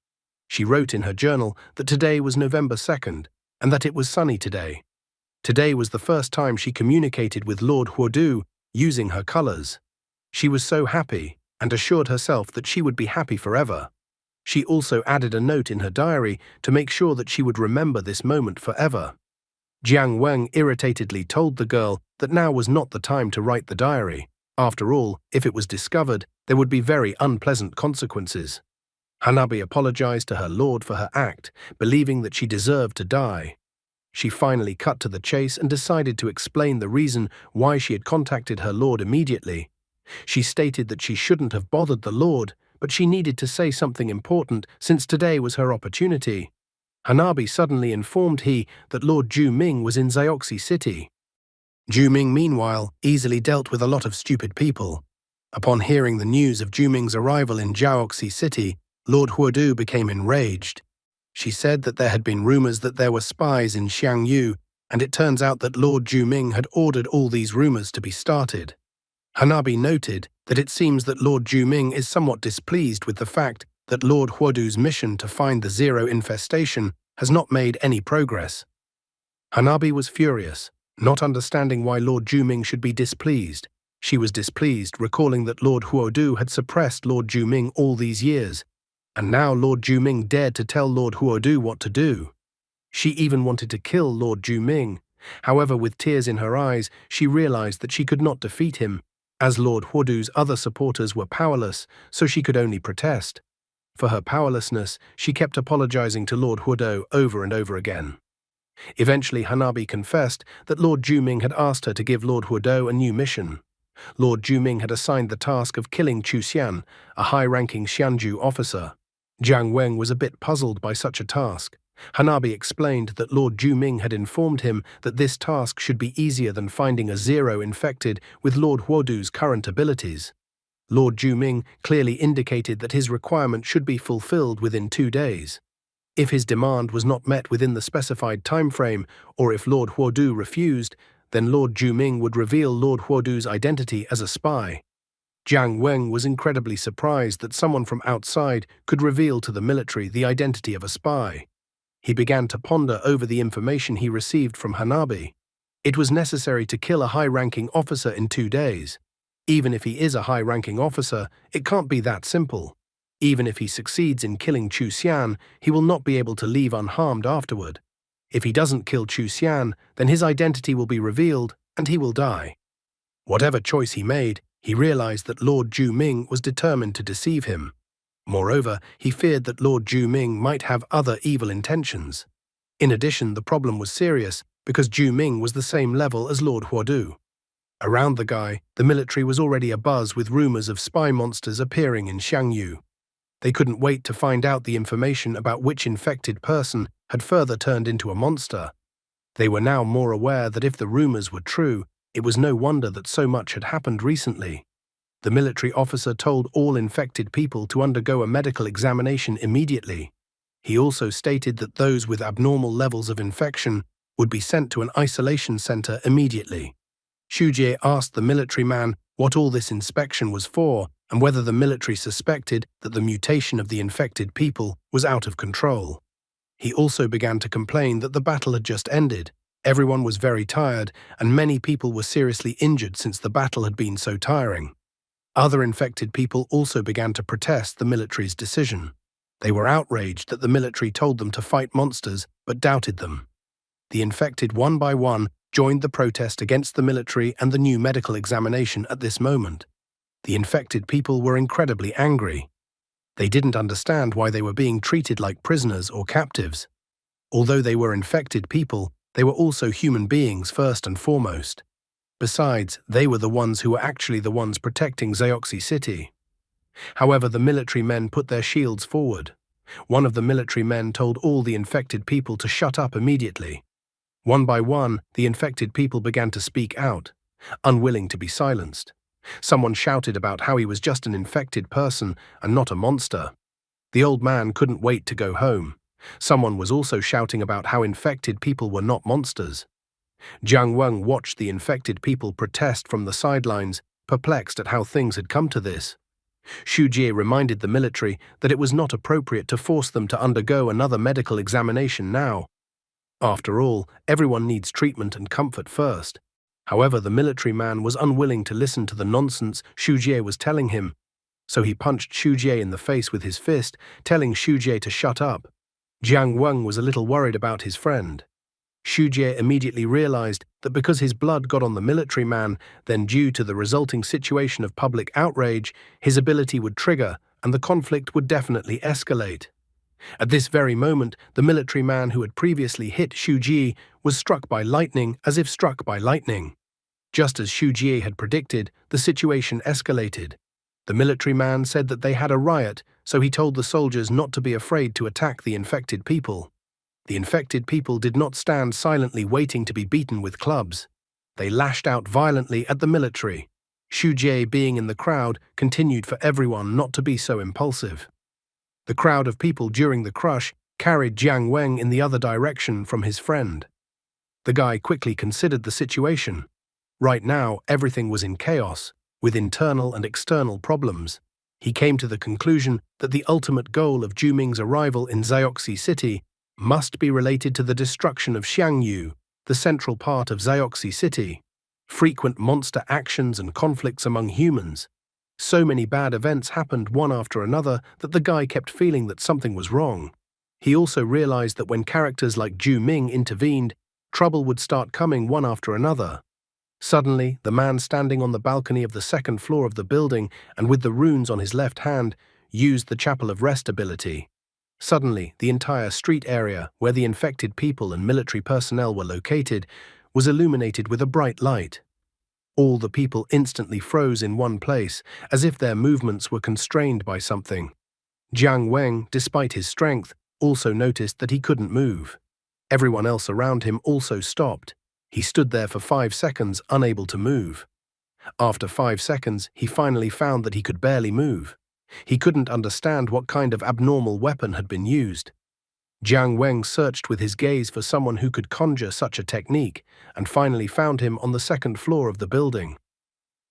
She wrote in her journal that today was November 2nd, and that it was sunny today. Today was the first time she communicated with Lord Huodu using her colors. She was so happy, and assured herself that she would be happy forever. She also added a note in her diary to make sure that she would remember this moment forever. Jiang Weng irritatedly told the girl that now was not the time to write the diary. After all, if it was discovered, there would be very unpleasant consequences. Hanabi apologized to her lord for her act, believing that she deserved to die. She finally cut to the chase and decided to explain the reason why she had contacted her lord immediately. She stated that she shouldn't have bothered the lord, but she needed to say something important since today was her opportunity. Hanabi suddenly informed he that Lord Ju Ming was in Zioxi City. Ju Ming, meanwhile, easily dealt with a lot of stupid people. Upon hearing the news of Ju Ming's arrival in Zioxi City, Lord Huodu became enraged. She said that there had been rumors that there were spies in Xiangyu, and it turns out that Lord Ju Ming had ordered all these rumors to be started. Hanabi noted that it seems that Lord Ju Ming is somewhat displeased with the fact that Lord Huodu's mission to find the Zero infestation has not made any progress. Hanabi was furious, not understanding why Lord Ju Ming should be displeased. She was displeased, recalling that Lord Huodu had suppressed Lord Ju Ming all these years. And now Lord Juming dared to tell Lord Huodu what to do. She even wanted to kill Lord Juming. However, with tears in her eyes, she realized that she could not defeat him, as Lord Huodu's other supporters were powerless, so she could only protest. For her powerlessness, she kept apologizing to Lord Huodu over and over again. Eventually, Hanabi confessed that Lord Juming had asked her to give Lord Huodu a new mission. Lord Juming had assigned the task of killing Chu Xian, a high-ranking Xianju officer. Jiang Weng was a bit puzzled by such a task. Hanabi explained that Lord Juming had informed him that this task should be easier than finding a zero infected with Lord Huodu's current abilities. Lord Juming clearly indicated that his requirement should be fulfilled within 2 days. If his demand was not met within the specified time frame, or if Lord Huodu refused, then Lord Juming would reveal Lord Huodu's identity as a spy. Jiang Weng was incredibly surprised that someone from outside could reveal to the military the identity of a spy. He began to ponder over the information he received from Hanabi. It was necessary to kill a high-ranking officer in 2 days. Even if he is a high-ranking officer, it can't be that simple. Even if he succeeds in killing Chu Xian, he will not be able to leave unharmed afterward. If he doesn't kill Chu Xian, then his identity will be revealed and he will die. Whatever choice he made, he realized that Lord Juming was determined to deceive him. Moreover, he feared that Lord Juming might have other evil intentions. In addition, the problem was serious because Juming was the same level as Lord Huodu. Around the guy, the military was already abuzz with rumors of spy monsters appearing in Xiangyu. They couldn't wait to find out the information about which infected person had further turned into a monster. They were now more aware that if the rumors were true, it was no wonder that so much had happened recently. The military officer told all infected people to undergo a medical examination immediately. He also stated that those with abnormal levels of infection would be sent to an isolation center immediately. Xu Jie asked the military man what all this inspection was for and whether the military suspected that the mutation of the infected people was out of control. He also began to complain that the battle had just ended. Everyone was very tired, and many people were seriously injured since the battle had been so tiring. Other infected people also began to protest the military's decision. They were outraged that the military told them to fight monsters, but doubted them. The infected one by one joined the protest against the military and the new medical examination at this moment. The infected people were incredibly angry. They didn't understand why they were being treated like prisoners or captives. Although they were infected people, they were also human beings first and foremost. Besides, they were the ones who were actually the ones protecting Zioxi City. However, the military men put their shields forward. One of the military men told all the infected people to shut up immediately. One by one, the infected people began to speak out, unwilling to be silenced. Someone shouted about how he was just an infected person and not a monster. The old man couldn't wait to go home. Someone was also shouting about how infected people were not monsters. Jiang Weng watched the infected people protest from the sidelines, perplexed at how things had come to this. Xu Jie reminded the military that it was not appropriate to force them to undergo another medical examination now. After all, everyone needs treatment and comfort first. However, the military man was unwilling to listen to the nonsense Xu Jie was telling him, so he punched Xu Jie in the face with his fist, telling Xu Jie to shut up. Jiang Weng was a little worried about his friend. Xu Jie immediately realized that because his blood got on the military man, then due to the resulting situation of public outrage, his ability would trigger and the conflict would definitely escalate. At this very moment, the military man who had previously hit Xu Jie was struck by lightning as if struck by lightning. Just as Xu Jie had predicted, the situation escalated. The military man said that they had a riot, so he told the soldiers not to be afraid to attack the infected people. The infected people did not stand silently waiting to be beaten with clubs. They lashed out violently at the military. Xu Jie, being in the crowd, continued for everyone not to be so impulsive. The crowd of people during the crush carried Jiang Weng in the other direction from his friend. The guy quickly considered the situation. Right now, everything was in chaos, with internal and external problems. He came to the conclusion that the ultimate goal of Juming's arrival in Zioxi City must be related to the destruction of Xiangyu, the central part of Zioxi City. Frequent monster actions and conflicts among humans. So many bad events happened one after another that the guy kept feeling that something was wrong. He also realized that when characters like Ju Ming intervened, trouble would start coming one after another. Suddenly, the man standing on the balcony of the second floor of the building and with the runes on his left hand used the Chapel of Rest ability. Suddenly, the entire street area, where the infected people and military personnel were located, was illuminated with a bright light. All the people instantly froze in one place, as if their movements were constrained by something. Jiang Weng, despite his strength, also noticed that he couldn't move. Everyone else around him also stopped. He stood there for 5 seconds, unable to move. After 5 seconds, he finally found that he could barely move. He couldn't understand what kind of abnormal weapon had been used. Jiang Weng searched with his gaze for someone who could conjure such a technique, and finally found him on the second floor of the building.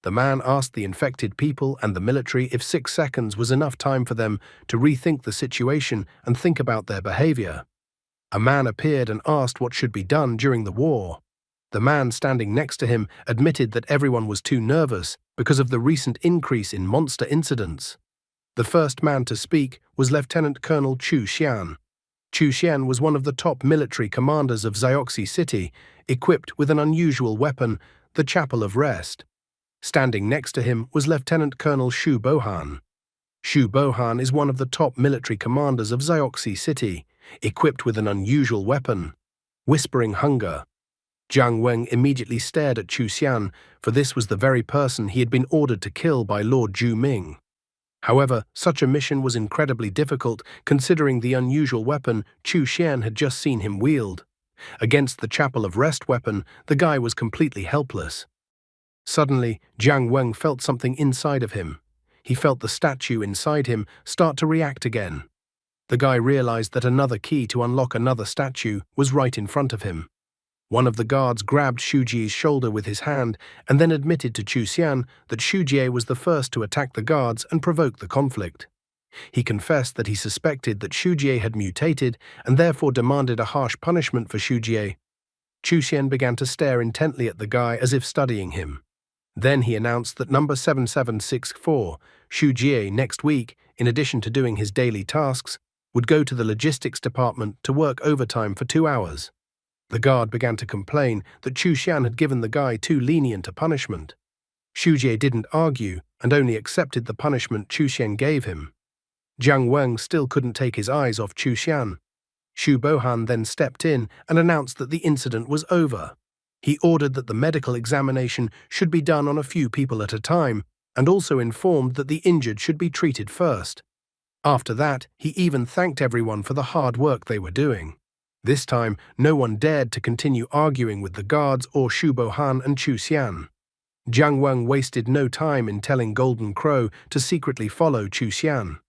The man asked the infected people and the military if 6 seconds was enough time for them to rethink the situation and think about their behavior. A man appeared and asked what should be done during the war. The man standing next to him admitted that everyone was too nervous because of the recent increase in monster incidents. The first man to speak was Lieutenant Colonel Chu Xian. Chu Xian was one of the top military commanders of Zioxi City, equipped with an unusual weapon, the Chapel of Rest. Standing next to him was Lieutenant Colonel Xu Bohan. Xu Bohan is one of the top military commanders of Zioxi City, equipped with an unusual weapon, Whispering Hunger. Jiang Weng immediately stared at Chu Xian, for this was the very person he had been ordered to kill by Lord Ju Ming. However, such a mission was incredibly difficult considering the unusual weapon Chu Xian had just seen him wield. Against the Chapel of Rest weapon, the guy was completely helpless. Suddenly, Jiang Weng felt something inside of him. He felt the statue inside him start to react again. The guy realized that another key to unlock another statue was right in front of him. One of the guards grabbed Xu Jie's shoulder with his hand and then admitted to Chu Xian that Xu Jie was the first to attack the guards and provoke the conflict. He confessed that he suspected that Xu Jie had mutated and therefore demanded a harsh punishment for Xu Jie. Chu Xian began to stare intently at the guy as if studying him. Then he announced that number 7764, Xu Jie, next week, in addition to doing his daily tasks, would go to the logistics department to work overtime for 2 hours. The guard began to complain that Chu Xian had given the guy too lenient a punishment. Xu Jie didn't argue and only accepted the punishment Chu Xian gave him. Jiang Weng still couldn't take his eyes off Chu Xian. Xu Bohan then stepped in and announced that the incident was over. He ordered that the medical examination should be done on a few people at a time, and also informed that the injured should be treated first. After that, he even thanked everyone for the hard work they were doing. This time, no one dared to continue arguing with the guards or Xu Bohan and Chu Xian. Jiang Weng wasted no time in telling Golden Crow to secretly follow Chu Xian.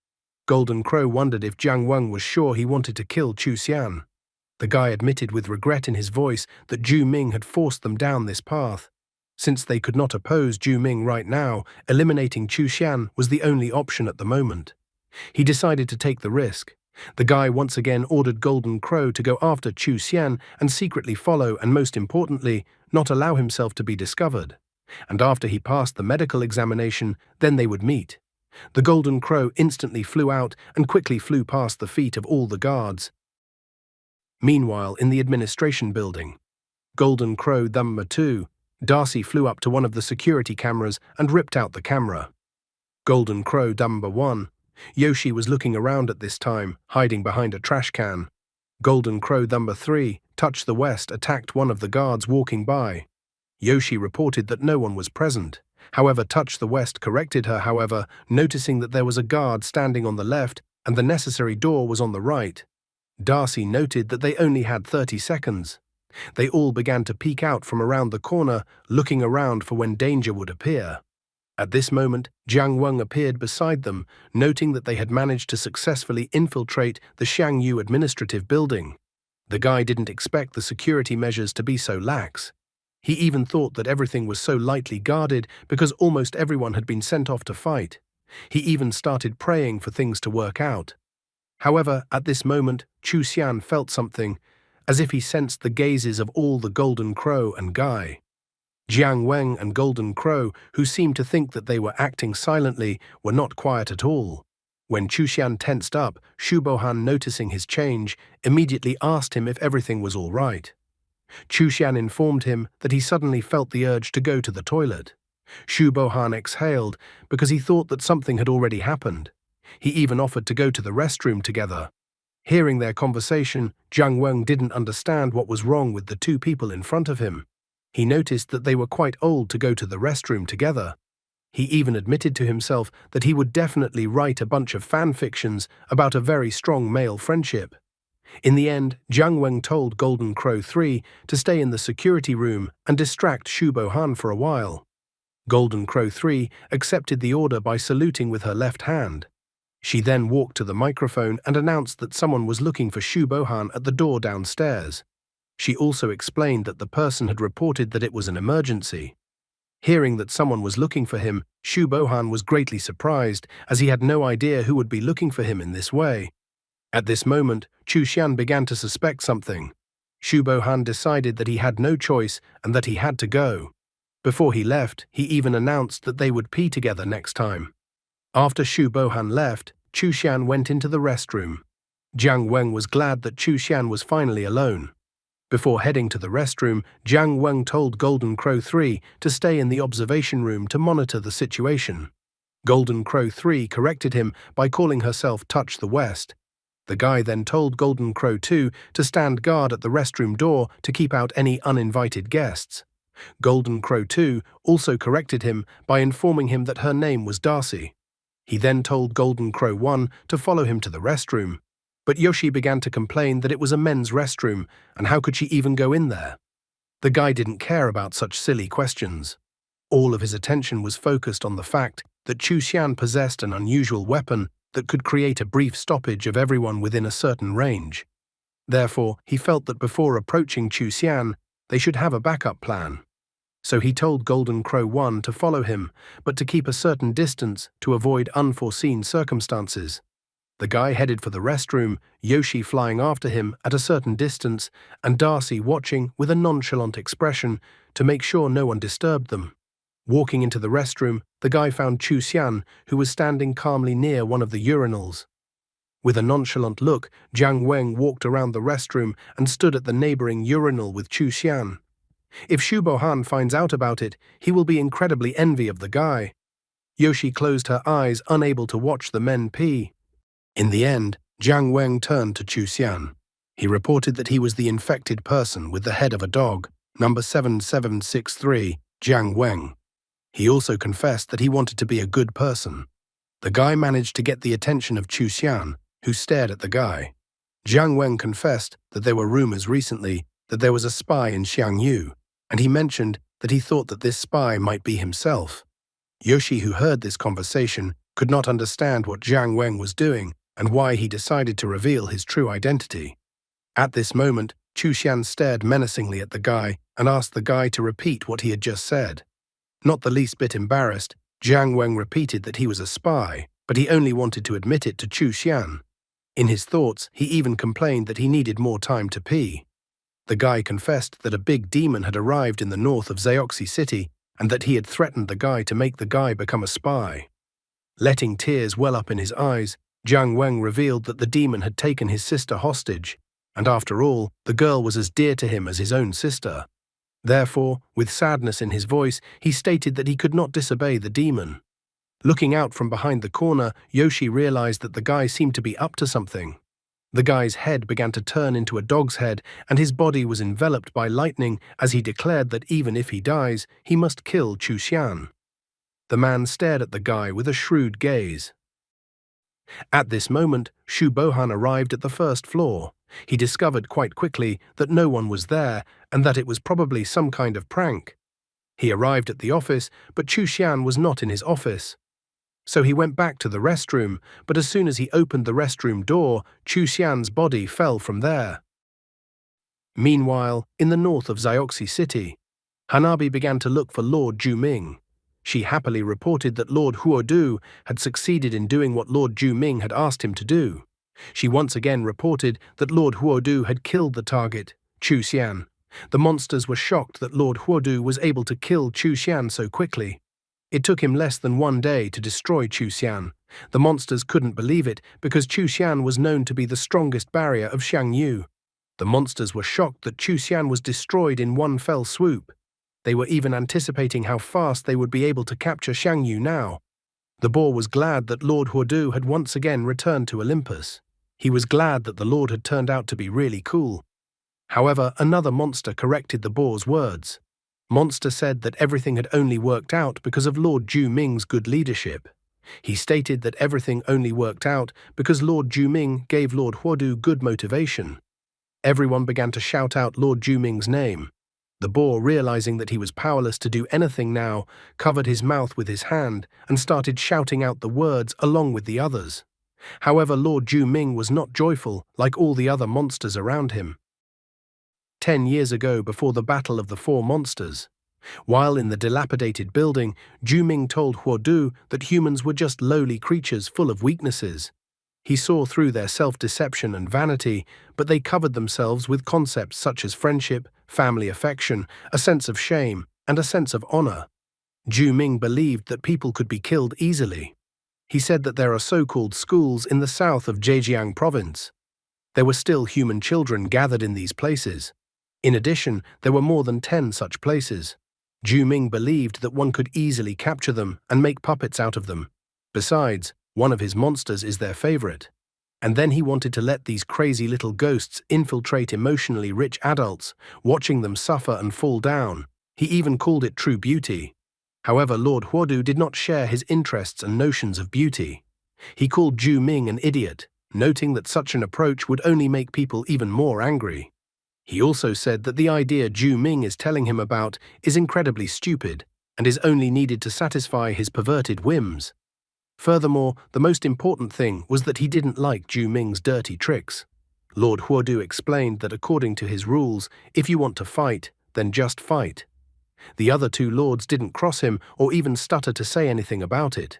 Golden Crow wondered if Jiang Weng was sure he wanted to kill Chu Xian. The guy admitted with regret in his voice that Ju Ming had forced them down this path. Since they could not oppose Ju Ming right now, eliminating Chu Xian was the only option at the moment. He decided to take the risk. The guy once again ordered Golden Crow to go after Chu Xian and secretly follow and, most importantly, not allow himself to be discovered. And after he passed the medical examination, then they would meet. The Golden Crow instantly flew out and quickly flew past the feet of all the guards. Meanwhile, in the administration building, Golden Crow Number 2, Darcy flew up to one of the security cameras and ripped out the camera. Golden Crow Number 1, Yoshi was looking around at this time, hiding behind a trash can. Golden Crow Number 3, Touch the West, attacked one of the guards walking by. Yoshi reported that no one was present. However, Touch the West corrected her, noticing that there was a guard standing on the left and the necessary door was on the right. Darcy noted that they only had 30 seconds. They all began to peek out from around the corner, looking around for when danger would appear. At this moment, Jiang Weng appeared beside them, noting that they had managed to successfully infiltrate the Xiangyu administrative building. The guy didn't expect the security measures to be so lax. He even thought that everything was so lightly guarded because almost everyone had been sent off to fight. He even started praying for things to work out. However, at this moment, Chu Xian felt something, as if he sensed the gazes of all the Golden Crow and Guy. Jiang Weng and Golden Crow, who seemed to think that they were acting silently, were not quiet at all. When Chu Xian tensed up, Shu Bohan, noticing his change, immediately asked him if everything was all right. Chu Xian informed him that he suddenly felt the urge to go to the toilet. Shu Bohan exhaled because he thought that something had already happened. He even offered to go to the restroom together. Hearing their conversation, Jiang Weng didn't understand what was wrong with the two people in front of him. He noticed that they were quite old to go to the restroom together. He even admitted to himself that he would definitely write a bunch of fan fictions about a very strong male friendship. In the end, Jiang Weng told Golden Crow 3 to stay in the security room and distract Shu Bohan for a while. Golden Crow 3 accepted the order by saluting with her left hand. She then walked to the microphone and announced that someone was looking for Shu Bohan at the door downstairs. She also explained that the person had reported that it was an emergency. Hearing that someone was looking for him, Shu Bohan was greatly surprised, as he had no idea who would be looking for him in this way. At this moment, Chu Xian began to suspect something. Shu Bohan decided that he had no choice and that he had to go. Before he left, he even announced that they would pee together next time. After Shu Bohan left, Chu Xian went into the restroom. Jiang Weng was glad that Chu Xian was finally alone. Before heading to the restroom, Jiang Weng told Golden Crow 3 to stay in the observation room to monitor the situation. Golden Crow 3 corrected him by calling herself Touch the West. The guy then told Golden Crow 2 to stand guard at the restroom door to keep out any uninvited guests. Golden Crow 2 also corrected him by informing him that her name was Darcy. He then told Golden Crow 1 to follow him to the restroom. But Yoshi began to complain that it was a men's restroom, and how could she even go in there? The guy didn't care about such silly questions. All of his attention was focused on the fact that Chu Xian possessed an unusual weapon that could create a brief stoppage of everyone within a certain range. Therefore, he felt that before approaching Chu Xian, they should have a backup plan. So he told Golden Crow 1 to follow him, but to keep a certain distance to avoid unforeseen circumstances. The guy headed for the restroom, Yoshi flying after him at a certain distance, and Darcy watching with a nonchalant expression to make sure no one disturbed them. Walking into the restroom, the guy found Chu Xian, who was standing calmly near one of the urinals. With a nonchalant look, Jiang Weng walked around the restroom and stood at the neighboring urinal with Chu Xian. If Shu Bohan finds out about it, he will be incredibly envious of the guy. Yoshi closed her eyes, unable to watch the men pee. In the end, Jiang Weng turned to Chu Xian. He reported that he was the infected person with the head of a dog, number 7763, Jiang Weng. He also confessed that he wanted to be a good person. The guy managed to get the attention of Chu Xian, who stared at the guy. Jiang Weng confessed that there were rumors recently that there was a spy in Xiangyu, and he mentioned that he thought that this spy might be himself. Yoshi, who heard this conversation, could not understand what Jiang Weng was doing and why he decided to reveal his true identity. At this moment, Chu Xian stared menacingly at the guy and asked the guy to repeat what he had just said. Not the least bit embarrassed, Jiang Weng repeated that he was a spy, but he only wanted to admit it to Chu Xian. In his thoughts, he even complained that he needed more time to pee. The guy confessed that a big demon had arrived in the north of Zioxi City and that he had threatened the guy to make the guy become a spy. Letting tears well up in his eyes, Jiang Weng revealed that the demon had taken his sister hostage, and after all, the girl was as dear to him as his own sister. Therefore, with sadness in his voice, he stated that he could not disobey the demon. Looking out from behind the corner, Yoshi realized that the guy seemed to be up to something. The guy's head began to turn into a dog's head, and his body was enveloped by lightning as he declared that even if he dies, he must kill Chu Xian. The man stared at the guy with a shrewd gaze. At this moment, Shu Bohan arrived at the first floor. He discovered quite quickly that no one was there and that it was probably some kind of prank. He arrived at the office, but Chu Xian was not in his office. So he went back to the restroom, but as soon as he opened the restroom door, Chu Xian's body fell from there. Meanwhile, in the north of Zioxi City, Hanabi began to look for Lord Juming. She happily reported that Lord Huodu had succeeded in doing what Lord Juming had asked him to do. She once again reported that Lord Huodu had killed the target, Chu Xian. The monsters were shocked that Lord Huodu was able to kill Chu Xian so quickly. It took him less than 1 day to destroy Chu Xian. The monsters couldn't believe it because Chu Xian was known to be the strongest barrier of Xiangyu. The monsters were shocked that Chu Xian was destroyed in one fell swoop. They were even anticipating how fast they would be able to capture Xiangyu now. The boar was glad that Lord Huodu had once again returned to Olympus. He was glad that the Lord had turned out to be really cool. However, another monster corrected the boar's words. Monster said that everything had only worked out because of Lord Ju Ming's good leadership. He stated that everything only worked out because Lord Ju Ming gave Lord Huodu good motivation. Everyone began to shout out Lord Ju Ming's name. The boar, realizing that he was powerless to do anything now, covered his mouth with his hand and started shouting out the words along with the others. However, Lord Ju Ming was not joyful like all the other monsters around him. 10 years ago, before the Battle of the Four Monsters, while in the dilapidated building, Ju Ming told Huodu that humans were just lowly creatures full of weaknesses. He saw through their self-deception and vanity, but they covered themselves with concepts such as friendship, family affection, a sense of shame, and a sense of honor. Ju Ming believed that people could be killed easily. He said that there are so-called schools in the south of Zhejiang province. There were still human children gathered in these places. In addition, there were more than 10 such places. Ju Ming believed that one could easily capture them and make puppets out of them. Besides, one of his monsters is their favorite. And then he wanted to let these crazy little ghosts infiltrate emotionally rich adults, watching them suffer and fall down. He even called it true beauty. However, Lord Huodu did not share his interests and notions of beauty. He called Ju Ming an idiot, noting that such an approach would only make people even more angry. He also said that the idea Ju Ming is telling him about is incredibly stupid and is only needed to satisfy his perverted whims. Furthermore, the most important thing was that he didn't like Ju Ming's dirty tricks. Lord Huodu explained that according to his rules, if you want to fight, then just fight. The other 2 lords didn't cross him or even stutter to say anything about it.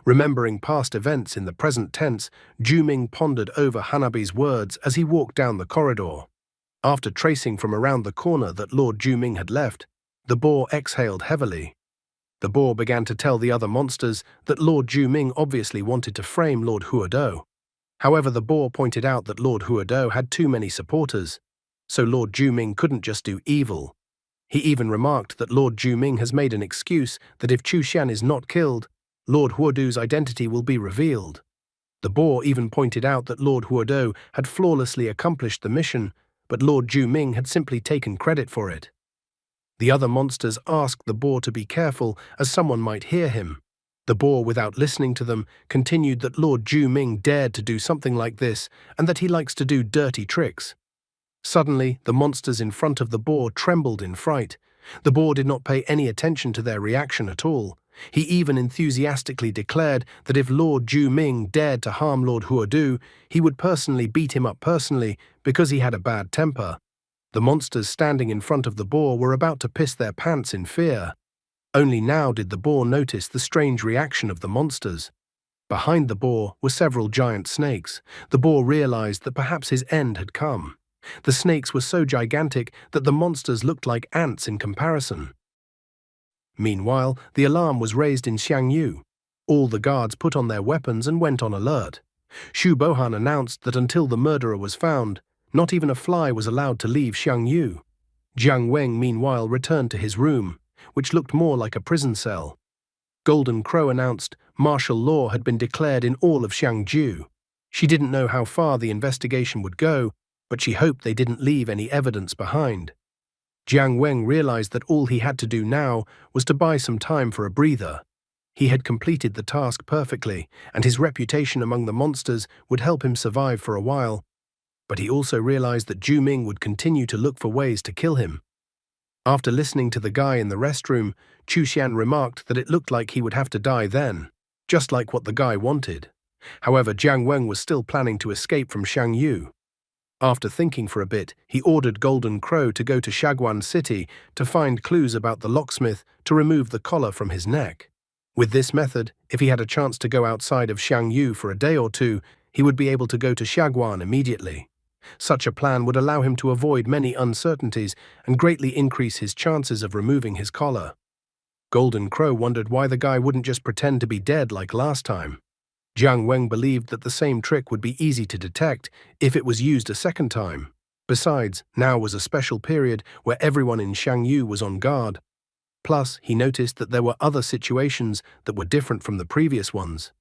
Remembering past events in the present tense, Ju Ming pondered over Hanabi's words as he walked down the corridor. After tracing from around the corner that Lord Ju Ming had left, the boar exhaled heavily. The boar began to tell the other monsters that Lord Ju Ming obviously wanted to frame Lord Huodu. However, the boar pointed out that Lord Huodu had too many supporters, so Lord Ju Ming couldn't just do evil. He even remarked that Lord Ju Ming has made an excuse that if Chu Xian is not killed, Lord Huodu's identity will be revealed. The boar even pointed out that Lord Huodu had flawlessly accomplished the mission, but Lord Ju Ming had simply taken credit for it. The other monsters asked the boar to be careful as someone might hear him. The boar, without listening to them, continued that Lord Ju Ming dared to do something like this and that he likes to do dirty tricks. Suddenly, the monsters in front of the boar trembled in fright. The boar did not pay any attention to their reaction at all. He even enthusiastically declared that if Lord Ju Ming dared to harm Lord Huodu, he would personally beat him up personally because he had a bad temper. The monsters standing in front of the boar were about to piss their pants in fear. Only now did the boar notice the strange reaction of the monsters. Behind the boar were several giant snakes. The boar realized that perhaps his end had come. The snakes were so gigantic that the monsters looked like ants in comparison. Meanwhile, the alarm was raised in Xiangyu. All the guards put on their weapons and went on alert. Xu Bohan announced that until the murderer was found, not even a fly was allowed to leave Xiangyu. Jiang Weng meanwhile returned to his room, which looked more like a prison cell. Golden Crow announced martial law had been declared in all of Xiangju. She didn't know how far the investigation would go, but she hoped they didn't leave any evidence behind. Jiang Weng realized that all he had to do now was to buy some time for a breather. He had completed the task perfectly, and his reputation among the monsters would help him survive for a while. But he also realized that Ju Ming would continue to look for ways to kill him. After listening to the guy in the restroom, Chu Xian remarked that it looked like he would have to die then, just like what the guy wanted. However, Jiang Weng was still planning to escape from Xiangyu. After thinking for a bit, he ordered Golden Crow to go to Shaguan City to find clues about the locksmith to remove the collar from his neck. With this method, if he had a chance to go outside of Xiangyu for a day or two, he would be able to go to Shaguan immediately. Such a plan would allow him to avoid many uncertainties and greatly increase his chances of removing his collar. Golden Crow wondered why the guy wouldn't just pretend to be dead like last time. Jiang Weng believed that the same trick would be easy to detect if it was used a second time. Besides, now was a special period where everyone in Shangyu was on guard. Plus, he noticed that there were other situations that were different from the previous ones.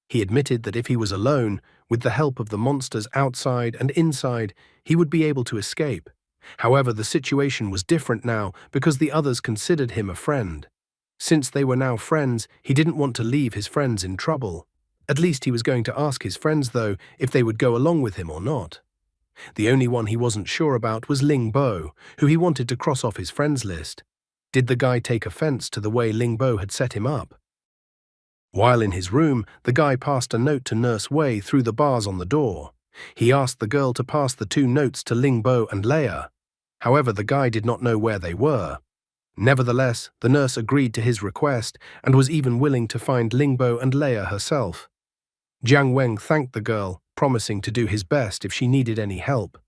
He admitted that if he was alone, with the help of the monsters outside and inside, he would be able to escape. However, the situation was different now because the others considered him a friend. Since they were now friends, he didn't want to leave his friends in trouble. At least he was going to ask his friends, though, if they would go along with him or not. The only one he wasn't sure about was Ling Bo, who he wanted to cross off his friends list. Did the guy take offense to the way Ling Bo had set him up? While in his room, the guy passed a note to Nurse Wei through the bars on the door. He asked the girl to pass the 2 notes to Ling Bo and Leia. However, the guy did not know where they were. Nevertheless, the nurse agreed to his request and was even willing to find Ling Bo and Leia herself. Jiang Weng thanked the girl, promising to do his best if she needed any help.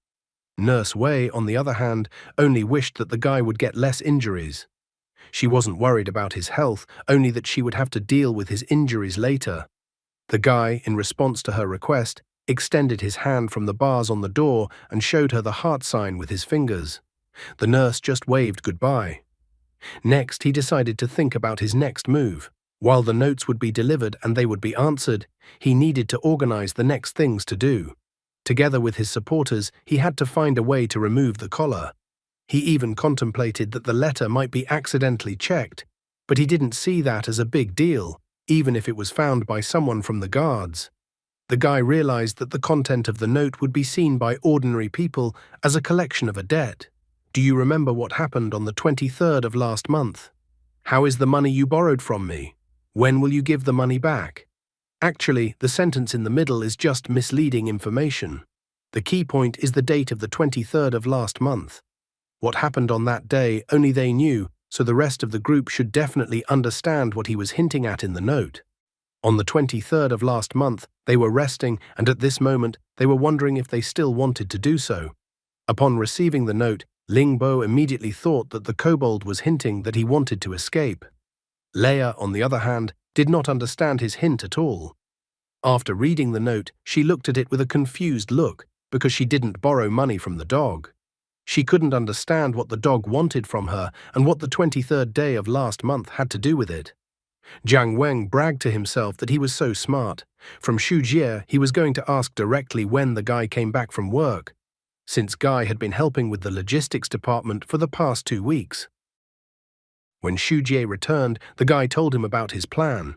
Nurse Wei, on the other hand, only wished that the guy would get less injuries. She wasn't worried about his health, only that she would have to deal with his injuries later. The guy, in response to her request, extended his hand from the bars on the door and showed her the heart sign with his fingers. The nurse just waved goodbye. Next, he decided to think about his next move. While the notes would be delivered and they would be answered, he needed to organize the next things to do. Together with his supporters, he had to find a way to remove the collar. He even contemplated that the letter might be accidentally checked, but he didn't see that as a big deal, even if it was found by someone from the guards. The guy realized that the content of the note would be seen by ordinary people as a collection of a debt. Do you remember what happened on the 23rd of last month? How is the money you borrowed from me? When will you give the money back? Actually, the sentence in the middle is just misleading information. The key point is the date of the 23rd of last month. What happened on that day, only they knew, so the rest of the group should definitely understand what he was hinting at in the note. On the 23rd of last month, they were resting, and at this moment, they were wondering if they still wanted to do so. Upon receiving the note, Ling Bo immediately thought that the kobold was hinting that he wanted to escape. Leia, on the other hand, did not understand his hint at all. After reading the note, she looked at it with a confused look, because she didn't borrow money from the dog. She couldn't understand what the dog wanted from her and what the 23rd day of last month had to do with it. Jiang Weng bragged to himself that he was so smart. From Xu Jie, he was going to ask directly when the guy came back from work, since Guy had been helping with the logistics department for the past 2 weeks. When Xu Jie returned, the guy told him about his plan.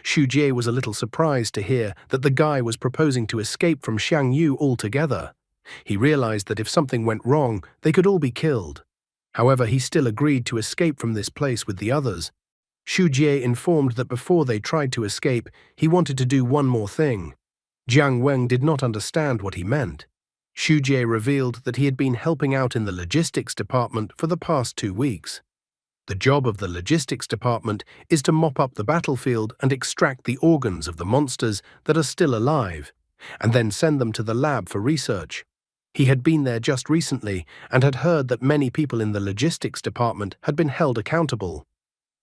Xu Jie was a little surprised to hear that the guy was proposing to escape from Shangyu altogether. He realized that if something went wrong, they could all be killed. However, he still agreed to escape from this place with the others. Xu Jie informed that before they tried to escape, he wanted to do one more thing. Jiang Weng did not understand what he meant. Xu Jie revealed that he had been helping out in the logistics department for the past 2 weeks. The job of the logistics department is to mop up the battlefield and extract the organs of the monsters that are still alive, and then send them to the lab for research. He had been there just recently and had heard that many people in the logistics department had been held accountable.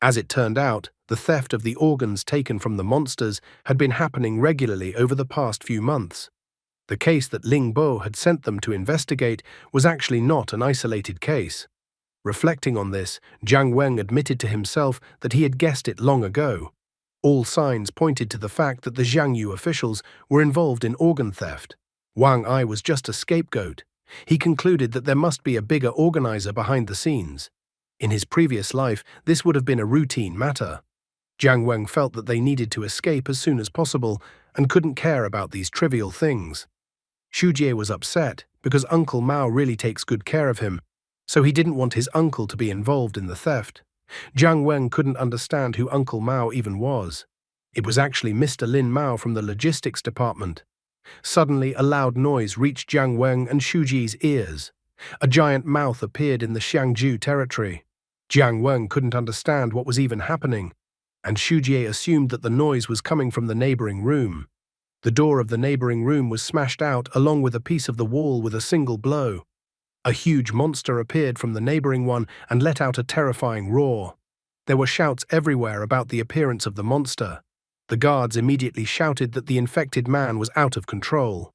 As it turned out, the theft of the organs taken from the monsters had been happening regularly over the past few months. The case that Ling Bo had sent them to investigate was actually not an isolated case. Reflecting on this, Jiang Weng admitted to himself that he had guessed it long ago. All signs pointed to the fact that the Jiangyu officials were involved in organ theft. Wang Ai was just a scapegoat. He concluded that there must be a bigger organizer behind the scenes. In his previous life, this would have been a routine matter. Jiang Weng felt that they needed to escape as soon as possible and couldn't care about these trivial things. Xu Jie was upset because Uncle Mao really takes good care of him, so he didn't want his uncle to be involved in the theft. Jiang Weng couldn't understand who Uncle Mao even was. It was actually Mr. Lin Mao from the logistics department. Suddenly, a loud noise reached Jiang Weng and Xu Jie's ears. A giant mouth appeared in the Xiangju territory. Jiang Weng couldn't understand what was even happening, and Xu Jie assumed that the noise was coming from the neighboring room. The door of the neighboring room was smashed out along with a piece of the wall with a single blow. A huge monster appeared from the neighboring one and let out a terrifying roar. There were shouts everywhere about the appearance of the monster. The guards immediately shouted that the infected man was out of control.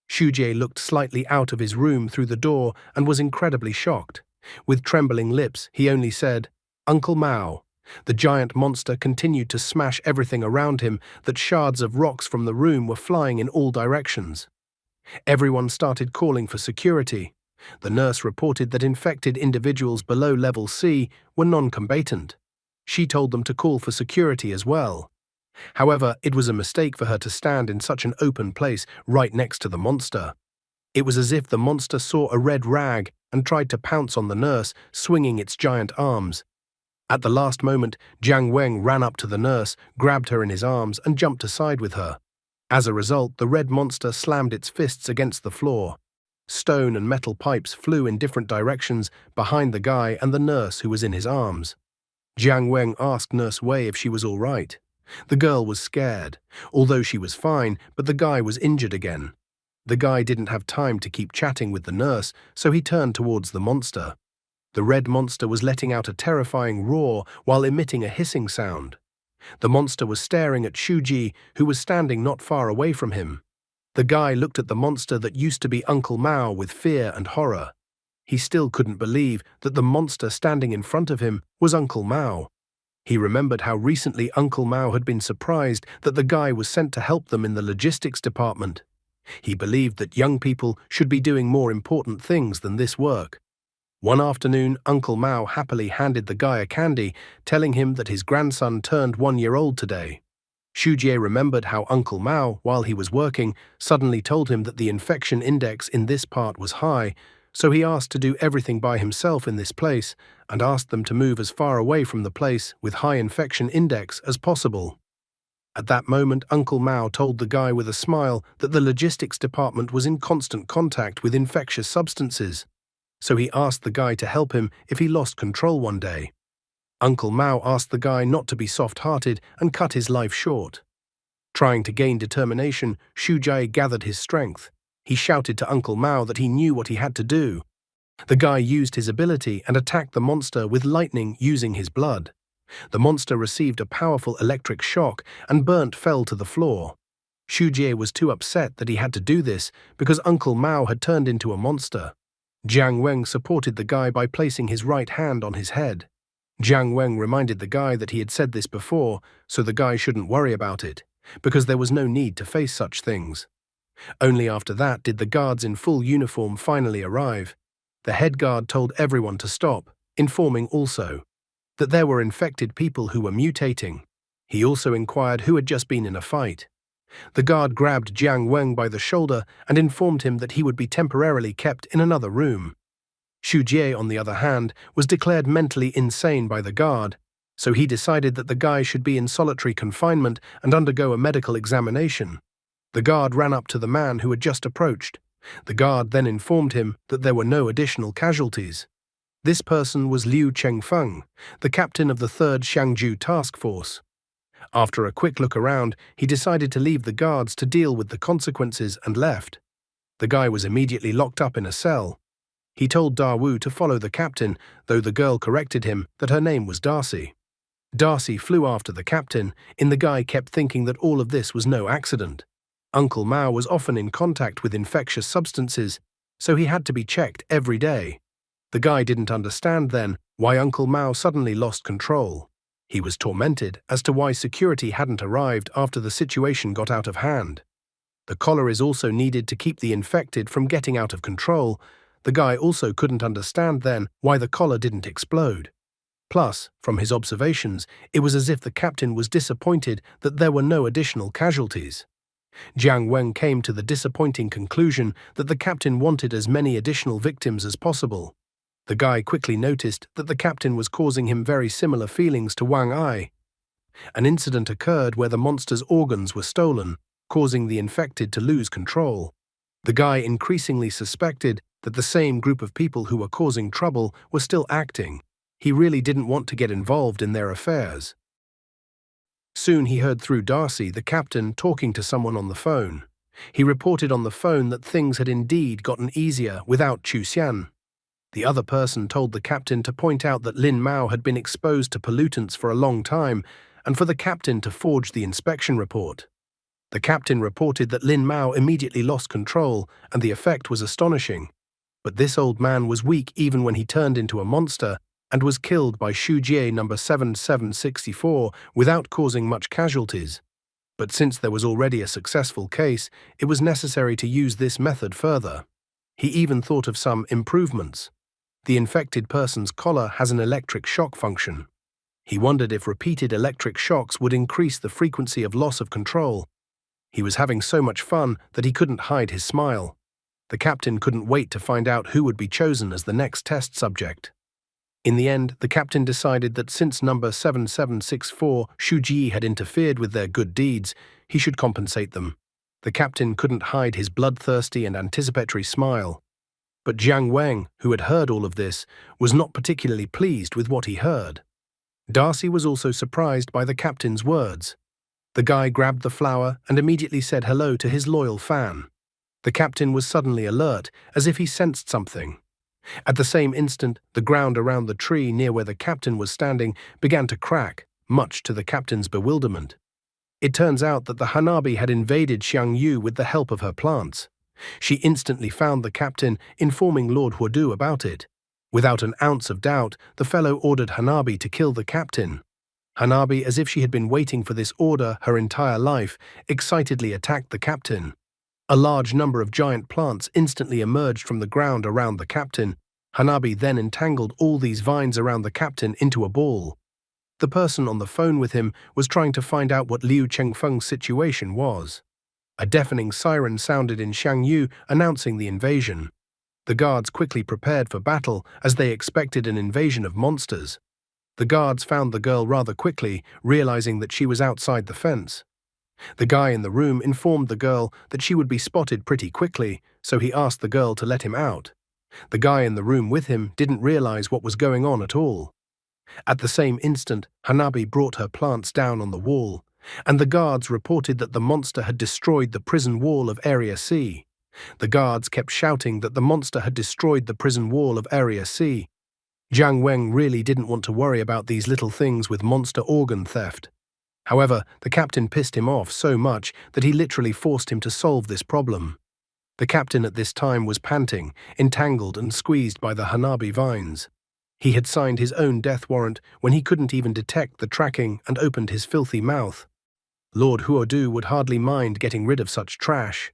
Shujie looked slightly out of his room through the door and was incredibly shocked. With trembling lips, he only said, "Uncle Mao." The giant monster continued to smash everything around him, that shards of rocks from the room were flying in all directions. Everyone started calling for security. The nurse reported that infected individuals below level C were non-combatant. She told them to call for security as well. However, it was a mistake for her to stand in such an open place right next to the monster. It was as if the monster saw a red rag and tried to pounce on the nurse, swinging its giant arms. At the last moment, Jiang Weng ran up to the nurse, grabbed her in his arms, and jumped aside with her. As a result, the red monster slammed its fists against the floor. Stone and metal pipes flew in different directions behind the guy and the nurse who was in his arms. Jiang Weng asked Nurse Wei if she was all right. The girl was scared, although she was fine, but the guy was injured again. The guy didn't have time to keep chatting with the nurse, so he turned towards the monster. The red monster was letting out a terrifying roar while emitting a hissing sound. The monster was staring at Shuji, who was standing not far away from him. The guy looked at the monster that used to be Uncle Mao with fear and horror. He still couldn't believe that the monster standing in front of him was Uncle Mao. He remembered how recently Uncle Mao had been surprised that the guy was sent to help them in the logistics department. He believed that young people should be doing more important things than this work. One afternoon, Uncle Mao happily handed the guy a candy, telling him that his grandson turned 1 year old today. Shujie remembered how Uncle Mao, while he was working, suddenly told him that the infection index in this part was high, so he asked to do everything by himself in this place and asked them to move as far away from the place with high infection index as possible. At that moment, Uncle Mao told the guy with a smile that the logistics department was in constant contact with infectious substances, so he asked the guy to help him if he lost control one day. Uncle Mao asked the guy not to be soft-hearted and cut his life short. Trying to gain determination, Shujie gathered his strength. He shouted to Uncle Mao that he knew what he had to do. The guy used his ability and attacked the monster with lightning using his blood. The monster received a powerful electric shock and fell to the floor. Shujie was too upset that he had to do this because Uncle Mao had turned into a monster. Jiang Weng supported the guy by placing his right hand on his head. Jiang Weng reminded the guy that he had said this before, so the guy shouldn't worry about it, because there was no need to face such things. Only after that did the guards in full uniform finally arrive. The head guard told everyone to stop, informing also that there were infected people who were mutating. He also inquired who had just been in a fight. The guard grabbed Jiang Weng by the shoulder and informed him that he would be temporarily kept in another room. Shujie, on the other hand, was declared mentally insane by the guard, so he decided that the guy should be in solitary confinement and undergo a medical examination. The guard ran up to the man who had just approached. The guard then informed him that there were no additional casualties. This person was Liu Chengfeng, the captain of the 3rd Xiangju Task Force. After a quick look around, he decided to leave the guards to deal with the consequences and left. The guy was immediately locked up in a cell. He told Dawu to follow the captain, though the girl corrected him that her name was Darcy. Darcy flew after the captain, and the guy kept thinking that all of this was no accident. Uncle Mao was often in contact with infectious substances, so he had to be checked every day. The guy didn't understand then why Uncle Mao suddenly lost control. He was tormented as to why security hadn't arrived after the situation got out of hand. The collar is also needed to keep the infected from getting out of control. The guy also couldn't understand then why the collar didn't explode. Plus, from his observations, it was as if the captain was disappointed that there were no additional casualties. Jiang Weng came to the disappointing conclusion that the captain wanted as many additional victims as possible. The guy quickly noticed that the captain was causing him very similar feelings to Wang Ai. An incident occurred where the monster's organs were stolen, causing the infected to lose control. The guy increasingly suspected that the same group of people who were causing trouble were still acting. He really didn't want to get involved in their affairs. Soon he heard through Darcy, the captain, talking to someone on the phone. He reported on the phone that things had indeed gotten easier without Chu Xian. The other person told the captain to point out that Lin Mao had been exposed to pollutants for a long time and for the captain to forge the inspection report. The captain reported that Lin Mao immediately lost control, and the effect was astonishing. But this old man was weak even when he turned into a monster and was killed by Shu Jie number 7764 without causing much casualties. But since there was already a successful case, it was necessary to use this method further. He even thought of some improvements. The infected person's collar has an electric shock function. He wondered if repeated electric shocks would increase the frequency of loss of control. He was having so much fun that he couldn't hide his smile. The captain couldn't wait to find out who would be chosen as the next test subject. In the end, the captain decided that since number 7764 Shu Ji had interfered with their good deeds, he should compensate them. The captain couldn't hide his bloodthirsty and anticipatory smile. But Jiang Weng, who had heard all of this, was not particularly pleased with what he heard. Darcy was also surprised by the captain's words. The guy grabbed the flower and immediately said hello to his loyal fan. The captain was suddenly alert, as if he sensed something. At the same instant, the ground around the tree near where the captain was standing began to crack, much to the captain's bewilderment. It turns out that the Hanabi had invaded Xiang Yu with the help of her plants. She instantly found the captain, informing Lord Huodu about it. Without an ounce of doubt, the fellow ordered Hanabi to kill the captain. Hanabi, as if she had been waiting for this order her entire life, excitedly attacked the captain. A large number of giant plants instantly emerged from the ground around the captain. Hanabi then entangled all these vines around the captain into a ball. The person on the phone with him was trying to find out what Liu Chengfeng's situation was. A deafening siren sounded in Xiangyu, announcing the invasion. The guards quickly prepared for battle, as they expected an invasion of monsters. The guards found the girl rather quickly, realizing that she was outside the fence. The guy in the room informed the girl that she would be spotted pretty quickly, so he asked the girl to let him out. The guy in the room with him didn't realize what was going on at all. At the same instant, Hanabi brought her plants down on the wall, and the guards reported that the monster had destroyed the prison wall of Area C. The guards kept shouting that the monster had destroyed the prison wall of Area C. Jiang Weng really didn't want to worry about these little things with monster organ theft. However, the captain pissed him off so much that he literally forced him to solve this problem. The captain at this time was panting, entangled and squeezed by the Hanabi vines. He had signed his own death warrant when he couldn't even detect the tracking and opened his filthy mouth. Lord Huodu would hardly mind getting rid of such trash.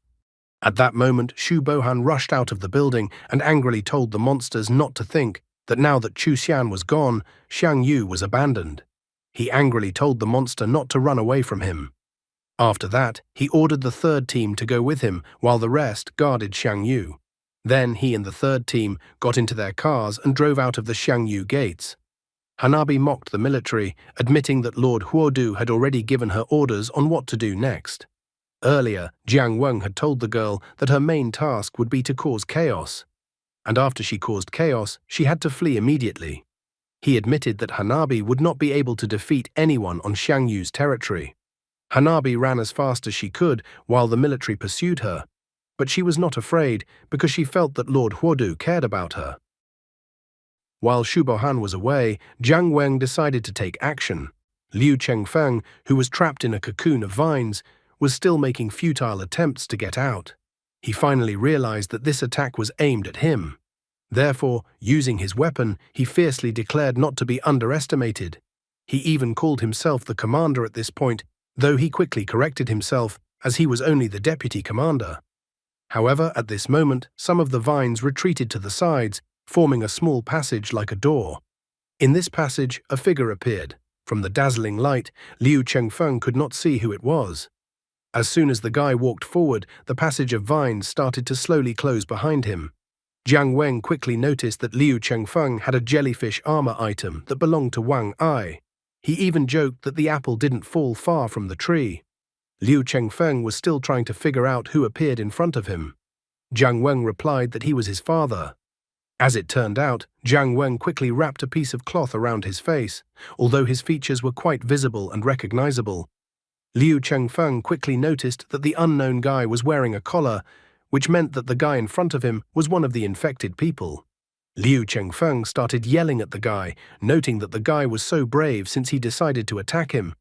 At that moment, Shu Bohan rushed out of the building and angrily told the monsters not to think that now that Chu Xian was gone, Xiang Yu was abandoned. He angrily told the monster not to run away from him. After that, he ordered the third team to go with him while the rest guarded Xiang Yu. Then he and the third team got into their cars and drove out of the Xiang Yu gates. Hanabi mocked the military, admitting that Lord Huodu had already given her orders on what to do next. Earlier, Jiang Weng had told the girl that her main task would be to cause chaos. And after she caused chaos, she had to flee immediately. He admitted that Hanabi would not be able to defeat anyone on Xiang Yu's territory. Hanabi ran as fast as she could while the military pursued her, but she was not afraid because she felt that Lord Huodu cared about her. While Shu Bohan was away, Jiang Weng decided to take action. Liu Chengfeng, who was trapped in a cocoon of vines, was still making futile attempts to get out. He finally realized that this attack was aimed at him. Therefore, using his weapon, he fiercely declared not to be underestimated. He even called himself the commander at this point, though he quickly corrected himself, as he was only the deputy commander. However, at this moment, some of the vines retreated to the sides, forming a small passage like a door. In this passage, a figure appeared. From the dazzling light, Liu Chengfeng could not see who it was. As soon as the guy walked forward, the passage of vines started to slowly close behind him. Jiang Weng quickly noticed that Liu Chengfeng had a jellyfish armor item that belonged to Wang Ai. He even joked that the apple didn't fall far from the tree. Liu Chengfeng was still trying to figure out who appeared in front of him. Jiang Weng replied that he was his father. As it turned out, Jiang Weng quickly wrapped a piece of cloth around his face. Although his features were quite visible and recognizable, Liu Chengfeng quickly noticed that the unknown guy was wearing a collar, which meant that the guy in front of him was one of the infected people. Liu Chengfeng started yelling at the guy, noting that the guy was so brave since he decided to attack him.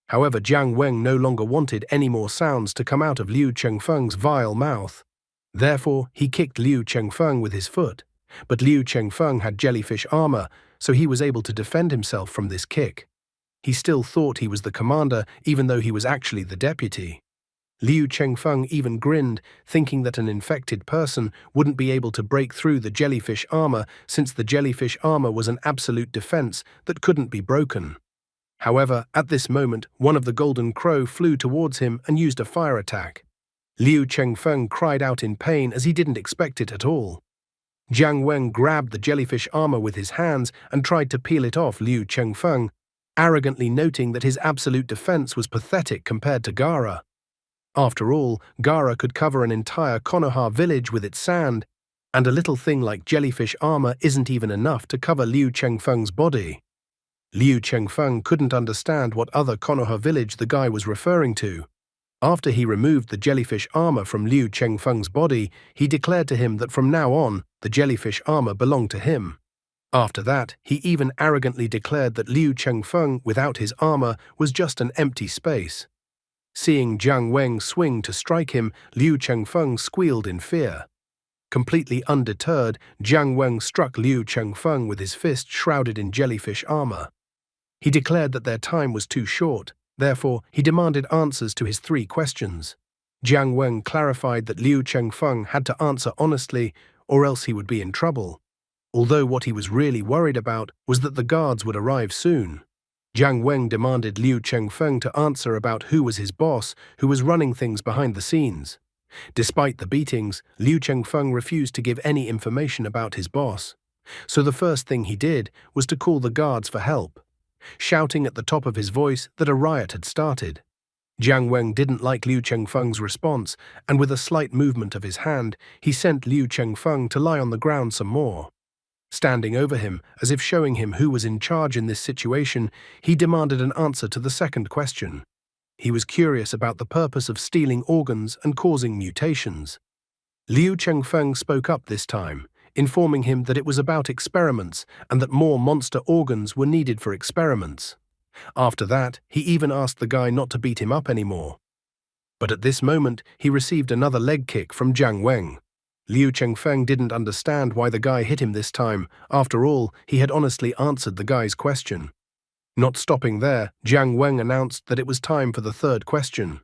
However, Jiang Weng no longer wanted any more sounds to come out of Liu Chengfeng's vile mouth. Therefore, he kicked Liu Chengfeng with his foot. But Liu Chengfeng had jellyfish armor, so he was able to defend himself from this kick. He still thought he was the commander, even though he was actually the deputy. Liu Chengfeng even grinned, thinking that an infected person wouldn't be able to break through the jellyfish armor since the jellyfish armor was an absolute defense that couldn't be broken. However, at this moment, one of the golden crow flew towards him and used a fire attack. Liu Chengfeng cried out in pain as he didn't expect it at all. Jiang Weng grabbed the jellyfish armor with his hands and tried to peel it off Liu Chengfeng, arrogantly noting that his absolute defense was pathetic compared to Gaara. After all, Gaara could cover an entire Konoha village with its sand, and a little thing like jellyfish armor isn't even enough to cover Liu Chengfeng's body. Liu Chengfeng couldn't understand what other Konoha village the guy was referring to. After he removed the jellyfish armor from Liu Chengfeng's body, he declared to him that from now on, the jellyfish armor belonged to him. After that, he even arrogantly declared that Liu Chengfeng, without his armor, was just an empty space. Seeing Jiang Weng swing to strike him, Liu Chengfeng squealed in fear. Completely undeterred, Jiang Weng struck Liu Chengfeng with his fist shrouded in jellyfish armor. He declared that their time was too short, therefore he demanded answers to his 3 questions. Jiang Weng clarified that Liu Chengfeng had to answer honestly, or else he would be in trouble. Although what he was really worried about was that the guards would arrive soon. Jiang Weng demanded Liu Chengfeng to answer about who was his boss, who was running things behind the scenes. Despite the beatings, Liu Chengfeng refused to give any information about his boss. So the first thing he did was to call the guards for help, shouting at the top of his voice that a riot had started. Jiang Weng didn't like Liu Chengfeng's response, and with a slight movement of his hand, he sent Liu Chengfeng to lie on the ground some more. Standing over him, as if showing him who was in charge in this situation, he demanded an answer to the second question. He was curious about the purpose of stealing organs and causing mutations. Liu Chengfeng spoke up this time, informing him that it was about experiments and that more monster organs were needed for experiments. After that, he even asked the guy not to beat him up anymore. But at this moment, he received another leg kick from Jiang Weng. Liu Chengfeng didn't understand why the guy hit him this time. After all, he had honestly answered the guy's question. Not stopping there, Jiang Weng announced that it was time for the third question.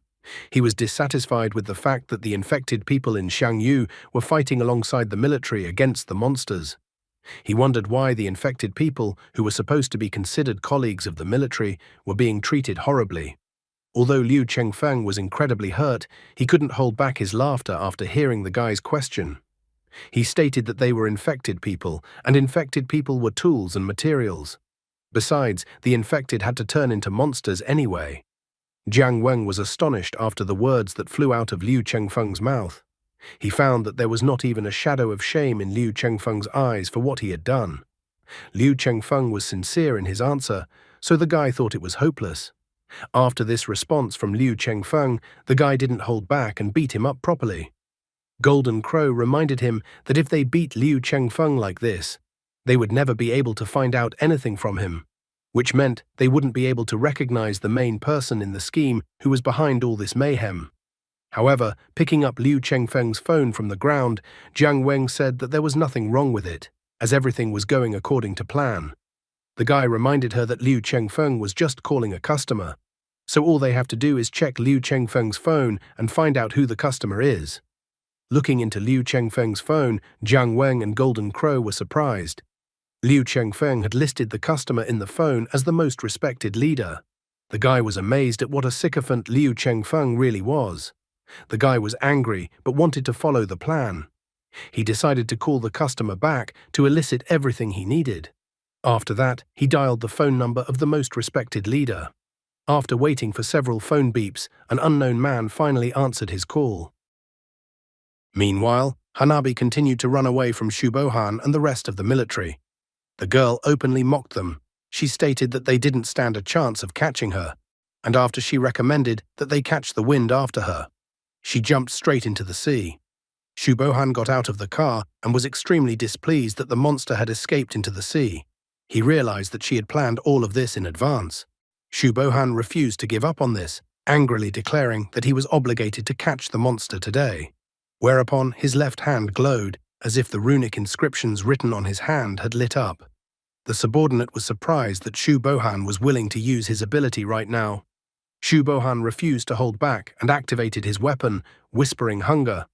He was dissatisfied with the fact that the infected people in Xiangyu were fighting alongside the military against the monsters. He wondered why the infected people, who were supposed to be considered colleagues of the military, were being treated horribly. Although Liu Chengfeng was incredibly hurt, he couldn't hold back his laughter after hearing the guy's question. He stated that they were infected people, and infected people were tools and materials. Besides, the infected had to turn into monsters anyway. Jiang Weng was astonished after the words that flew out of Liu Chengfeng's mouth. He found that there was not even a shadow of shame in Liu Chengfeng's eyes for what he had done. Liu Chengfeng was sincere in his answer, so the guy thought it was hopeless. After this response from Liu Chengfeng, the guy didn't hold back and beat him up properly. Golden Crow reminded him that if they beat Liu Chengfeng like this, they would never be able to find out anything from him, which meant they wouldn't be able to recognize the main person in the scheme who was behind all this mayhem. However, picking up Liu Chengfeng's phone from the ground, Jiang Weng said that there was nothing wrong with it, as everything was going according to plan. The guy reminded her that Liu Chengfeng was just calling a customer, so all they have to do is check Liu Chengfeng's phone and find out who the customer is. Looking into Liu Chengfeng's phone, Jiang Weng and Golden Crow were surprised. Liu Chengfeng had listed the customer in the phone as the most respected leader. The guy was amazed at what a sycophant Liu Chengfeng really was. The guy was angry but wanted to follow the plan. He decided to call the customer back to elicit everything he needed. After that, he dialed the phone number of the most respected leader. After waiting for several phone beeps, an unknown man finally answered his call. Meanwhile, Hanabi continued to run away from Shubohan and the rest of the military. The girl openly mocked them. She stated that they didn't stand a chance of catching her, and after she recommended that they catch the wind after her, she jumped straight into the sea. Shu Bohan got out of the car and was extremely displeased that the monster had escaped into the sea. He realized that she had planned all of this in advance. Shu Bohan refused to give up on this, angrily declaring that he was obligated to catch the monster today. Whereupon his left hand glowed, as if the runic inscriptions written on his hand had lit up. The subordinate was surprised that Shu Bohan was willing to use his ability right now. Shu Bohan refused to hold back and activated his weapon, Whispering Hunger.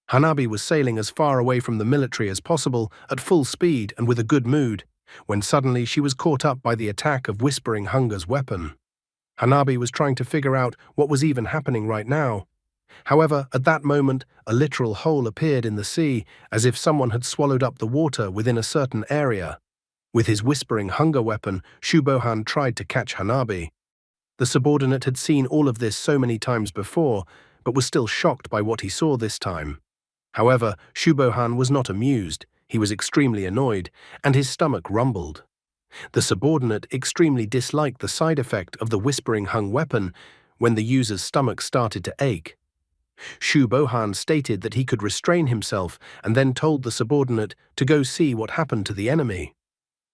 Hanabi was sailing as far away from the military as possible at full speed and with a good mood, when suddenly she was caught up by the attack of Whispering Hunger's weapon. Hanabi was trying to figure out what was even happening right now. However, at that moment, a literal hole appeared in the sea, as if someone had swallowed up the water within a certain area. With his Whispering Hunger weapon, Shu Bohan tried to catch Hanabi. The subordinate had seen all of this so many times before, but was still shocked by what he saw this time. However, Shu Bohan was not amused, he was extremely annoyed, and his stomach rumbled. The subordinate extremely disliked the side effect of the Whispering Hung weapon when the user's stomach started to ache. Shu Bohan stated that he could restrain himself and then told the subordinate to go see what happened to the enemy.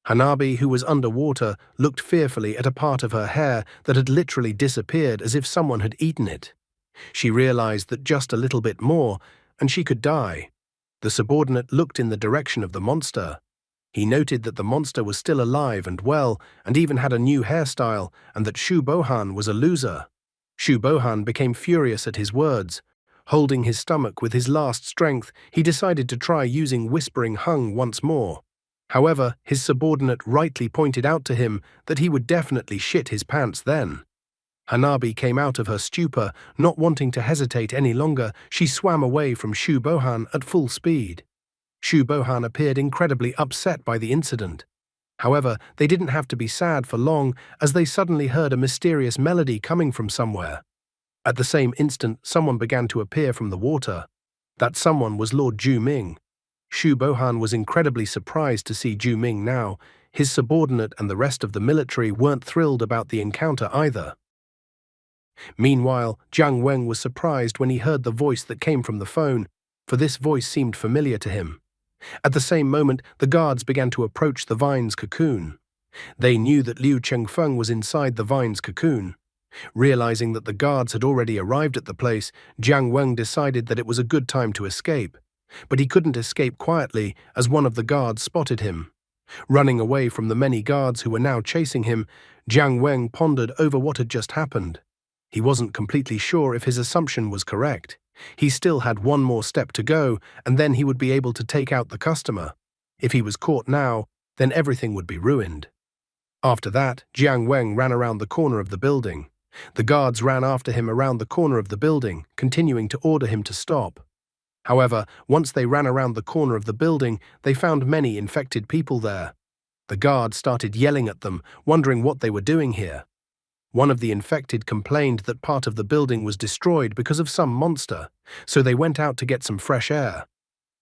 Hanabi, who was underwater, looked fearfully at a part of her hair that had literally disappeared as if someone had eaten it. She realized that just a little bit more, and she could die. The subordinate looked in the direction of the monster. He noted that the monster was still alive and well, and even had a new hairstyle, and that Shu Bohan was a loser. Shu Bohan became furious at his words. Holding his stomach with his last strength, he decided to try using Whispering Hung once more. However, his subordinate rightly pointed out to him that he would definitely shit his pants then. Hanabi came out of her stupor, not wanting to hesitate any longer. She swam away from Shu Bohan at full speed. Shu Bohan appeared incredibly upset by the incident. However, they didn't have to be sad for long, as they suddenly heard a mysterious melody coming from somewhere. At the same instant, someone began to appear from the water. That someone was Lord Ju Ming. Shu Bohan was incredibly surprised to see Ju Ming now. His subordinate and the rest of the military weren't thrilled about the encounter either. Meanwhile, Jiang Weng was surprised when he heard the voice that came from the phone, for this voice seemed familiar to him. At the same moment, the guards began to approach the vine's cocoon. They knew that Liu Chengfeng was inside the vine's cocoon. Realizing that the guards had already arrived at the place, Jiang Weng decided that it was a good time to escape. But he couldn't escape quietly, as one of the guards spotted him. Running away from the many guards who were now chasing him, Jiang Weng pondered over what had just happened. He wasn't completely sure if his assumption was correct. He still had one more step to go, and then he would be able to take out the customer. If he was caught now, then everything would be ruined. After that, Jiang Weng ran around the corner of the building. The guards ran after him around the corner of the building, continuing to order him to stop. However, once they ran around the corner of the building, they found many infected people there. The guards started yelling at them, wondering what they were doing here. One of the infected complained that part of the building was destroyed because of some monster, so they went out to get some fresh air.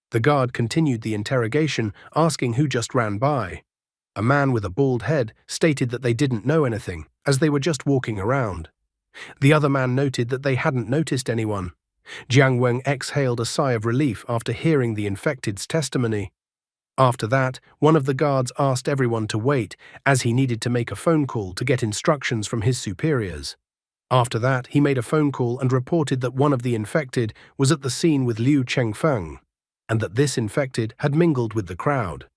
The guard continued the interrogation, asking who just ran by. A man with a bald head stated that they didn't know anything, as they were just walking around. The other man noted that they hadn't noticed anyone. Jiang Weng exhaled a sigh of relief after hearing the infected's testimony. After that, one of the guards asked everyone to wait, as he needed to make a phone call to get instructions from his superiors. After that, he made a phone call and reported that one of the infected was at the scene with Liu Chengfeng, and that this infected had mingled with the crowd.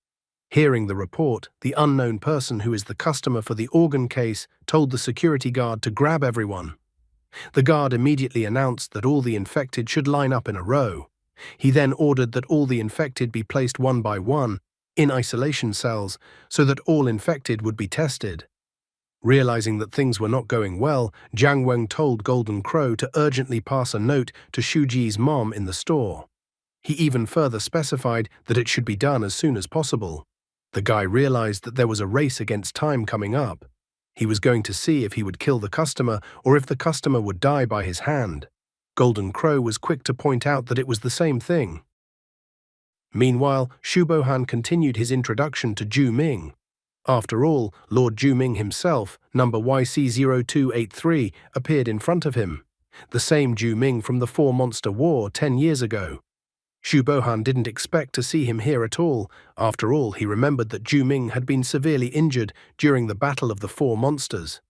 Hearing the report, the unknown person who is the customer for the organ case told the security guard to grab everyone. The guard immediately announced that all the infected should line up in a row. He then ordered that all the infected be placed one by one in isolation cells so that all infected would be tested. Realizing that things were not going well, Jiang Weng told Golden Crow to urgently pass a note to Shuji's mom in the store. He even further specified that it should be done as soon as possible. The guy realized that there was a race against time coming up. He was going to see if he would kill the customer or if the customer would die by his hand. Golden Crow was quick to point out that it was the same thing. Meanwhile, Shu Bohan continued his introduction to Ju Ming. After all, Lord Juming himself, number YC0283, appeared in front of him. The same Juming from the Four-Monster War 10 years ago. Xu Bohan didn't expect to see him here at all. After all, he remembered that Juming had been severely injured during the Battle of the Four Monsters.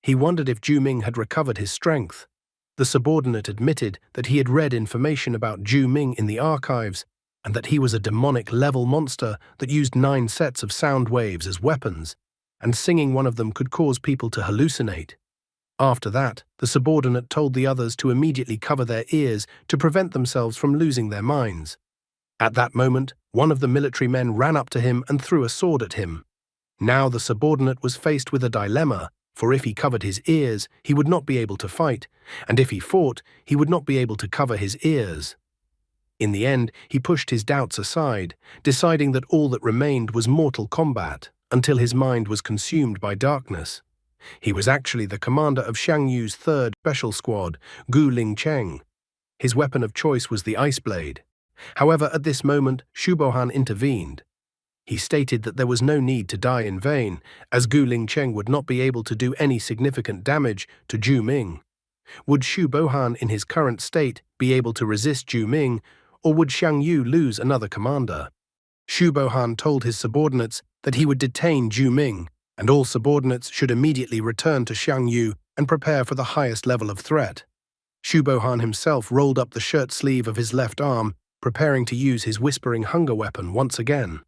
He wondered if Juming had recovered his strength. The subordinate admitted that he had read information about Juming in the archives, and that he was a demonic-level monster that used 9 sets of sound waves as weapons, and singing one of them could cause people to hallucinate. After that, the subordinate told the others to immediately cover their ears to prevent themselves from losing their minds. At that moment, one of the military men ran up to him and threw a sword at him. Now the subordinate was faced with a dilemma, for if he covered his ears, he would not be able to fight, and if he fought, he would not be able to cover his ears. In the end, he pushed his doubts aside, deciding that all that remained was mortal combat, until his mind was consumed by darkness. He was actually the commander of Xiang Yu's 3rd Special Squad, Gu Lingcheng. His weapon of choice was the ice blade. However, at this moment, Xu Bohan intervened. He stated that there was no need to die in vain, as Gu Lingcheng would not be able to do any significant damage to Juming. Would Xu Bohan in his current state be able to resist Juming, or would Xiang Yu lose another commander? Xu Bohan told his subordinates that he would detain Juming, and all subordinates should immediately return to Xiang Yu and prepare for the highest level of threat. Xu Bohan himself rolled up the shirt sleeve of his left arm, preparing to use his whispering hunger weapon once again.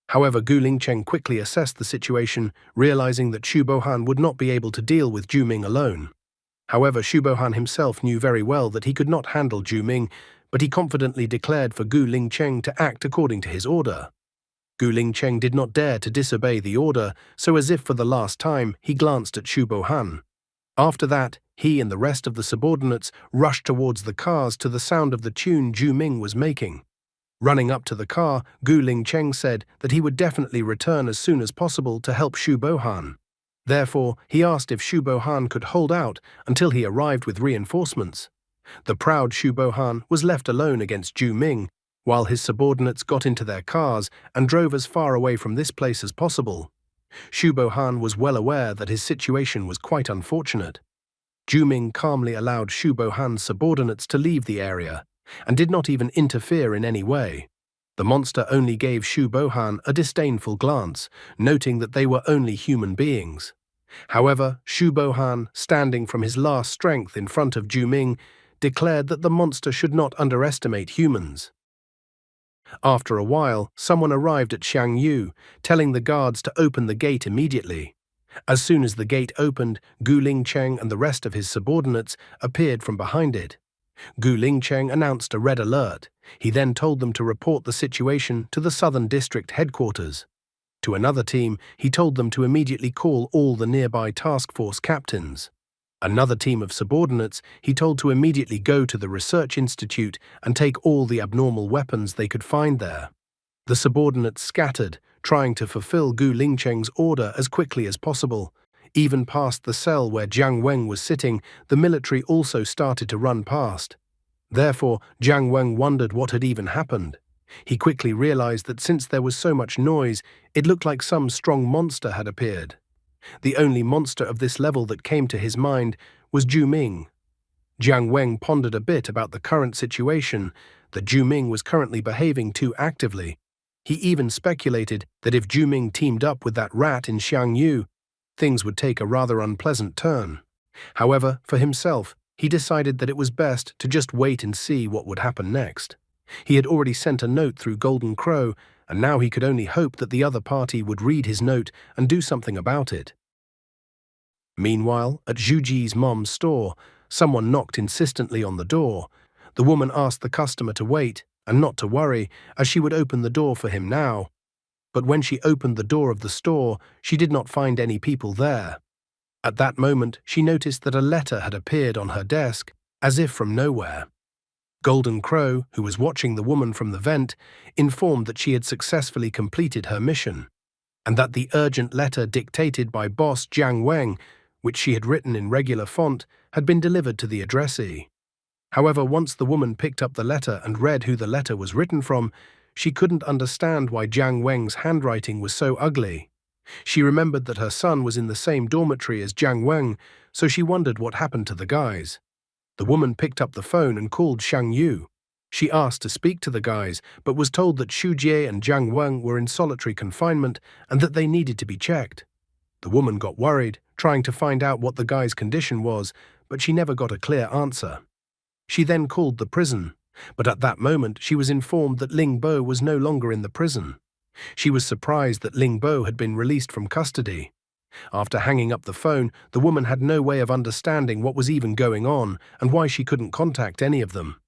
However, Gu Lingcheng quickly assessed the situation, realizing that Xu Bohan would not be able to deal with Juming alone. However, Xu Bohan himself knew very well that he could not handle Juming, but he confidently declared for Gu Lingcheng to act according to his order. Gu Lingcheng did not dare to disobey the order, so as if for the last time, he glanced at Xu Bohan. After that, he and the rest of the subordinates rushed towards the cars to the sound of the tune Juming was making. Running up to the car, Gu Lingcheng said that he would definitely return as soon as possible to help Xu Bohan. Therefore, he asked if Xu Bohan could hold out until he arrived with reinforcements. The proud Xu Bohan was left alone against Juming, while his subordinates got into their cars and drove as far away from this place as possible. Xu Bohan was well aware that his situation was quite unfortunate. Juming calmly allowed Xu Bohan's subordinates to leave the area, and did not even interfere in any way. The monster only gave Xu Bohan a disdainful glance, noting that they were only human beings. However, Xu Bohan, standing from his last strength in front of Juming, declared that the monster should not underestimate humans. After a while, someone arrived at Xiang Yu, telling the guards to open the gate immediately. As soon as the gate opened, Gu Lingcheng and the rest of his subordinates appeared from behind it. Gu Lingcheng announced a red alert. He then told them to report the situation to the Southern District headquarters. To another team, he told them to immediately call all the nearby task force captains. Another team of subordinates he told to immediately go to the research institute and take all the abnormal weapons they could find there. The subordinates scattered, trying to fulfill Gu Lingcheng's order as quickly as possible. Even past the cell where Jiang Weng was sitting, the military also started to run past. Therefore, Jiang Weng wondered what had even happened. He quickly realized that since there was so much noise, it looked like some strong monster had appeared. The only monster of this level that came to his mind was Juming. Jiang Weng pondered a bit about the current situation, that Juming was currently behaving too actively. He even speculated that if Juming teamed up with that rat in Xiang Yu, things would take a rather unpleasant turn. However, for himself, he decided that it was best to just wait and see what would happen next. He had already sent a note through Golden Crow, and now he could only hope that the other party would read his note and do something about it. Meanwhile, at Zhuji's mom's store, someone knocked insistently on the door. The woman asked the customer to wait and not to worry, as she would open the door for him now. But when she opened the door of the store, she did not find any people there. At that moment, she noticed that a letter had appeared on her desk, as if from nowhere. Golden Crow, who was watching the woman from the vent, informed that she had successfully completed her mission, and that the urgent letter dictated by boss Jiang Weng, which she had written in regular font, had been delivered to the addressee. However, once the woman picked up the letter and read who the letter was written from, she couldn't understand why Jiang Weng's handwriting was so ugly. She remembered that her son was in the same dormitory as Jiang Weng, so she wondered what happened to the guys. The woman picked up the phone and called Xiang Yu. She asked to speak to the guys, but was told that Xu Jie and Jiang Weng were in solitary confinement and that they needed to be checked. The woman got worried, trying to find out what the guy's condition was, but she never got a clear answer. She then called the prison, but at that moment she was informed that Ling Bo was no longer in the prison. She was surprised that Ling Bo had been released from custody. After hanging up the phone, the woman had no way of understanding what was even going on and why she couldn't contact any of them.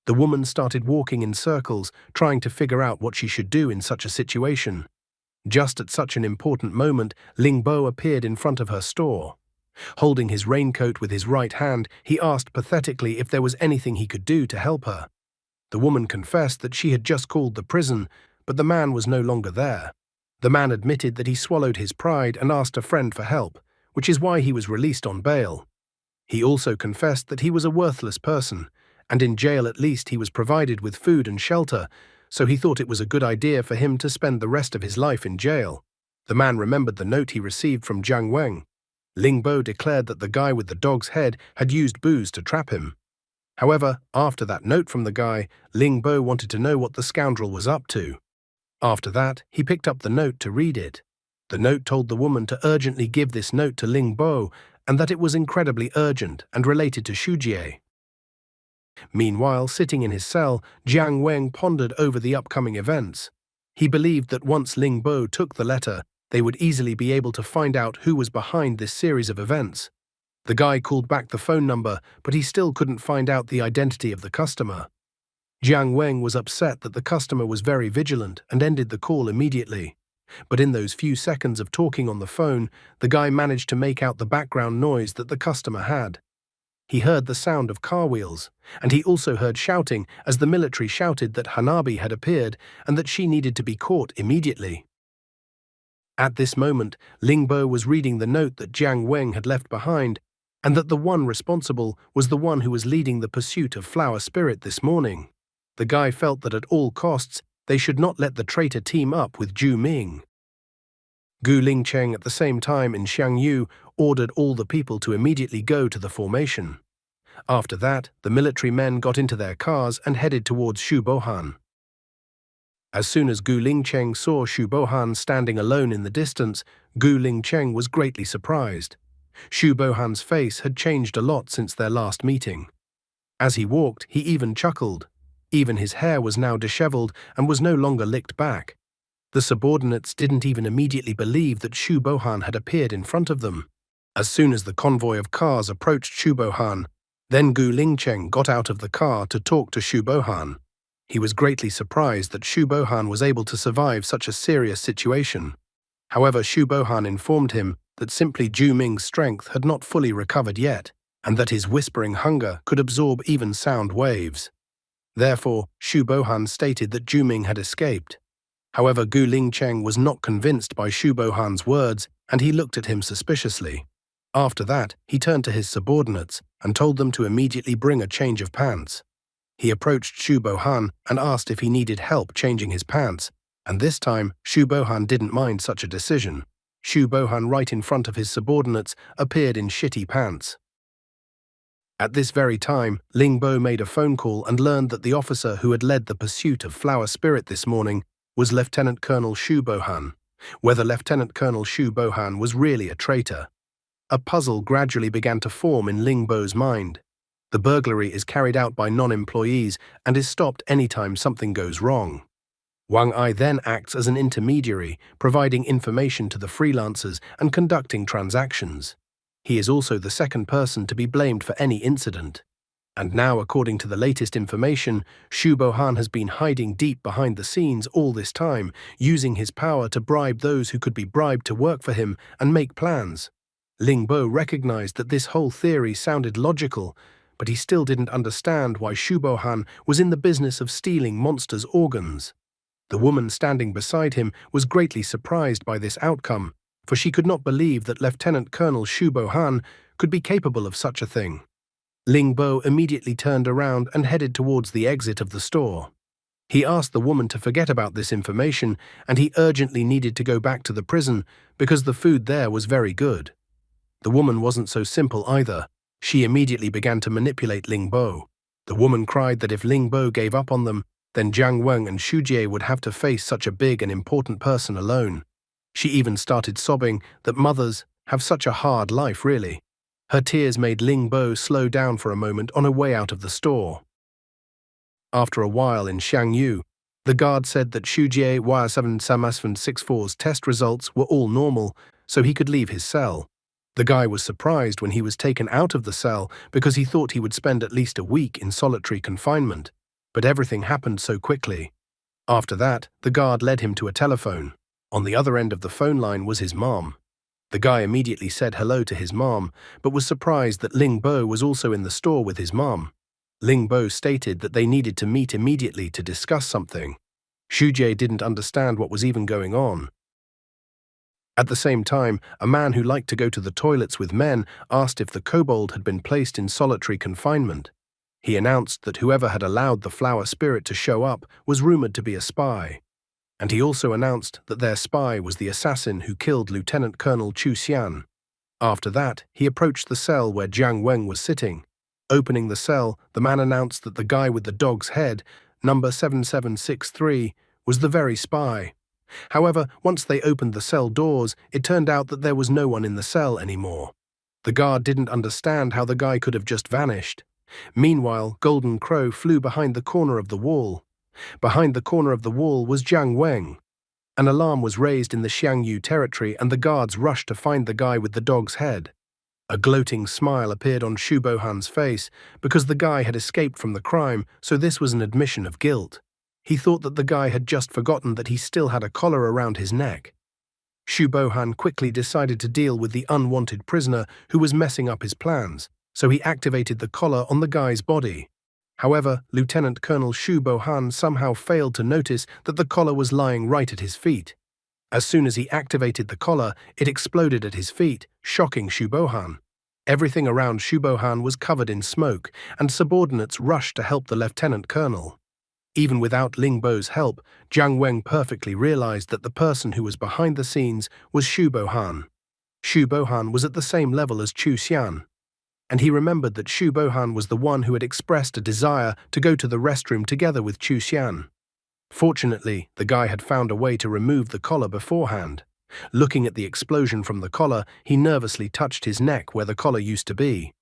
The woman started walking in circles, trying to figure out what she should do in such a situation. Just at such an important moment, Ling Bo appeared in front of her store. Holding his raincoat with his right hand, he asked pathetically if there was anything he could do to help her. The woman confessed that she had just called the prison, but the man was no longer there. The man admitted that he swallowed his pride and asked a friend for help, which is why he was released on bail. He also confessed that he was a worthless person, and in jail at least he was provided with food and shelter, so he thought it was a good idea for him to spend the rest of his life in jail. The man remembered the note he received from Jiang Weng. Ling Bo declared that the guy with the dog's head had used booze to trap him. However, after that note from the guy, Ling Bo wanted to know what the scoundrel was up to. After that, he picked up the note to read it. The note told the woman to urgently give this note to Ling Bo and that it was incredibly urgent and related to Xu Jie. Meanwhile, sitting in his cell, Jiang Weng pondered over the upcoming events. He believed that once Ling Bo took the letter, they would easily be able to find out who was behind this series of events. The guy called back the phone number, but he still couldn't find out the identity of the customer. Jiang Weng was upset that the customer was very vigilant and ended the call immediately. But in those few seconds of talking on the phone, the guy managed to make out the background noise that the customer had. He heard the sound of car wheels, and he also heard shouting as the military shouted that Hanabi had appeared and that she needed to be caught immediately. At this moment, Ling Bo was reading the note that Jiang Weng had left behind, and that the one responsible was the one who was leading the pursuit of Flower Spirit this morning. The guy felt that at all costs, they should not let the traitor team up with Zhu Ming. Gu Lingcheng at the same time in Xiangyu ordered all the people to immediately go to the formation. After that, the military men got into their cars and headed towards Shu Bohan. As soon as Gu Lingcheng saw Shu Bohan standing alone in the distance, Gu Lingcheng was greatly surprised. Shu Bohan's face had changed a lot since their last meeting. As he walked, he even chuckled. Even his hair was now disheveled and was no longer licked back. The subordinates didn't even immediately believe that Shu Bohan had appeared in front of them. As soon as the convoy of cars approached Shu Bohan, then Gu Lingcheng got out of the car to talk to Shu Bohan. He was greatly surprised that Shu Bohan was able to survive such a serious situation. However, Shu Bohan informed him that simply Zhu Ming's strength had not fully recovered yet, and that his whispering hunger could absorb even sound waves. Therefore, Shu Bohan stated that Zhu Ming had escaped. However, Gu Lingcheng was not convinced by Shu Bohan's words, and he looked at him suspiciously. After that, he turned to his subordinates and told them to immediately bring a change of pants. He approached Shu Bohan and asked if he needed help changing his pants, and this time Shu Bohan didn't mind such a decision. Shu Bohan, right in front of his subordinates, appeared in shitty pants. At this very time, Ling Bo made a phone call and learned that the officer who had led the pursuit of Flower Spirit this morning was Lieutenant Colonel Shu Bohan. Whether Lieutenant Colonel Shu Bohan was really a traitor. A puzzle gradually began to form in Ling Bo's mind. The burglary is carried out by non-employees and is stopped anytime something goes wrong. Wang Ai then acts as an intermediary, providing information to the freelancers and conducting transactions. He is also the second person to be blamed for any incident. And now, according to the latest information, Shu Bohan has been hiding deep behind the scenes all this time, using his power to bribe those who could be bribed to work for him and make plans. Ling Bo recognized that this whole theory sounded logical, but he still didn't understand why Shu Bohan was in the business of stealing monsters' organs. The woman standing beside him was greatly surprised by this outcome, for she could not believe that Lieutenant Colonel Shu Bohan could be capable of such a thing. Ling Bo immediately turned around and headed towards the exit of the store. He asked the woman to forget about this information, and he urgently needed to go back to the prison because the food there was very good. The woman wasn't so simple either. She immediately began to manipulate Ling Bo. The woman cried that if Ling Bo gave up on them, then Jiang Weng and Xu Jie would have to face such a big and important person alone. She even started sobbing that mothers have such a hard life, really. Her tears made Ling Bo slow down for a moment on her way out of the store. After a while in Xiangyu, the guard said that Xu Jie Y7-64's test results were all normal, so he could leave his cell. The guy was surprised when he was taken out of the cell because he thought he would spend at least a week in solitary confinement, but everything happened so quickly. After that, the guard led him to a telephone. On the other end of the phone line was his mom. The guy immediately said hello to his mom, but was surprised that Ling Bo was also in the store with his mom. Ling Bo stated that they needed to meet immediately to discuss something. Xu Jie didn't understand what was even going on. At the same time, a man who liked to go to the toilets with men asked if the kobold had been placed in solitary confinement. He announced that whoever had allowed the flower spirit to show up was rumored to be a spy. And he also announced that their spy was the assassin who killed Lieutenant Colonel Chu Xian. After that, he approached the cell where Jiang Weng was sitting. Opening the cell, the man announced that the guy with the dog's head, number 7763, was the very spy. However, once they opened the cell doors, it turned out that there was no one in the cell anymore. The guard didn't understand how the guy could have just vanished. Meanwhile, Golden Crow flew behind the corner of the wall. Behind the corner of the wall was Jiang Weng. An alarm was raised in the Xiangyu territory and the guards rushed to find the guy with the dog's head. A gloating smile appeared on Xu Bohan's face because the guy had escaped from the crime, so this was an admission of guilt. He thought that the guy had just forgotten that he still had a collar around his neck. Xu Bohan quickly decided to deal with the unwanted prisoner who was messing up his plans, so he activated the collar on the guy's body. However, Lieutenant Colonel Xu Bohan somehow failed to notice that the collar was lying right at his feet. As soon as he activated the collar, it exploded at his feet, shocking Xu Bohan. Everything around Xu Bohan was covered in smoke, and subordinates rushed to help the lieutenant colonel. Even without Ling Bo's help, Jiang Weng perfectly realized that the person who was behind the scenes was Xu Bohan. Xu Bohan was at the same level as Chu Xian, and he remembered that Xu Bohan was the one who had expressed a desire to go to the restroom together with Chu Xian. Fortunately, the guy had found a way to remove the collar beforehand. Looking at the explosion from the collar, he nervously touched his neck where the collar used to be.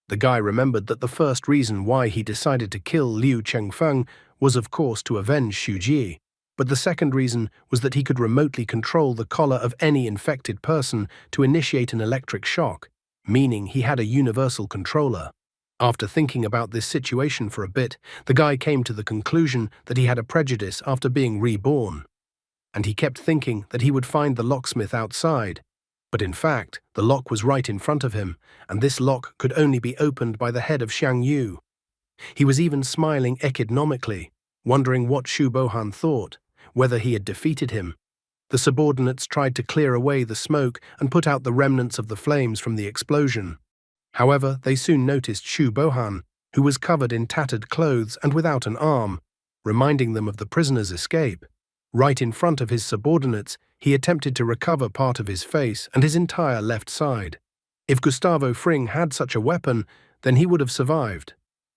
The guy remembered that the first reason why he decided to kill Liu Chengfeng was of course to avenge Xu Ji, but the second reason was that he could remotely control the collar of any infected person to initiate an electric shock, meaning he had a universal controller. After thinking about this situation for a bit, the guy came to the conclusion that he had a prejudice after being reborn. And he kept thinking that he would find the locksmith outside. But in fact, the lock was right in front of him, and this lock could only be opened by the head of Xiangyu. He was even smiling economically, wondering what Xu Bohan thought, whether he had defeated him. The subordinates tried to clear away the smoke and put out the remnants of the flames from the explosion. However, they soon noticed Xu Bohan, who was covered in tattered clothes and without an arm, reminding them of the prisoner's escape. Right in front of his subordinates, he attempted to recover part of his face and his entire left side. If Gustavo Fring had such a weapon, then he would have survived.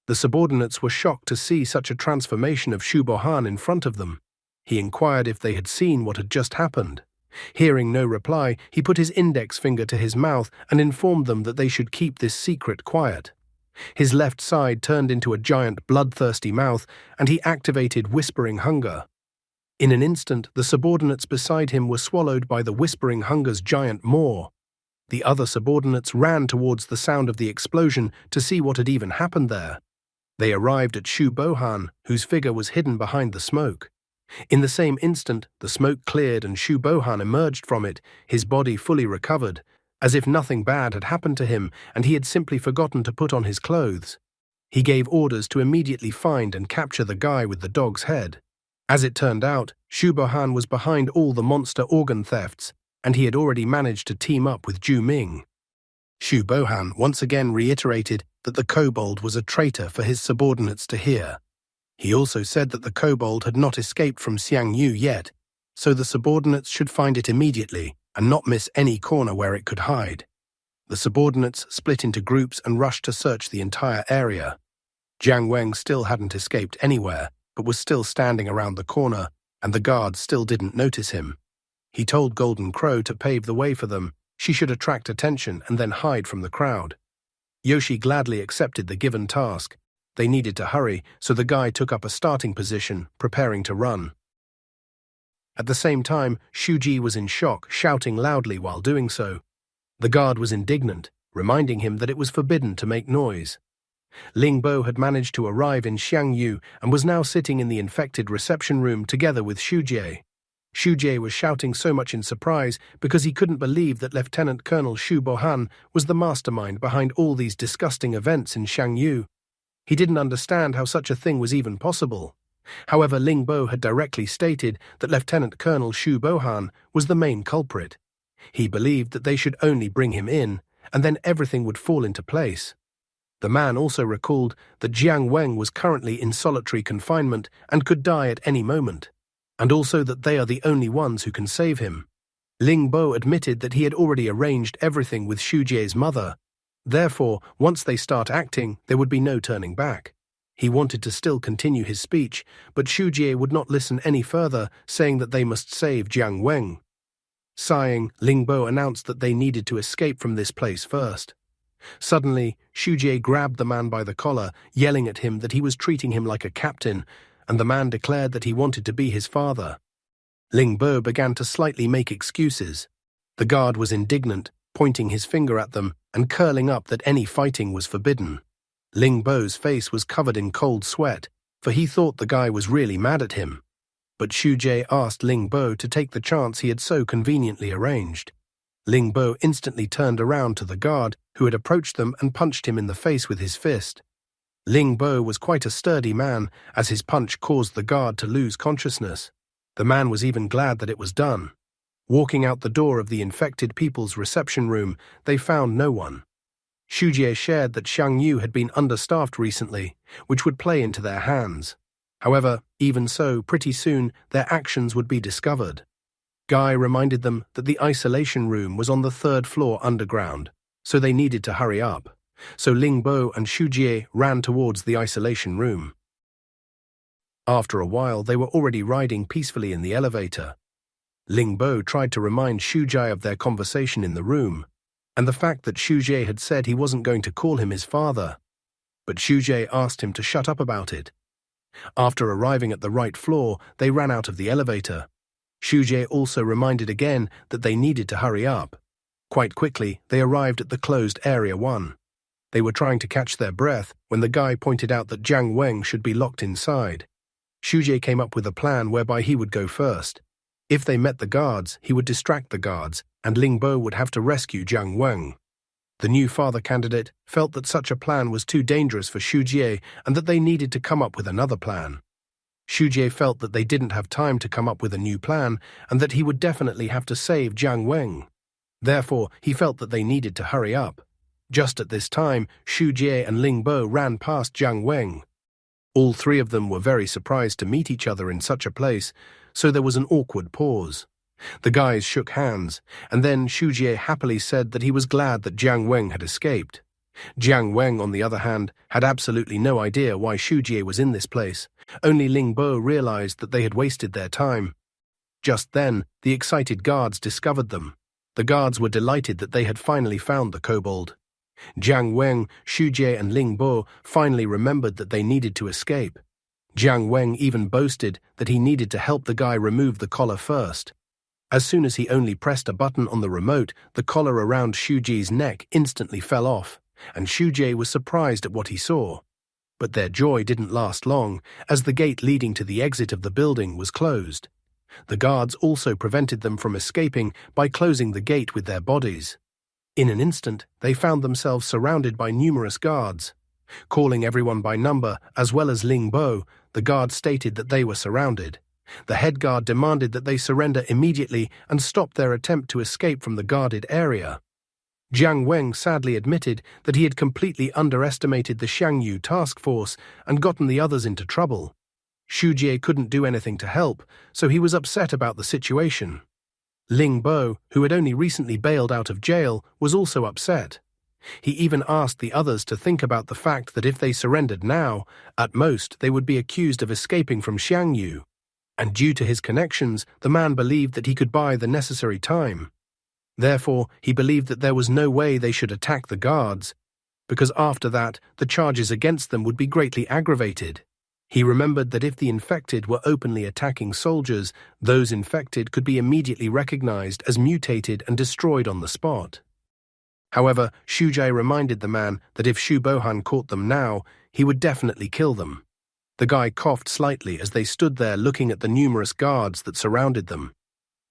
The subordinates were shocked to see such a transformation of Xu Bohan in front of them. He inquired if they had seen what had just happened. Hearing no reply, he put his index finger to his mouth and informed them that they should keep this secret quiet. His left side turned into a giant bloodthirsty mouth, and he activated Whispering Hunger. In an instant, the subordinates beside him were swallowed by the Whispering Hunger's giant maw. The other subordinates ran towards the sound of the explosion to see what had even happened there. They arrived at Xu Bohan, whose figure was hidden behind the smoke. In the same instant, the smoke cleared and Xu Bohan emerged from it, his body fully recovered, as if nothing bad had happened to him and he had simply forgotten to put on his clothes. He gave orders to immediately find and capture the guy with the dog's head. As it turned out, Xu Bohan was behind all the monster organ thefts, and he had already managed to team up with Zhu Ming. Xu Bohan once again reiterated that the kobold was a traitor for his subordinates to hear. He also said that the kobold had not escaped from Xiang Yu yet, so the subordinates should find it immediately and not miss any corner where it could hide. The subordinates split into groups and rushed to search the entire area. Jiang Weng still hadn't escaped anywhere, but was still standing around the corner, and the guards still didn't notice him. He told Golden Crow to pave the way for them. She should attract attention and then hide from the crowd. Yoshi gladly accepted the given task. They needed to hurry, so the guy took up a starting position, preparing to run. At the same time, Shuji was in shock, shouting loudly while doing so. The guard was indignant, reminding him that it was forbidden to make noise. Ling Bo had managed to arrive in Xiangyu and was now sitting in the infected reception room together with Shujie. Shujie was shouting so much in surprise because he couldn't believe that Lieutenant Colonel Shu Bohan was the mastermind behind all these disgusting events in Xiangyu. He didn't understand how such a thing was even possible. However, Ling Bo had directly stated that Lieutenant Colonel Shu Bohan was the main culprit. He believed that they should only bring him in, and then everything would fall into place. The man also recalled that Jiang Weng was currently in solitary confinement and could die at any moment, and also that they are the only ones who can save him. Ling Bo admitted that he had already arranged everything with Shujie's mother. Therefore, once they start acting, there would be no turning back. He wanted to still continue his speech, but Shujie would not listen any further, saying that they must save Jiang Weng. Sighing, Ling Bo announced that they needed to escape from this place first. Suddenly, Shujie grabbed the man by the collar, yelling at him that he was treating him like a captain, and the man declared that he wanted to be his father. Ling Bo began to slightly make excuses. The guard was indignant, pointing his finger at them and curling up that any fighting was forbidden. Ling Bo's face was covered in cold sweat, for he thought the guy was really mad at him. But Shujie asked Ling Bo to take the chance he had so conveniently arranged. Ling Bo instantly turned around to the guard, who had approached them, and punched him in the face with his fist. Ling Bo was quite a sturdy man, as his punch caused the guard to lose consciousness. The man was even glad that it was done. Walking out the door of the infected people's reception room, they found no one. Shujie shared that Xiangyu had been understaffed recently, which would play into their hands. However, even so, pretty soon their actions would be discovered. Guy reminded them that the isolation room was on the 3rd floor underground, so they needed to hurry up. So Ling Bo and Shujie ran towards the isolation room. After a while, they were already riding peacefully in the elevator. Ling Bo tried to remind Shujie of their conversation in the room, and the fact that Shujie had said he wasn't going to call him his father. But Shujie asked him to shut up about it. After arriving at the right floor, they ran out of the elevator. Shujie also reminded again that they needed to hurry up. Quite quickly, they arrived at the closed Area 1. They were trying to catch their breath when the guy pointed out that Jiang Weng should be locked inside. Shujie came up with a plan whereby he would go first. If they met the guards, he would distract the guards, and Ling Bo would have to rescue Jiang Weng. The new father candidate felt that such a plan was too dangerous for Shujie and that they needed to come up with another plan. Shujie felt that they didn't have time to come up with a new plan and that he would definitely have to save Jiang Weng. Therefore, he felt that they needed to hurry up. Just at this time, Shujie and Ling Bo ran past Jiang Weng. All three of them were very surprised to meet each other in such a place, so there was an awkward pause. The guys shook hands, and then Shujie happily said that he was glad that Jiang Weng had escaped. Jiang Weng, on the other hand, had absolutely no idea why Shujie was in this place. Only Ling Bo realized that they had wasted their time. Just then, the excited guards discovered them. The guards were delighted that they had finally found the kobold. Jiang Weng, Shujie, and Ling Bo finally remembered that they needed to escape. Jiang Weng even boasted that he needed to help the guy remove the collar first. As soon as he only pressed a button on the remote, the collar around Shujie's neck instantly fell off, and Shujie was surprised at what he saw. But their joy didn't last long, as the gate leading to the exit of the building was closed. The guards also prevented them from escaping by closing the gate with their bodies. In an instant, they found themselves surrounded by numerous guards. Calling everyone by number, as well as Ling Bo, the guard stated that they were surrounded. The head guard demanded that they surrender immediately and stop their attempt to escape from the guarded area. Jiang Weng sadly admitted that he had completely underestimated the Xiangyu task force and gotten the others into trouble. Shujie couldn't do anything to help, so he was upset about the situation. Ling Bo, who had only recently bailed out of jail, was also upset. He even asked the others to think about the fact that if they surrendered now, at most they would be accused of escaping from Xiangyu. And due to his connections, the man believed that he could buy the necessary time. Therefore, he believed that there was no way they should attack the guards, because after that, the charges against them would be greatly aggravated. He remembered that if the infected were openly attacking soldiers, those infected could be immediately recognized as mutated and destroyed on the spot. However, Shujie reminded the man that if Shu Bohan caught them now, he would definitely kill them. The guy coughed slightly as they stood there looking at the numerous guards that surrounded them.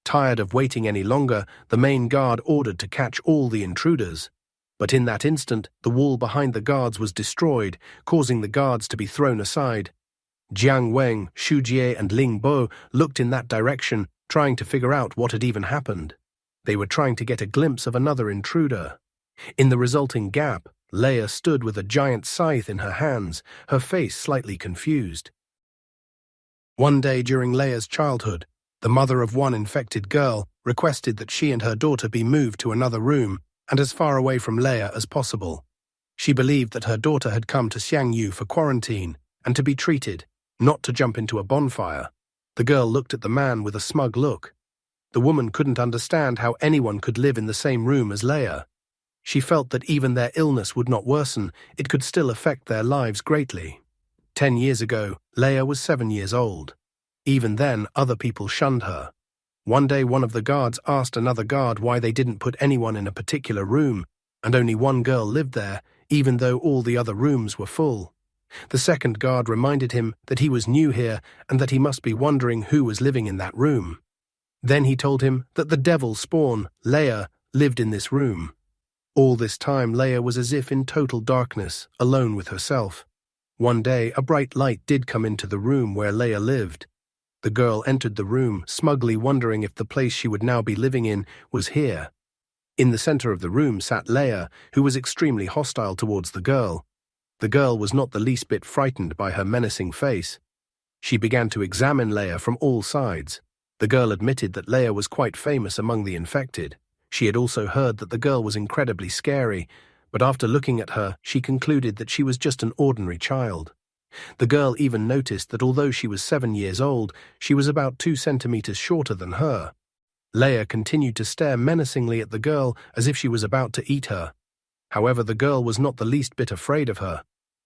Tired of waiting any longer, the main guard ordered to catch all the intruders. But in that instant, the wall behind the guards was destroyed, causing the guards to be thrown aside. Jiang Weng, Xu Jie, and Ling Bo looked in that direction, trying to figure out what had even happened. They were trying to get a glimpse of another intruder. In the resulting gap, Leia stood with a giant scythe in her hands, her face slightly confused. One day during Leia's childhood, the mother of one infected girl requested that she and her daughter be moved to another room and as far away from Leia as possible. She believed that her daughter had come to Xiangyu for quarantine and to be treated, not to jump into a bonfire. The girl looked at the man with a smug look. The woman couldn't understand how anyone could live in the same room as Leia. She felt that even their illness would not worsen, it could still affect their lives greatly. 10 years ago, Leia was 7 years old. Even then, other people shunned her. One day one of the guards asked another guard why they didn't put anyone in a particular room, and only one girl lived there, even though all the other rooms were full. The second guard reminded him that he was new here and that he must be wondering who was living in that room. Then he told him that the devil spawn, Leia, lived in this room. All this time Leia was as if in total darkness, alone with herself. One day a bright light did come into the room where Leia lived. The girl entered the room, smugly wondering if the place she would now be living in was here. In the center of the room sat Leia, who was extremely hostile towards the girl. The girl was not the least bit frightened by her menacing face. She began to examine Leia from all sides. The girl admitted that Leia was quite famous among the infected. She had also heard that the girl was incredibly scary, but after looking at her, she concluded that she was just an ordinary child. The girl even noticed that although she was 7 years old, she was about 2 centimeters shorter than her. Leia continued to stare menacingly at the girl as if she was about to eat her. However, the girl was not the least bit afraid of her.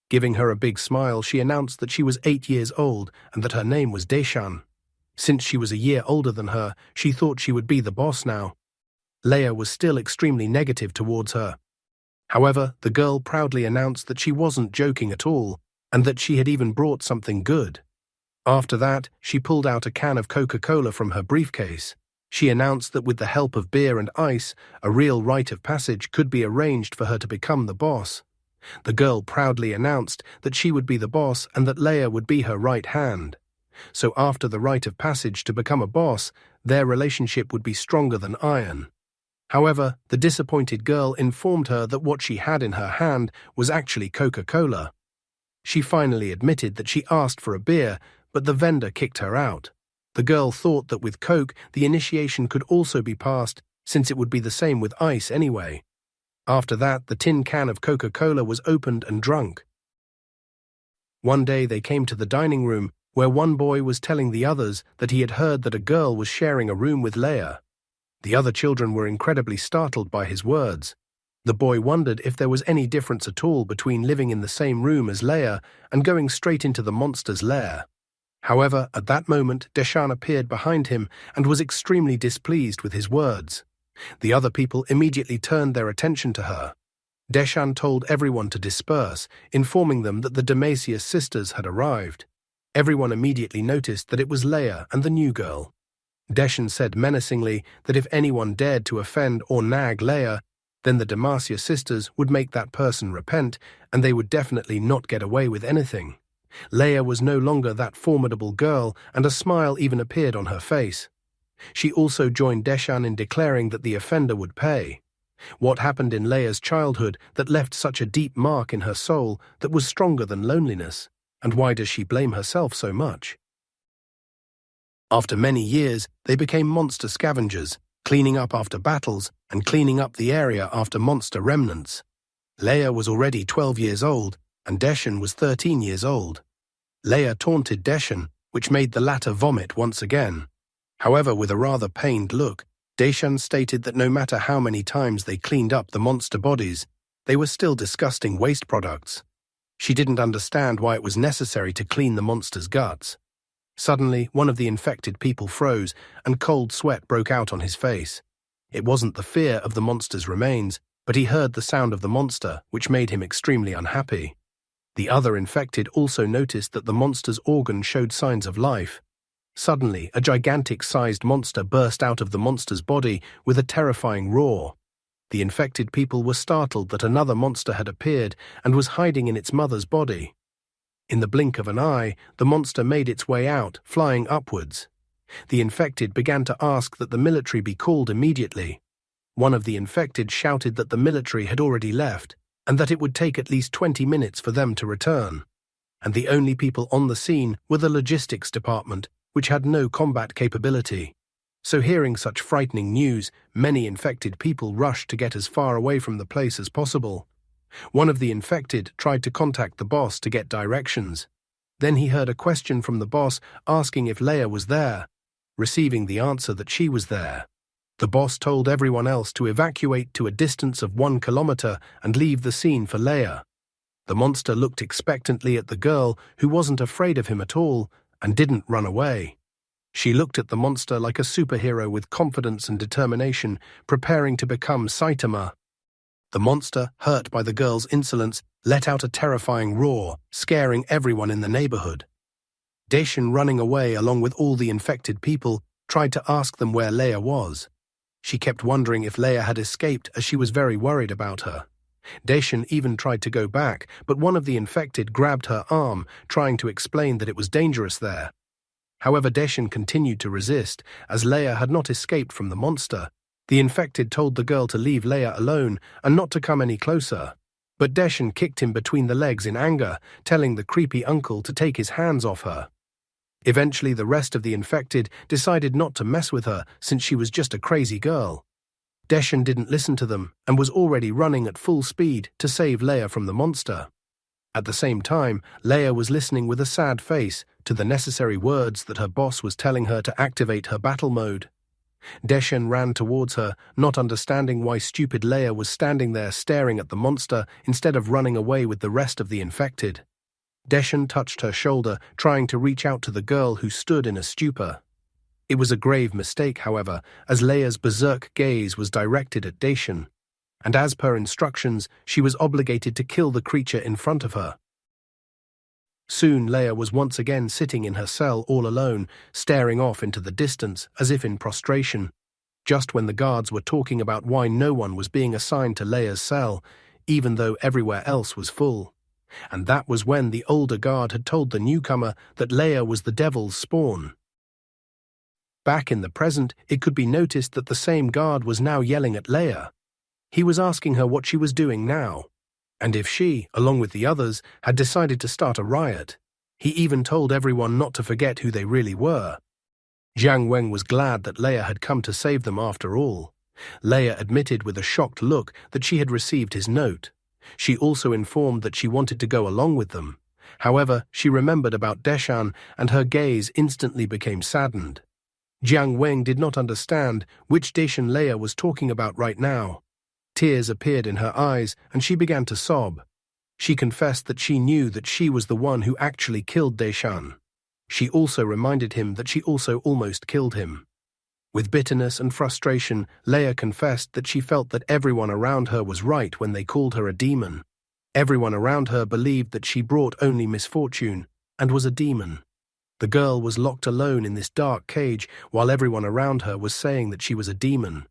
Giving her a big smile, she announced that she was 8 years old and that her name was Deshan. Since she was a year older than her, she thought she would be the boss now. Leia was still extremely negative towards her. However, the girl proudly announced that she wasn't joking at all, and that she had even brought something good. After that, she pulled out a can of Coca-Cola from her briefcase. She announced that with the help of beer and ice, a real rite of passage could be arranged for her to become the boss. The girl proudly announced that she would be the boss and that Leia would be her right hand. So after the rite of passage to become a boss, their relationship would be stronger than iron. However, the disappointed girl informed her that what she had in her hand was actually Coca-Cola. She finally admitted that she asked for a beer, but the vendor kicked her out. The girl thought that with Coke, the initiation could also be passed, since it would be the same with ice anyway. After that, the tin can of Coca-Cola was opened and drunk. One day they came to the dining room, where one boy was telling the others that he had heard that a girl was sharing a room with Leia. The other children were incredibly startled by his words. The boy wondered if there was any difference at all between living in the same room as Leia and going straight into the monster's lair. However, at that moment, Deshan appeared behind him and was extremely displeased with his words. The other people immediately turned their attention to her. Deshan told everyone to disperse, informing them that the Demacious sisters had arrived. Everyone immediately noticed that it was Leia and the new girl. Deshan said menacingly that if anyone dared to offend or nag Leia, then the Demacia sisters would make that person repent, and they would definitely not get away with anything. Leia was no longer that formidable girl, and a smile even appeared on her face. She also joined Deshan in declaring that the offender would pay. What happened in Leia's childhood that left such a deep mark in her soul that was stronger than loneliness? And why does she blame herself so much? After many years, they became monster scavengers, cleaning up after battles and cleaning up the area after monster remnants. Leia was already 12 years old, and Deshan was 13 years old. Leia taunted Deshan, which made the latter vomit once again. However, with a rather pained look, Deshan stated that no matter how many times they cleaned up the monster bodies, they were still disgusting waste products. She didn't understand why it was necessary to clean the monster's guts. Suddenly, one of the infected people froze, and cold sweat broke out on his face. It wasn't the fear of the monster's remains, but he heard the sound of the monster, which made him extremely unhappy. The other infected also noticed that the monster's organ showed signs of life. Suddenly, a gigantic-sized monster burst out of the monster's body with a terrifying roar. The infected people were startled that another monster had appeared and was hiding in its mother's body. In the blink of an eye, the monster made its way out, flying upwards. The infected began to ask that the military be called immediately. One of the infected shouted that the military had already left, and that it would take at least 20 minutes for them to return. And the only people on the scene were the logistics department, which had no combat capability. So hearing such frightening news, many infected people rushed to get as far away from the place as possible. One of the infected tried to contact the boss to get directions. Then he heard a question from the boss asking if Leia was there. Receiving the answer that she was there, the boss told everyone else to evacuate to a distance of 1 kilometer and leave the scene for Leia. The monster looked expectantly at the girl, who wasn't afraid of him at all and didn't run away. She looked at the monster like a superhero with confidence and determination, preparing to become Saitama. The monster, hurt by the girl's insolence, let out a terrifying roar, scaring everyone in the neighborhood. Deshan, running away along with all the infected people, tried to ask them where Leia was. She kept wondering if Leia had escaped, as she was very worried about her. Deshan even tried to go back, but one of the infected grabbed her arm, trying to explain that it was dangerous there. However, Deshan continued to resist, as Leia had not escaped from the monster. The infected told the girl to leave Leia alone and not to come any closer. But Deshan kicked him between the legs in anger, telling the creepy uncle to take his hands off her. Eventually, the rest of the infected decided not to mess with her since she was just a crazy girl. Deshan didn't listen to them and was already running at full speed to save Leia from the monster. At the same time, Leia was listening with a sad face to the necessary words that her boss was telling her to activate her battle mode. Deshan ran towards her, not understanding why stupid Leia was standing there staring at the monster instead of running away with the rest of the infected. Deshan touched her shoulder, trying to reach out to the girl who stood in a stupor. It was a grave mistake, however, as Leia's berserk gaze was directed at Deshan, and as per instructions, she was obligated to kill the creature in front of her. Soon Leia was once again sitting in her cell all alone, staring off into the distance as if in prostration. Just when the guards were talking about why no one was being assigned to Leia's cell, even though everywhere else was full. And that was when the older guard had told the newcomer that Leia was the devil's spawn. Back in the present, it could be noticed that the same guard was now yelling at Leia. He was asking her what she was doing now, and if she, along with the others, had decided to start a riot. He even told everyone not to forget who they really were. Jiang Weng was glad that Leia had come to save them after all. Leia admitted with a shocked look that she had received his note. She also informed that she wanted to go along with them. However, she remembered about Deshan, and her gaze instantly became saddened. Jiang Weng did not understand which Deshan Leia was talking about right now. Tears appeared in her eyes, and she began to sob. She confessed that she knew that she was the one who actually killed Deshan. She also reminded him that she also almost killed him. With bitterness and frustration, Leia confessed that she felt that everyone around her was right when they called her a demon. Everyone around her believed that she brought only misfortune and was a demon. The girl was locked alone in this dark cage while everyone around her was saying that she was a demon.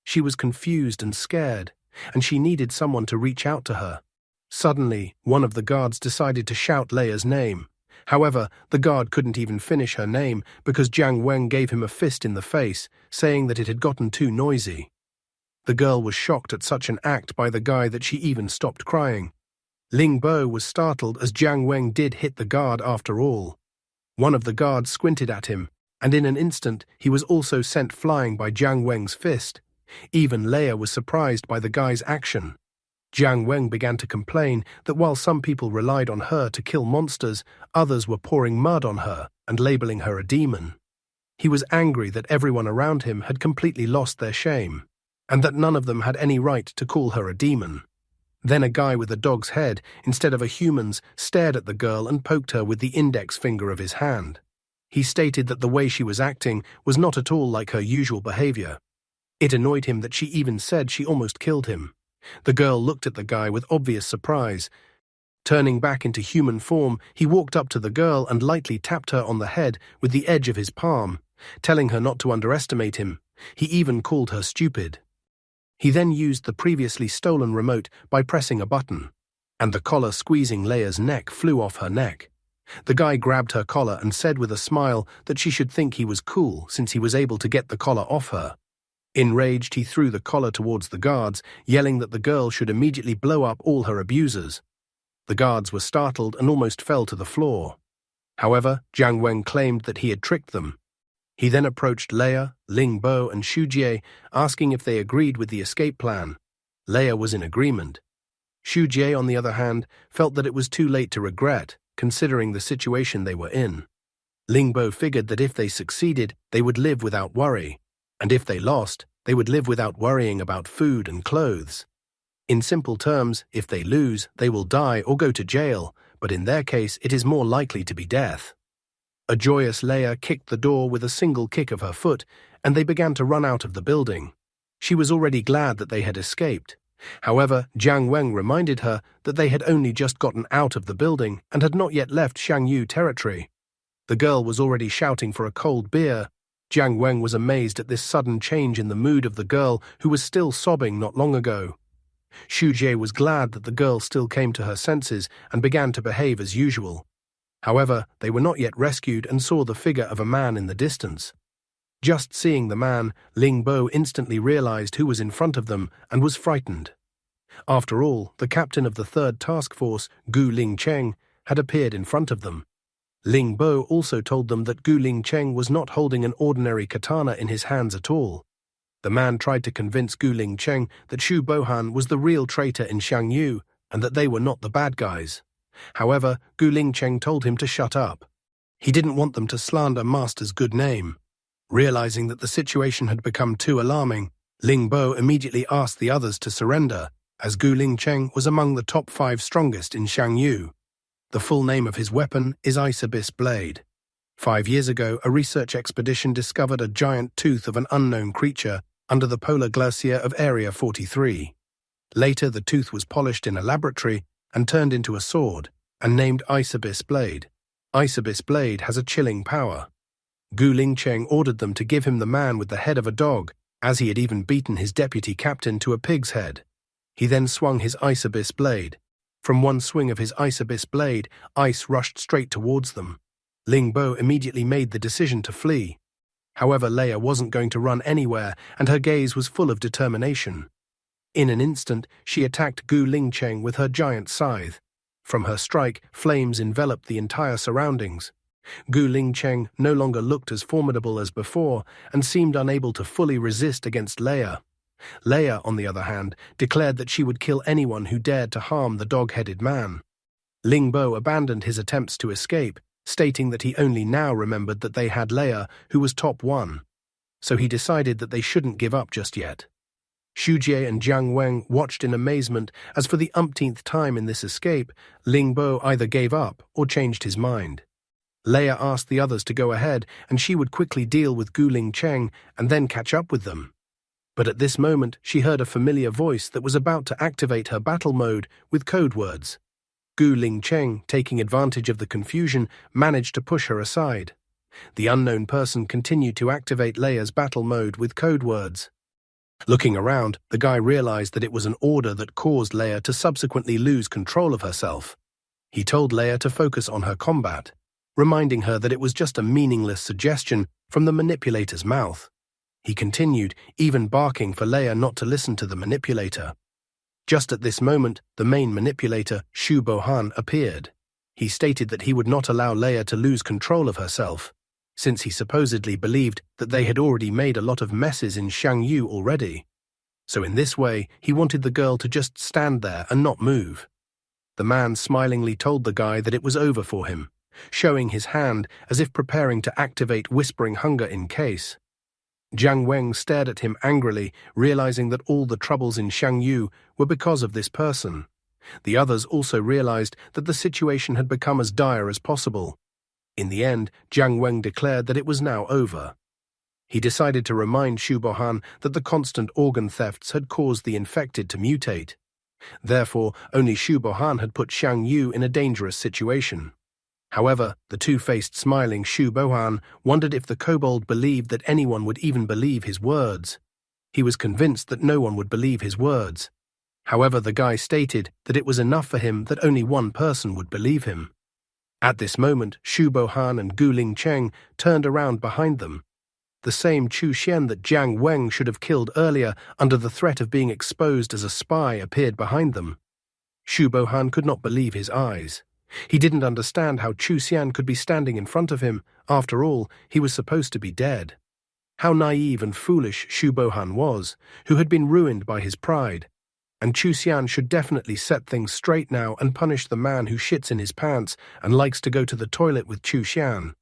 She was confused and scared, and she needed someone to reach out to her. Suddenly, one of the guards decided to shout Leia's name. However, the guard couldn't even finish her name because Jiang Weng gave him a fist in the face, saying that it had gotten too noisy. The girl was shocked at such an act by the guy that she even stopped crying. Ling Bo was startled as Jiang Weng did hit the guard after all. One of the guards squinted at him, and in an instant he was also sent flying by Jiang Weng's fist. Even Leia was surprised by the guy's action. Jiang Weng began to complain that while some people relied on her to kill monsters, others were pouring mud on her and labeling her a demon. He was angry that everyone around him had completely lost their shame, and that none of them had any right to call her a demon. Then a guy with a dog's head, instead of a human's, stared at the girl and poked her with the index finger of his hand. He stated that the way she was acting was not at all like her usual behavior. It annoyed him that she even said she almost killed him. The girl looked at the guy with obvious surprise. Turning back into human form, he walked up to the girl and lightly tapped her on the head with the edge of his palm, telling her not to underestimate him. He even called her stupid. He then used the previously stolen remote by pressing a button, and the collar squeezing Leia's neck flew off her neck. The guy grabbed her collar and said with a smile that she should think he was cool since he was able to get the collar off her. Enraged, he threw the collar towards the guards, yelling that the girl should immediately blow up all her abusers. The guards were startled and almost fell to the floor. However, Jiang Weng claimed that he had tricked them. He then approached Leia, Ling Bo, and Xu Jie, asking if they agreed with the escape plan. Leia was in agreement. Xu Jie, on the other hand, felt that it was too late to regret, considering the situation they were in. Ling Bo figured that if they succeeded, they would live without worry, and if they lost, they would live without worrying about food and clothes. In simple terms, if they lose, they will die or go to jail, but in their case it is more likely to be death. A joyous Leia kicked the door with a single kick of her foot, and they began to run out of the building. She was already glad that they had escaped. However, Jiang Weng reminded her that they had only just gotten out of the building and had not yet left Shangyu territory. The girl was already shouting for a cold beer. Jiang Weng was amazed at this sudden change in the mood of the girl who was still sobbing not long ago. Xu Jie was glad that the girl still came to her senses and began to behave as usual. However, they were not yet rescued and saw the figure of a man in the distance. Just seeing the man, Ling Bo instantly realized who was in front of them and was frightened. After all, the captain of the 3rd Task Force, Gu Lingcheng, had appeared in front of them. Ling Bo also told them that Gu Lingcheng was not holding an ordinary katana in his hands at all. The man tried to convince Gu Lingcheng that Xu Bohan was the real traitor in Shangyu and that they were not the bad guys. However, Gu Lingcheng told him to shut up. He didn't want them to slander Master's good name. Realizing that the situation had become too alarming, Ling Bo immediately asked the others to surrender, as Gu Lingcheng was among the top 5 strongest in Shangyu. The full name of his weapon is Ice Abyss Blade. 5 years ago, a research expedition discovered a giant tooth of an unknown creature under the polar glacier of Area 43. Later, the tooth was polished in a laboratory and turned into a sword, and named Ice Abyss Blade. Ice Abyss Blade has a chilling power. Gu Lingcheng ordered them to give him the man with the head of a dog, as he had even beaten his deputy captain to a pig's head. He then swung his Ice Abyss Blade. From one swing of his Ice Abyss Blade, ice rushed straight towards them. Ling Bo immediately made the decision to flee. However, Leia wasn't going to run anywhere, and her gaze was full of determination. In an instant, she attacked Gu Lingcheng with her giant scythe. From her strike, flames enveloped the entire surroundings. Gu Lingcheng no longer looked as formidable as before and seemed unable to fully resist against Leia. Leia, on the other hand, declared that she would kill anyone who dared to harm the dog-headed man. Ling Bo abandoned his attempts to escape, stating that he only now remembered that they had Leia, who was top 1. So he decided that they shouldn't give up just yet. Xu Jie and Jiang Weng watched in amazement as for the umpteenth time in this escape, Ling Bo either gave up or changed his mind. Leia asked the others to go ahead and she would quickly deal with Gu Lingcheng and then catch up with them. But at this moment, she heard a familiar voice that was about to activate her battle mode with code words. Gu Lingcheng, taking advantage of the confusion, managed to push her aside. The unknown person continued to activate Leia's battle mode with code words. Looking around, the guy realized that it was an order that caused Leia to subsequently lose control of herself. He told Leia to focus on her combat, reminding her that it was just a meaningless suggestion from the manipulator's mouth. He continued, even barking for Leia not to listen to the manipulator. Just at this moment, the main manipulator, Shu Bohan, appeared. He stated that he would not allow Leia to lose control of herself, since he supposedly believed that they had already made a lot of messes in Xiangyu already. So in this way, he wanted the girl to just stand there and not move. The man smilingly told the guy that it was over for him, showing his hand as if preparing to activate Whispering Hunger in case. Jiang Weng stared at him angrily, realizing that all the troubles in Xiangyu were because of this person. The others also realized that the situation had become as dire as possible. In the end, Jiang Weng declared that it was now over. He decided to remind Shu Bohan that the constant organ thefts had caused the infected to mutate. Therefore, only Shu Bohan had put Xiangyu in a dangerous situation. However, the two-faced smiling Shu Bohan wondered if the kobold believed that anyone would even believe his words. He was convinced that no one would believe his words. However, the guy stated that it was enough for him that only one person would believe him. At this moment, Shu Bohan and Gu Lingcheng turned around behind them. The same Chu Xian that Jiang Weng should have killed earlier under the threat of being exposed as a spy appeared behind them. Shu Bohan could not believe his eyes. He didn't understand how Chu Xian could be standing in front of him. After all, he was supposed to be dead. How naive and foolish Shu Bohan was, who had been ruined by his pride. And Chu Xian should definitely set things straight now and punish the man who shits in his pants and likes to go to the toilet with Chu Xian.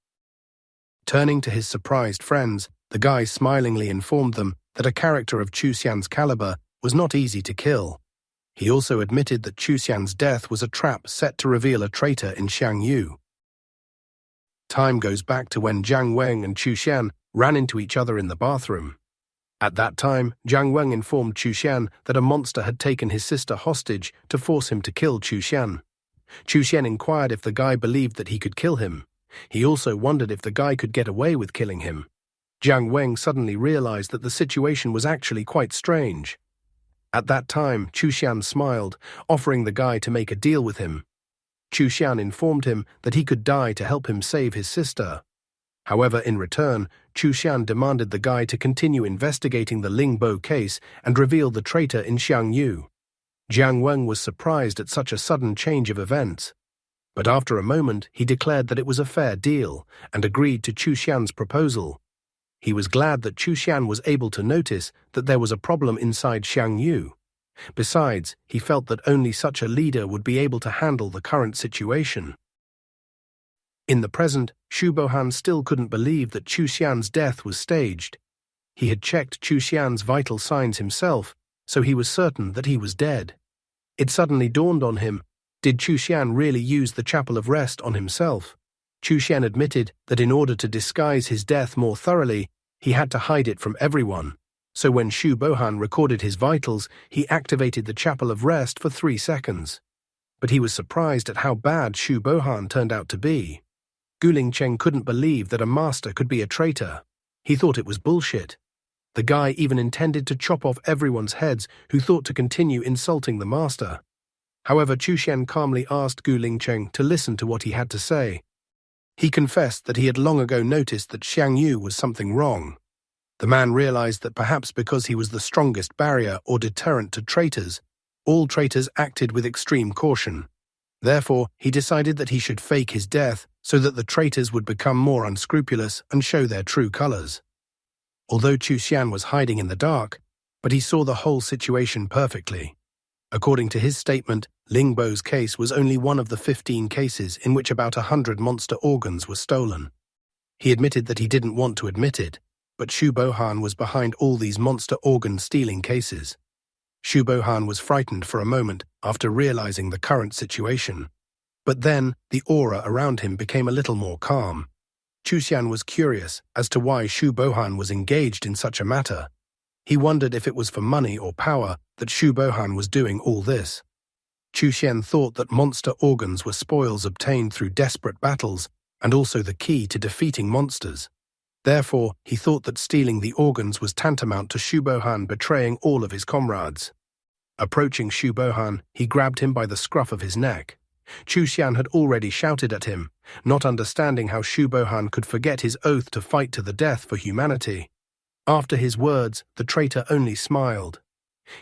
Turning to his surprised friends, the guy smilingly informed them that a character of Chu Xian's caliber was not easy to kill. He also admitted that Chu Xian's death was a trap set to reveal a traitor in Xiangyu. Time goes back to when Jiang Weng and Chu Xian ran into each other in the bathroom. At that time, Jiang Weng informed Chu Xian that a monster had taken his sister hostage to force him to kill Chu Xian. Chu Xian inquired if the guy believed that he could kill him. He also wondered if the guy could get away with killing him. Jiang Weng suddenly realized that the situation was actually quite strange. At that time, Chu Xian smiled, offering the guy to make a deal with him. Chu Xian informed him that he could die to help him save his sister. However, in return, Chu Xian demanded the guy to continue investigating the Lingbo case and reveal the traitor in Xiangyu. Jiang Weng was surprised at such a sudden change of events. But after a moment, he declared that it was a fair deal and agreed to Chu Xian's proposal. He was glad that Chu Xian was able to notice that there was a problem inside Xiangyu. Besides, he felt that only such a leader would be able to handle the current situation. In the present, Shu Bohan still couldn't believe that Chu Xian's death was staged. He had checked Chu Xian's vital signs himself, so he was certain that he was dead. It suddenly dawned on him, did Chu Xian really use the Chapel of Rest on himself? Chu Xian admitted that in order to disguise his death more thoroughly, he had to hide it from everyone. So when Shu Bohan recorded his vitals, he activated the Chapel of Rest for 3 seconds. But he was surprised at how bad Shu Bohan turned out to be. Gu Lingcheng couldn't believe that a master could be a traitor. He thought it was bullshit. The guy even intended to chop off everyone's heads who thought to continue insulting the master. However, Chu Xian calmly asked Gu Lingcheng to listen to what he had to say. He confessed that he had long ago noticed that Xiangyu was something wrong. The man realized that perhaps because he was the strongest barrier or deterrent to traitors, all traitors acted with extreme caution. Therefore, he decided that he should fake his death so that the traitors would become more unscrupulous and show their true colors. Although Chu Xian was hiding in the dark, but he saw the whole situation perfectly. According to his statement, Lingbo's case was only one of the 15 cases in which about 100 monster organs were stolen. He admitted that he didn't want to admit it, but Shu Bohan was behind all these monster organ-stealing cases. Shu Bohan was frightened for a moment after realizing the current situation. But then, the aura around him became a little more calm. Chu Xian was curious as to why Shu Bohan was engaged in such a matter. He wondered if it was for money or power that Shu Bohan was doing all this. Chu Xian thought that monster organs were spoils obtained through desperate battles and also the key to defeating monsters. Therefore, he thought that stealing the organs was tantamount to Shu Bohan betraying all of his comrades. Approaching Shu Bohan, he grabbed him by the scruff of his neck. Chu Xian had already shouted at him, not understanding how Shu Bohan could forget his oath to fight to the death for humanity. After his words, the traitor only smiled.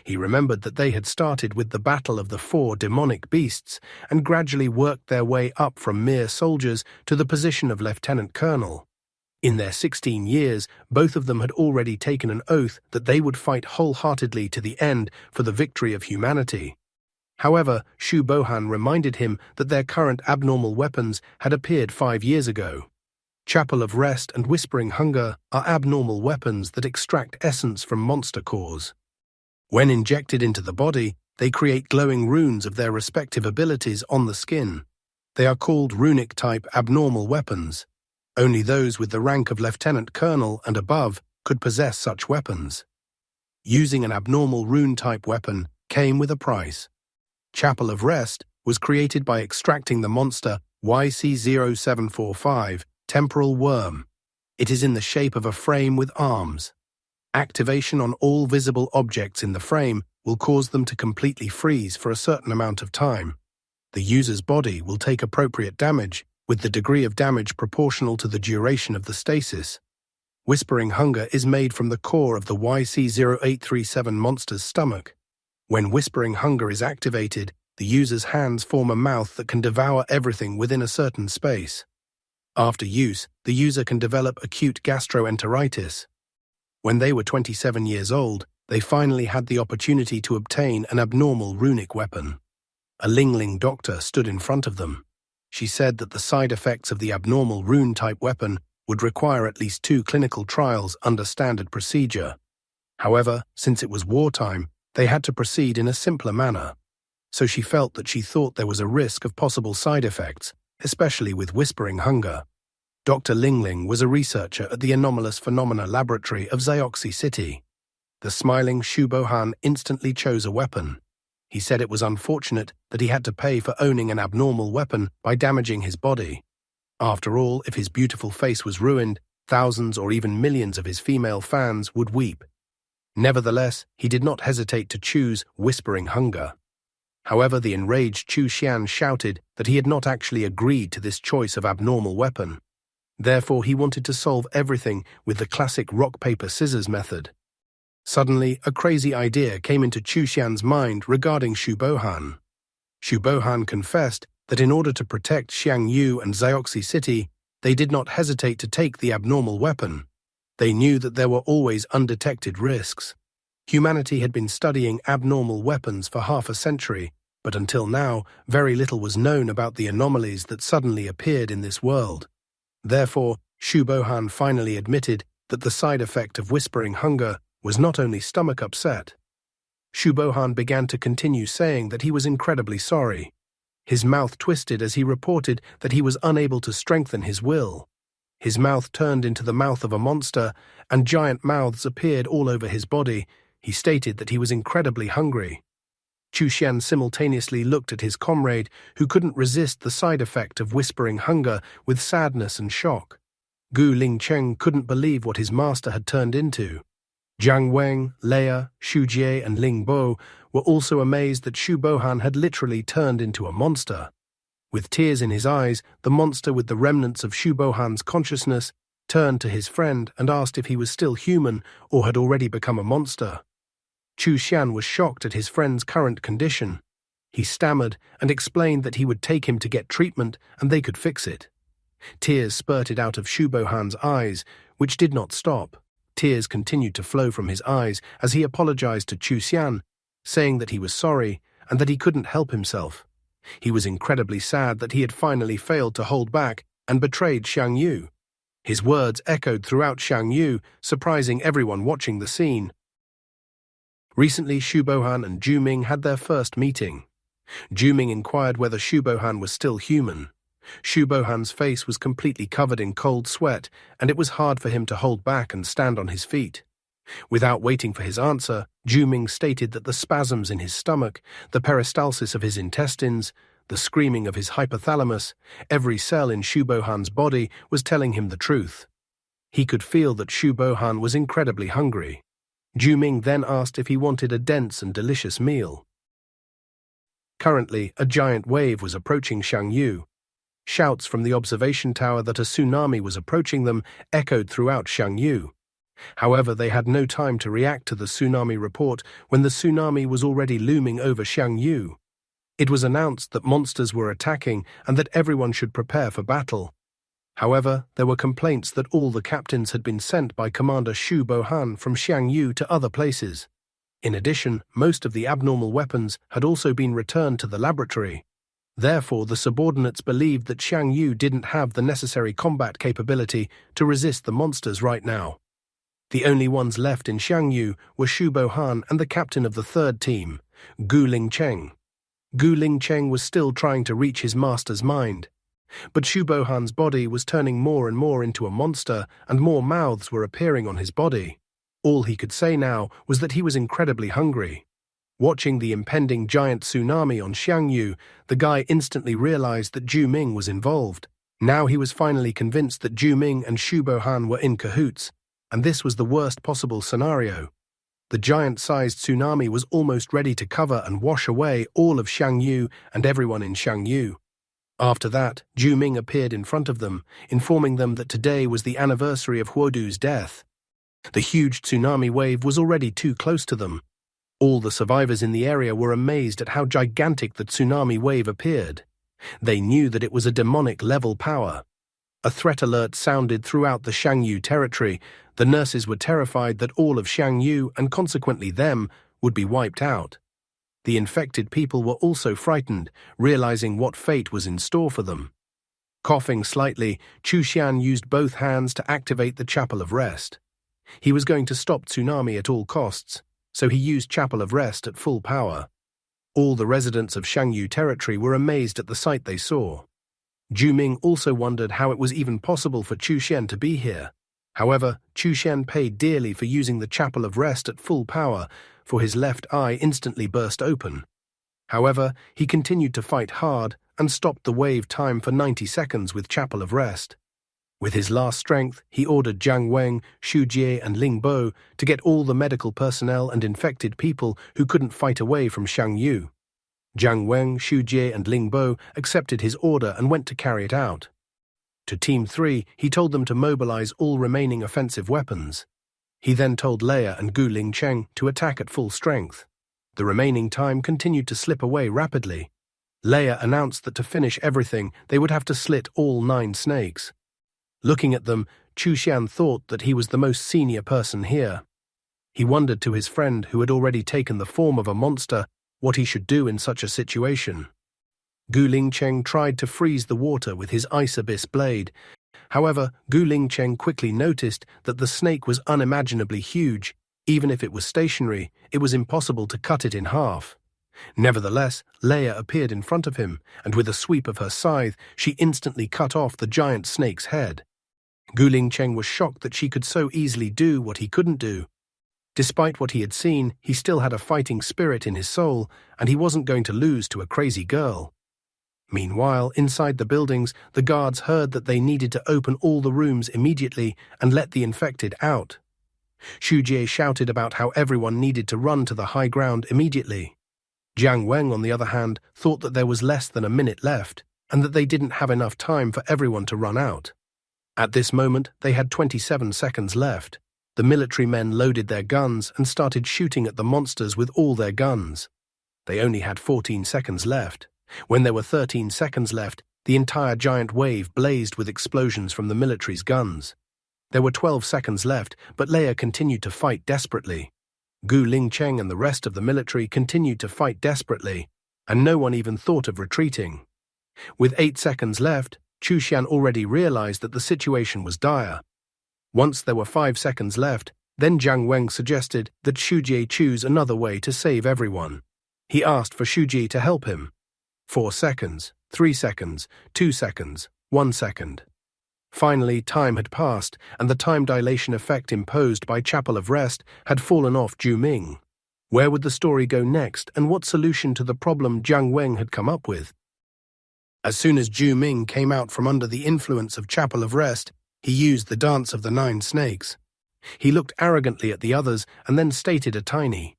He remembered that they had started with the battle of the 4 demonic beasts and gradually worked their way up from mere soldiers to the position of lieutenant colonel. In their 16 years, both of them had already taken an oath that they would fight wholeheartedly to the end for the victory of humanity. However, Shu Bohan reminded him that their current abnormal weapons had appeared 5 years ago. Chapel of Rest and Whispering Hunger are abnormal weapons that extract essence from monster cores. When injected into the body, they create glowing runes of their respective abilities on the skin. They are called runic-type abnormal weapons. Only those with the rank of lieutenant colonel and above could possess such weapons. Using an abnormal rune-type weapon came with a price. Chapel of Rest was created by extracting the monster YC0745, Temporal Worm. It is in the shape of a frame with arms. Activation on all visible objects in the frame will cause them to completely freeze for a certain amount of time. The user's body will take appropriate damage, with the degree of damage proportional to the duration of the stasis. Whispering Hunger is made from the core of the YC0837 monster's stomach. When Whispering Hunger is activated, the user's hands form a mouth that can devour everything within a certain space. After use, the user can develop acute gastroenteritis. When they were 27 years old, they finally had the opportunity to obtain an abnormal runic weapon. A Lingling doctor stood in front of them. She said that the side effects of the abnormal rune-type weapon would require at least 2 clinical trials under standard procedure. However, since it was wartime, they had to proceed in a simpler manner. So she felt that she thought there was a risk of possible side effects, especially with Whispering Hunger. Dr. Lingling was a researcher at the Anomalous Phenomena Laboratory of Xioxi City. The smiling Shu Bohan instantly chose a weapon. He said it was unfortunate that he had to pay for owning an abnormal weapon by damaging his body. After all, if his beautiful face was ruined, thousands or even millions of his female fans would weep. Nevertheless, he did not hesitate to choose Whispering Hunger. However, the enraged Chu Xian shouted that he had not actually agreed to this choice of abnormal weapon. Therefore, he wanted to solve everything with the classic rock-paper-scissors method. Suddenly, a crazy idea came into Chu Xian's mind regarding Shu Bohan. Shu Bohan confessed that in order to protect Xiang Yu and Xioxi City, they did not hesitate to take the abnormal weapon. They knew that there were always undetected risks. Humanity had been studying abnormal weapons for half a century, but until now, very little was known about the anomalies that suddenly appeared in this world. Therefore, Shu Bohan finally admitted that the side effect of Whispering Hunger was not only stomach upset. Shu Bohan began to continue saying that he was incredibly sorry. His mouth twisted as he reported that he was unable to strengthen his will. His mouth turned into the mouth of a monster, and giant mouths appeared all over his body. He stated that he was incredibly hungry. Chu Xian simultaneously looked at his comrade, who couldn't resist the side effect of Whispering Hunger, with sadness and shock. Gu Lingcheng couldn't believe what his master had turned into. Jiang Weng, Leia, Xu Jie, and Ling Bo were also amazed that Shu Bohan had literally turned into a monster. With tears in his eyes, the monster with the remnants of Shu Bohan's consciousness turned to his friend and asked if he was still human or had already become a monster. Chu Xian was shocked at his friend's current condition. He stammered and explained that he would take him to get treatment and they could fix it. Tears spurted out of Shu Bohan's eyes, which did not stop. Tears continued to flow from his eyes as he apologized to Chu Xian, saying that he was sorry and that he couldn't help himself. He was incredibly sad that he had finally failed to hold back and betrayed Xiang Yu. His words echoed throughout Xiang Yu, surprising everyone watching the scene. Recently, Shu Bohan and Ju Ming had their first meeting. Ju Ming inquired whether Shu Bohan was still human. Shu Bohan's face was completely covered in cold sweat, and it was hard for him to hold back and stand on his feet. Without waiting for his answer, Ju Ming stated that the spasms in his stomach, the peristalsis of his intestines, the screaming of his hypothalamus, every cell in Shu Bohan's body was telling him the truth. He could feel that Shu Bohan was incredibly hungry. Ju Ming then asked if he wanted a dense and delicious meal. Currently, a giant wave was approaching Xiang Yu. Shouts from the observation tower that a tsunami was approaching them echoed throughout Xiang Yu. However, they had no time to react to the tsunami report when the tsunami was already looming over Xiangyu. It was announced that monsters were attacking and that everyone should prepare for battle. However, there were complaints that all the captains had been sent by Commander Xu Bohan from Xiangyu to other places. In addition, most of the abnormal weapons had also been returned to the laboratory. Therefore, the subordinates believed that Xiangyu didn't have the necessary combat capability to resist the monsters right now. The only ones left in Xiangyu were Xu Bohan and the captain of the third team, Gu Lingcheng. Gu Lingcheng was still trying to reach his master's mind. But Xu Bohan's body was turning more and more into a monster, and more mouths were appearing on his body. All he could say now was that he was incredibly hungry. Watching the impending giant tsunami on Xiangyu, the guy instantly realized that Zhu Ming was involved. Now he was finally convinced that Zhu Ming and Xu Bohan were in cahoots, and this was the worst possible scenario. The giant-sized tsunami was almost ready to cover and wash away all of Xiangyu and everyone in Xiangyu. After that, Zhu Ming appeared in front of them, informing them that today was the anniversary of Huodu's death. The huge tsunami wave was already too close to them. All the survivors in the area were amazed at how gigantic the tsunami wave appeared. They knew that it was a demonic-level power. A threat alert sounded throughout the Xiangyu territory. The nurses were terrified that all of Xiangyu, and consequently them, would be wiped out. The infected people were also frightened, realizing what fate was in store for them. Coughing slightly, Chu Xian used both hands to activate the Chapel of Rest. He was going to stop tsunami at all costs, so he used Chapel of Rest at full power. All the residents of Xiangyu territory were amazed at the sight they saw. Zhu Ming also wondered how it was even possible for Chu Xian to be here. However, Chu Xian paid dearly for using the Chapel of Rest at full power, for his left eye instantly burst open. However, he continued to fight hard and stopped the wave time for 90 seconds with Chapel of Rest. With his last strength, he ordered Jiang Weng, Xu Jie and Ling Bo to get all the medical personnel and infected people who couldn't fight away from Xiangyu. Jiang Weng, Xu Jie and Ling Bo accepted his order and went to carry it out. To Team 3, he told them to mobilize all remaining offensive weapons. He then told Leia and Gu Lingcheng to attack at full strength. The remaining time continued to slip away rapidly. Leia announced that to finish everything, they would have to slit all 9 snakes. Looking at them, Chu Xian thought that he was the most senior person here. He wondered to his friend, who had already taken the form of a monster, what he should do in such a situation. Gu Lingcheng tried to freeze the water with his ice abyss blade. However, Gu Lingcheng quickly noticed that the snake was unimaginably huge. Even if it was stationary, it was impossible to cut it in half. Nevertheless, Leia appeared in front of him, and with a sweep of her scythe, she instantly cut off the giant snake's head. Gu Lingcheng was shocked that she could so easily do what he couldn't do. Despite what he had seen, he still had a fighting spirit in his soul, and he wasn't going to lose to a crazy girl. Meanwhile, inside the buildings, the guards heard that they needed to open all the rooms immediately and let the infected out. Xu Jie shouted about how everyone needed to run to the high ground immediately. Jiang Weng, on the other hand, thought that there was less than a minute left, and that they didn't have enough time for everyone to run out. At this moment, they had 27 seconds left. The military men loaded their guns and started shooting at the monsters with all their guns. They only had 14 seconds left. When there were 13 seconds left, the entire giant wave blazed with explosions from the military's guns. There were 12 seconds left, but Leia continued to fight desperately. Gu Lingcheng and the rest of the military continued to fight desperately, and no one even thought of retreating. With 8 seconds left, Chu Xian already realized that the situation was dire. Once there were 5 seconds left, then Jiang Weng suggested that Xu Jie choose another way to save everyone. He asked for Xu Jie to help him. 4 seconds, 3 seconds, 2 seconds, 1 second. Finally, time had passed, and the time dilation effect imposed by Chapel of Rest had fallen off Zhu Ming. Where would the story go next, and what solution to the problem Jiang Weng had come up with? As soon as Zhu Ming came out from under the influence of Chapel of Rest, he used the Dance of the 9 Snakes. He looked arrogantly at the others and then stated a tiny.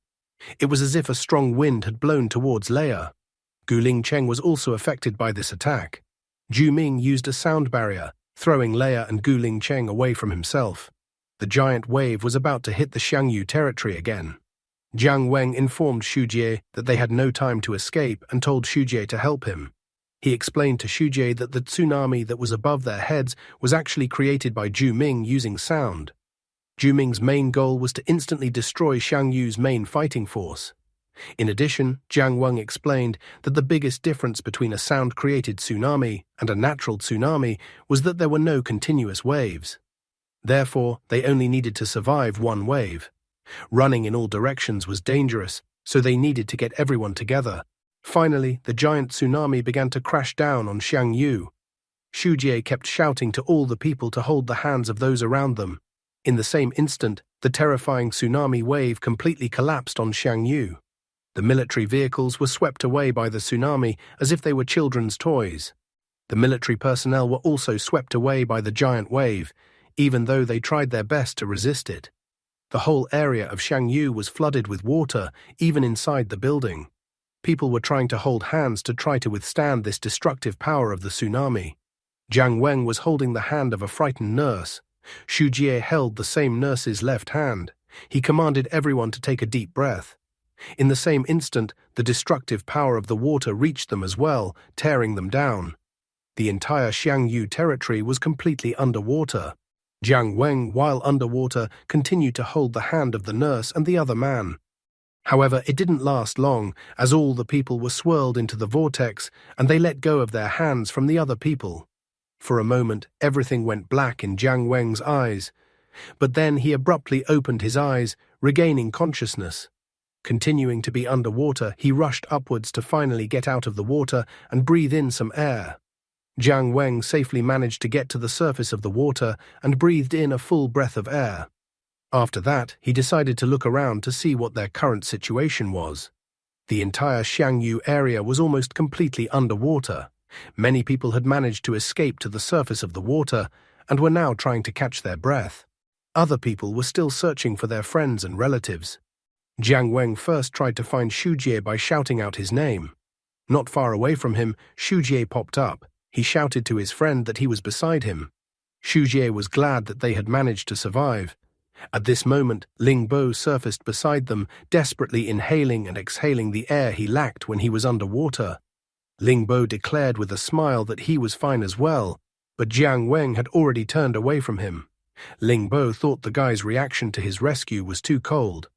It was as if a strong wind had blown towards Leia. Gu Lingcheng was also affected by this attack. Zhu Ming used a sound barrier, throwing Leia and Gu Lingcheng away from himself. The giant wave was about to hit the Xiangyu territory again. Jiang Weng informed Xu Jie that they had no time to escape and told Xu Jie to help him. He explained to Xu Jie that the tsunami that was above their heads was actually created by Zhu Ming using sound. Zhu Ming's main goal was to instantly destroy Xiangyu's main fighting force. In addition, Jiang Weng explained that the biggest difference between a sound-created tsunami and a natural tsunami was that there were no continuous waves. Therefore, they only needed to survive one wave. Running in all directions was dangerous, so they needed to get everyone together. Finally, the giant tsunami began to crash down on Xiangyu. Xu Jie kept shouting to all the people to hold the hands of those around them. In the same instant, the terrifying tsunami wave completely collapsed on Xiangyu. The military vehicles were swept away by the tsunami as if they were children's toys. The military personnel were also swept away by the giant wave, even though they tried their best to resist it. The whole area of Xiangyu was flooded with water, even inside the building. People were trying to hold hands to try to withstand this destructive power of the tsunami. Jiang Weng was holding the hand of a frightened nurse. Xu Jie held the same nurse's left hand. He commanded everyone to take a deep breath. In the same instant, the destructive power of the water reached them as well, tearing them down. The entire Xiangyu territory was completely underwater. Jiang Weng, while underwater, continued to hold the hand of the nurse and the other man. However, it didn't last long, as all the people were swirled into the vortex, and they let go of their hands from the other people. For a moment, everything went black in Jiang Weng's eyes, but then he abruptly opened his eyes, regaining consciousness. Continuing to be underwater, he rushed upwards to finally get out of the water and breathe in some air. Jiang Weng safely managed to get to the surface of the water and breathed in a full breath of air. After that, he decided to look around to see what their current situation was. The entire Xiangyu area was almost completely underwater. Many people had managed to escape to the surface of the water and were now trying to catch their breath. Other people were still searching for their friends and relatives. Jiang Weng first tried to find Xu Jie by shouting out his name. Not far away from him, Xu Jie popped up. He shouted to his friend that he was beside him. Xu Jie was glad that they had managed to survive. At this moment, Ling Bo surfaced beside them, desperately inhaling and exhaling the air he lacked when he was underwater. Ling Bo declared with a smile that he was fine as well, but Jiang Weng had already turned away from him. Ling Bo thought the guy's reaction to his rescue was too cold.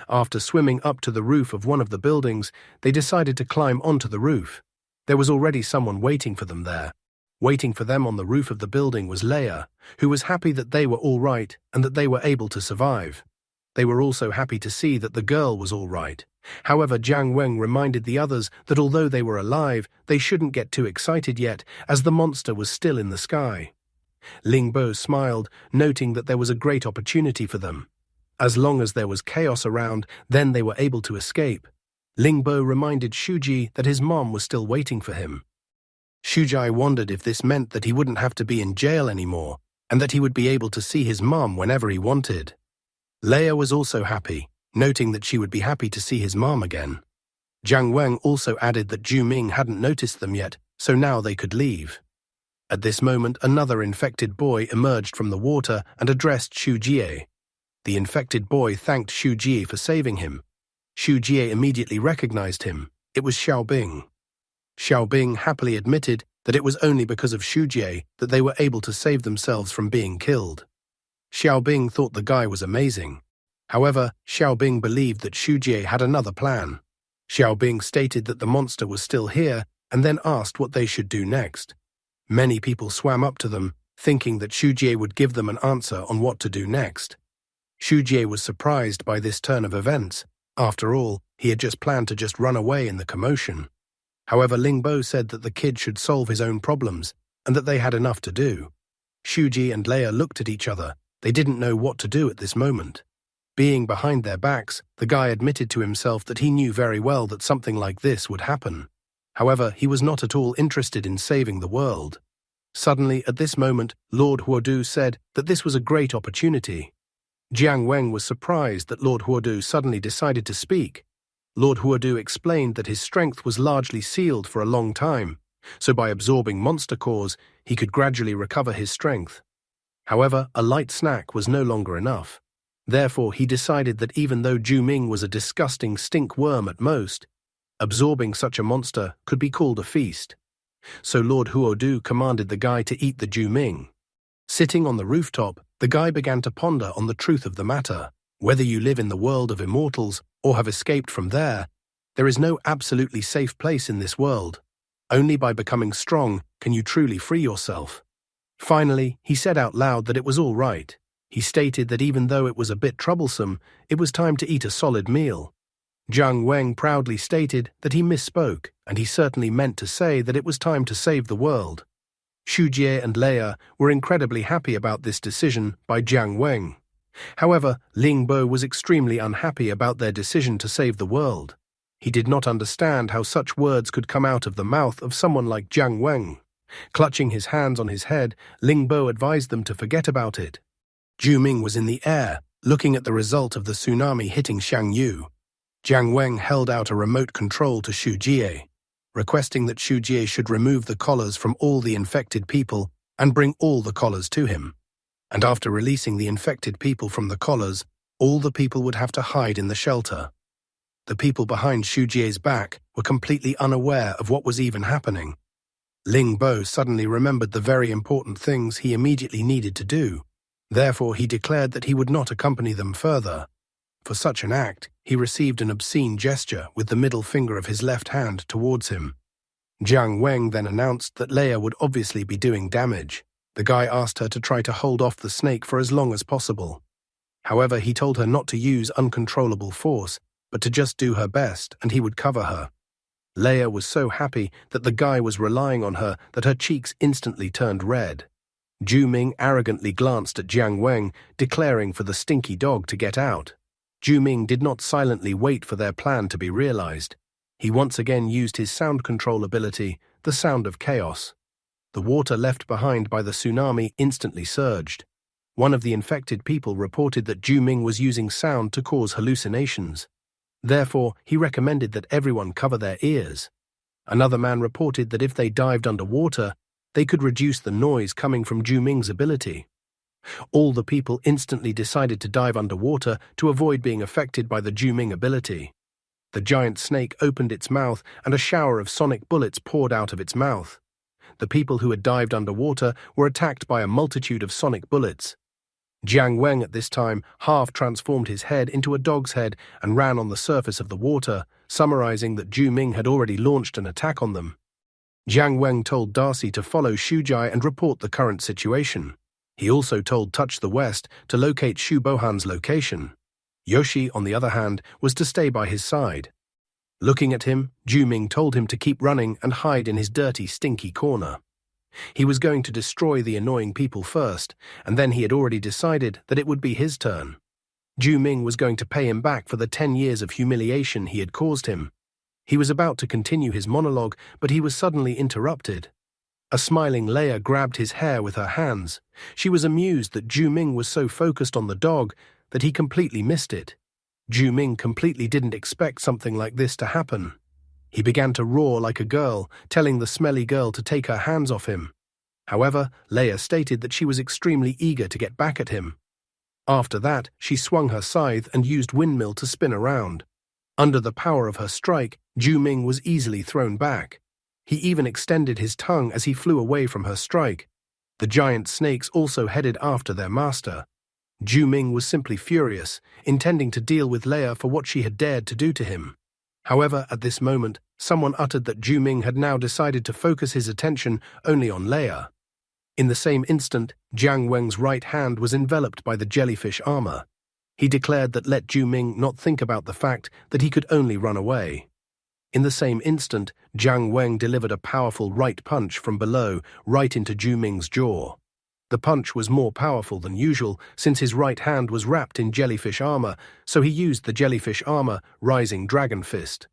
After swimming up to the roof of one of the buildings, they decided to climb onto the roof. There was already someone waiting for them there. Waiting for them on the roof of the building was Leia, who was happy that they were all right and that they were able to survive. They were also happy to see that the girl was all right. However, Jiang Weng reminded the others that although they were alive, they shouldn't get too excited yet, as the monster was still in the sky. Ling Bo smiled, noting that there was a great opportunity for them. As long as there was chaos around, then they were able to escape. Ling Bo reminded Xu Ji that his mom was still waiting for him. Xu Ji wondered if this meant that he wouldn't have to be in jail anymore, and that he would be able to see his mom whenever he wanted. Leia was also happy, noting that she would be happy to see his mom again. Jiang Weng also added that Zhu Ming hadn't noticed them yet, so now they could leave. At this moment, another infected boy emerged from the water and addressed Xu Jie. The infected boy thanked Xu Jie for saving him. Xu Jie immediately recognized him. It was Xiaobing. Xiaobing happily admitted that it was only because of Xu Jie that they were able to save themselves from being killed. Xiaobing thought the guy was amazing. However, Xiaobing believed that Xu Jie had another plan. Xiaobing stated that the monster was still here and then asked what they should do next. Many people swam up to them, thinking that Xu Jie would give them an answer on what to do next. Xu Jie was surprised by this turn of events. After all, he had just planned to just run away in the commotion. However, Ling Bo said that the kid should solve his own problems and that they had enough to do. Xu Ji and Leia looked at each other. They didn't know what to do at this moment. Being behind their backs, the guy admitted to himself that he knew very well that something like this would happen. However, he was not at all interested in saving the world. Suddenly, at this moment, Lord Huodu said that this was a great opportunity. Jiang Weng was surprised that Lord Huodu suddenly decided to speak. Lord Huodu explained that his strength was largely sealed for a long time, so by absorbing monster cores, he could gradually recover his strength. However, a light snack was no longer enough. Therefore, he decided that even though Ju Ming was a disgusting stink worm at most, absorbing such a monster could be called a feast. So Lord Huodu commanded the guy to eat the Ju Ming. Sitting on the rooftop, the guy began to ponder on the truth of the matter. Whether you live in the world of immortals or have escaped from there is no absolutely safe place in this world. Only by becoming strong can you truly free yourself. Finally, he said out loud that it was all right. He stated that even though it was a bit troublesome, it was time to eat a solid meal. Jiang Weng proudly stated that he misspoke, and he certainly meant to say that it was time to save the world. Xu Jie and Leia were incredibly happy about this decision by Jiang Weng. However, Ling Bo was extremely unhappy about their decision to save the world. He did not understand how such words could come out of the mouth of someone like Jiang Weng. Clutching his hands on his head, Ling Bo advised them to forget about it. Ju Ming was in the air, looking at the result of the tsunami hitting Xiangyu. Jiang Weng held out a remote control to Xu Jie, requesting that Xu Jie should remove the collars from all the infected people and bring all the collars to him. And after releasing the infected people from the collars, all the people would have to hide in the shelter. The people behind Xu Jie's back were completely unaware of what was even happening. Ling Bo suddenly remembered the very important things he immediately needed to do. Therefore, he declared that he would not accompany them further. For such an act, he received an obscene gesture with the middle finger of his left hand towards him. Jiang Weng then announced that Leia would obviously be doing damage. The guy asked her to try to hold off the snake for as long as possible. However, he told her not to use uncontrollable force, but to just do her best, and he would cover her. Leia was so happy that the guy was relying on her that her cheeks instantly turned red. Ju Ming arrogantly glanced at Jiang Weng, declaring for the stinky dog to get out. Ju Ming did not silently wait for their plan to be realized. He once again used his sound control ability, the sound of chaos. The water left behind by the tsunami instantly surged. One of the infected people reported that Ju Ming was using sound to cause hallucinations. Therefore, he recommended that everyone cover their ears. Another man reported that if they dived underwater, they could reduce the noise coming from Ju Ming's ability. All the people instantly decided to dive underwater to avoid being affected by the Ju Ming ability. The giant snake opened its mouth and a shower of sonic bullets poured out of its mouth. The people who had dived underwater were attacked by a multitude of sonic bullets. Jiang Weng at this time half transformed his head into a dog's head and ran on the surface of the water, summarizing that Ju Ming had already launched an attack on them. Jiang Weng told Darcy to follow Xu Jie and report the current situation. He also told Touch the West to locate Xu Bohan's location. Yoshi, on the other hand, was to stay by his side. Looking at him, Ju Ming told him to keep running and hide in his dirty, stinky corner. He was going to destroy the annoying people first, and then he had already decided that it would be his turn. Ju Ming was going to pay him back for the 10 years of humiliation he had caused him. He was about to continue his monologue, but he was suddenly interrupted. A smiling Leia grabbed his hair with her hands. She was amused that Ju Ming was so focused on the dog that he completely missed it. Ju Ming completely didn't expect something like this to happen. He began to roar like a girl, telling the smelly girl to take her hands off him. However, Leia stated that she was extremely eager to get back at him. After that, she swung her scythe and used windmill to spin around. Under the power of her strike, Ju Ming was easily thrown back. He even extended his tongue as he flew away from her strike. The giant snakes also headed after their master. Ju Ming was simply furious, intending to deal with Leia for what she had dared to do to him. However, at this moment, someone uttered that Ju Ming had now decided to focus his attention only on Leia. In the same instant, Jiang Weng's right hand was enveloped by the jellyfish armor. He declared that let Ju Ming not think about the fact that he could only run away. In the same instant, Jiang Weng delivered a powerful right punch from below right into Ju Ming's jaw. The punch was more powerful than usual since his right hand was wrapped in jellyfish armor, so he used the jellyfish armor, Rising Dragon Fist.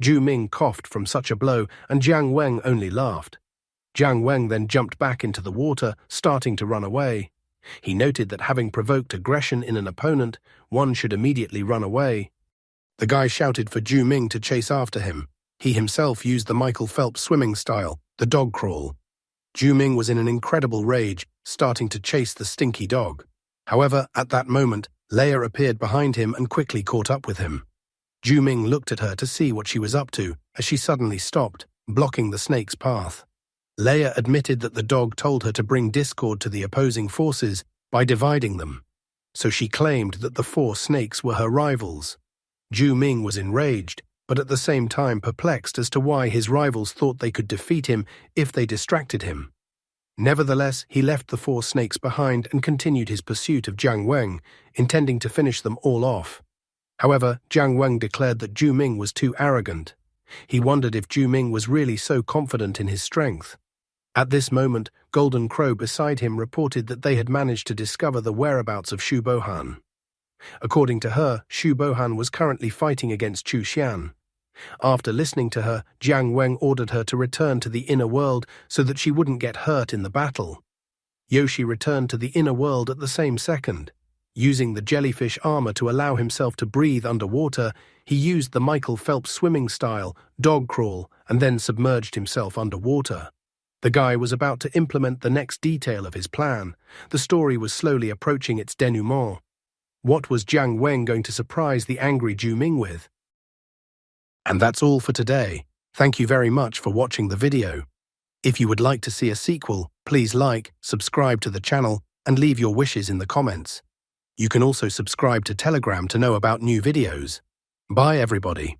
Ju Ming coughed from such a blow and Jiang Weng only laughed. Jiang Weng then jumped back into the water, starting to run away. He noted that having provoked aggression in an opponent, one should immediately run away. The guy shouted for Ju Ming to chase after him. He himself used the Michael Phelps swimming style, the dog crawl. Ming was in an incredible rage, starting to chase the stinky dog. However, at that moment, Leia appeared behind him and quickly caught up with him. Ming looked at her to see what she was up to as she suddenly stopped, blocking the snake's path. Leia admitted that the dog told her to bring discord to the opposing forces by dividing them. So she claimed that the 4 snakes were her rivals. Ming was enraged, but at the same time perplexed as to why his rivals thought they could defeat him if they distracted him. Nevertheless, he left the 4 snakes behind and continued his pursuit of Jiang Weng, intending to finish them all off. However, Jiang Weng declared that Ming was too arrogant. He wondered if Ming was really so confident in his strength. At this moment, Golden Crow beside him reported that they had managed to discover the whereabouts of Shu Bohan. According to her, Shu Bohan was currently fighting against Chu Xian. After listening to her, Jiang Weng ordered her to return to the inner world so that she wouldn't get hurt in the battle. Yoshi returned to the inner world at the same second. Using the jellyfish armor to allow himself to breathe underwater, he used the Michael Phelps swimming style, dog crawl, and then submerged himself underwater. The guy was about to implement the next detail of his plan. The story was slowly approaching its denouement. What was Jiang Weng going to surprise the angry Ming with? And that's all for today. Thank you very much for watching the video. If you would like to see a sequel, please like, subscribe to the channel, and leave your wishes in the comments. You can also subscribe to Telegram to know about new videos. Bye everybody.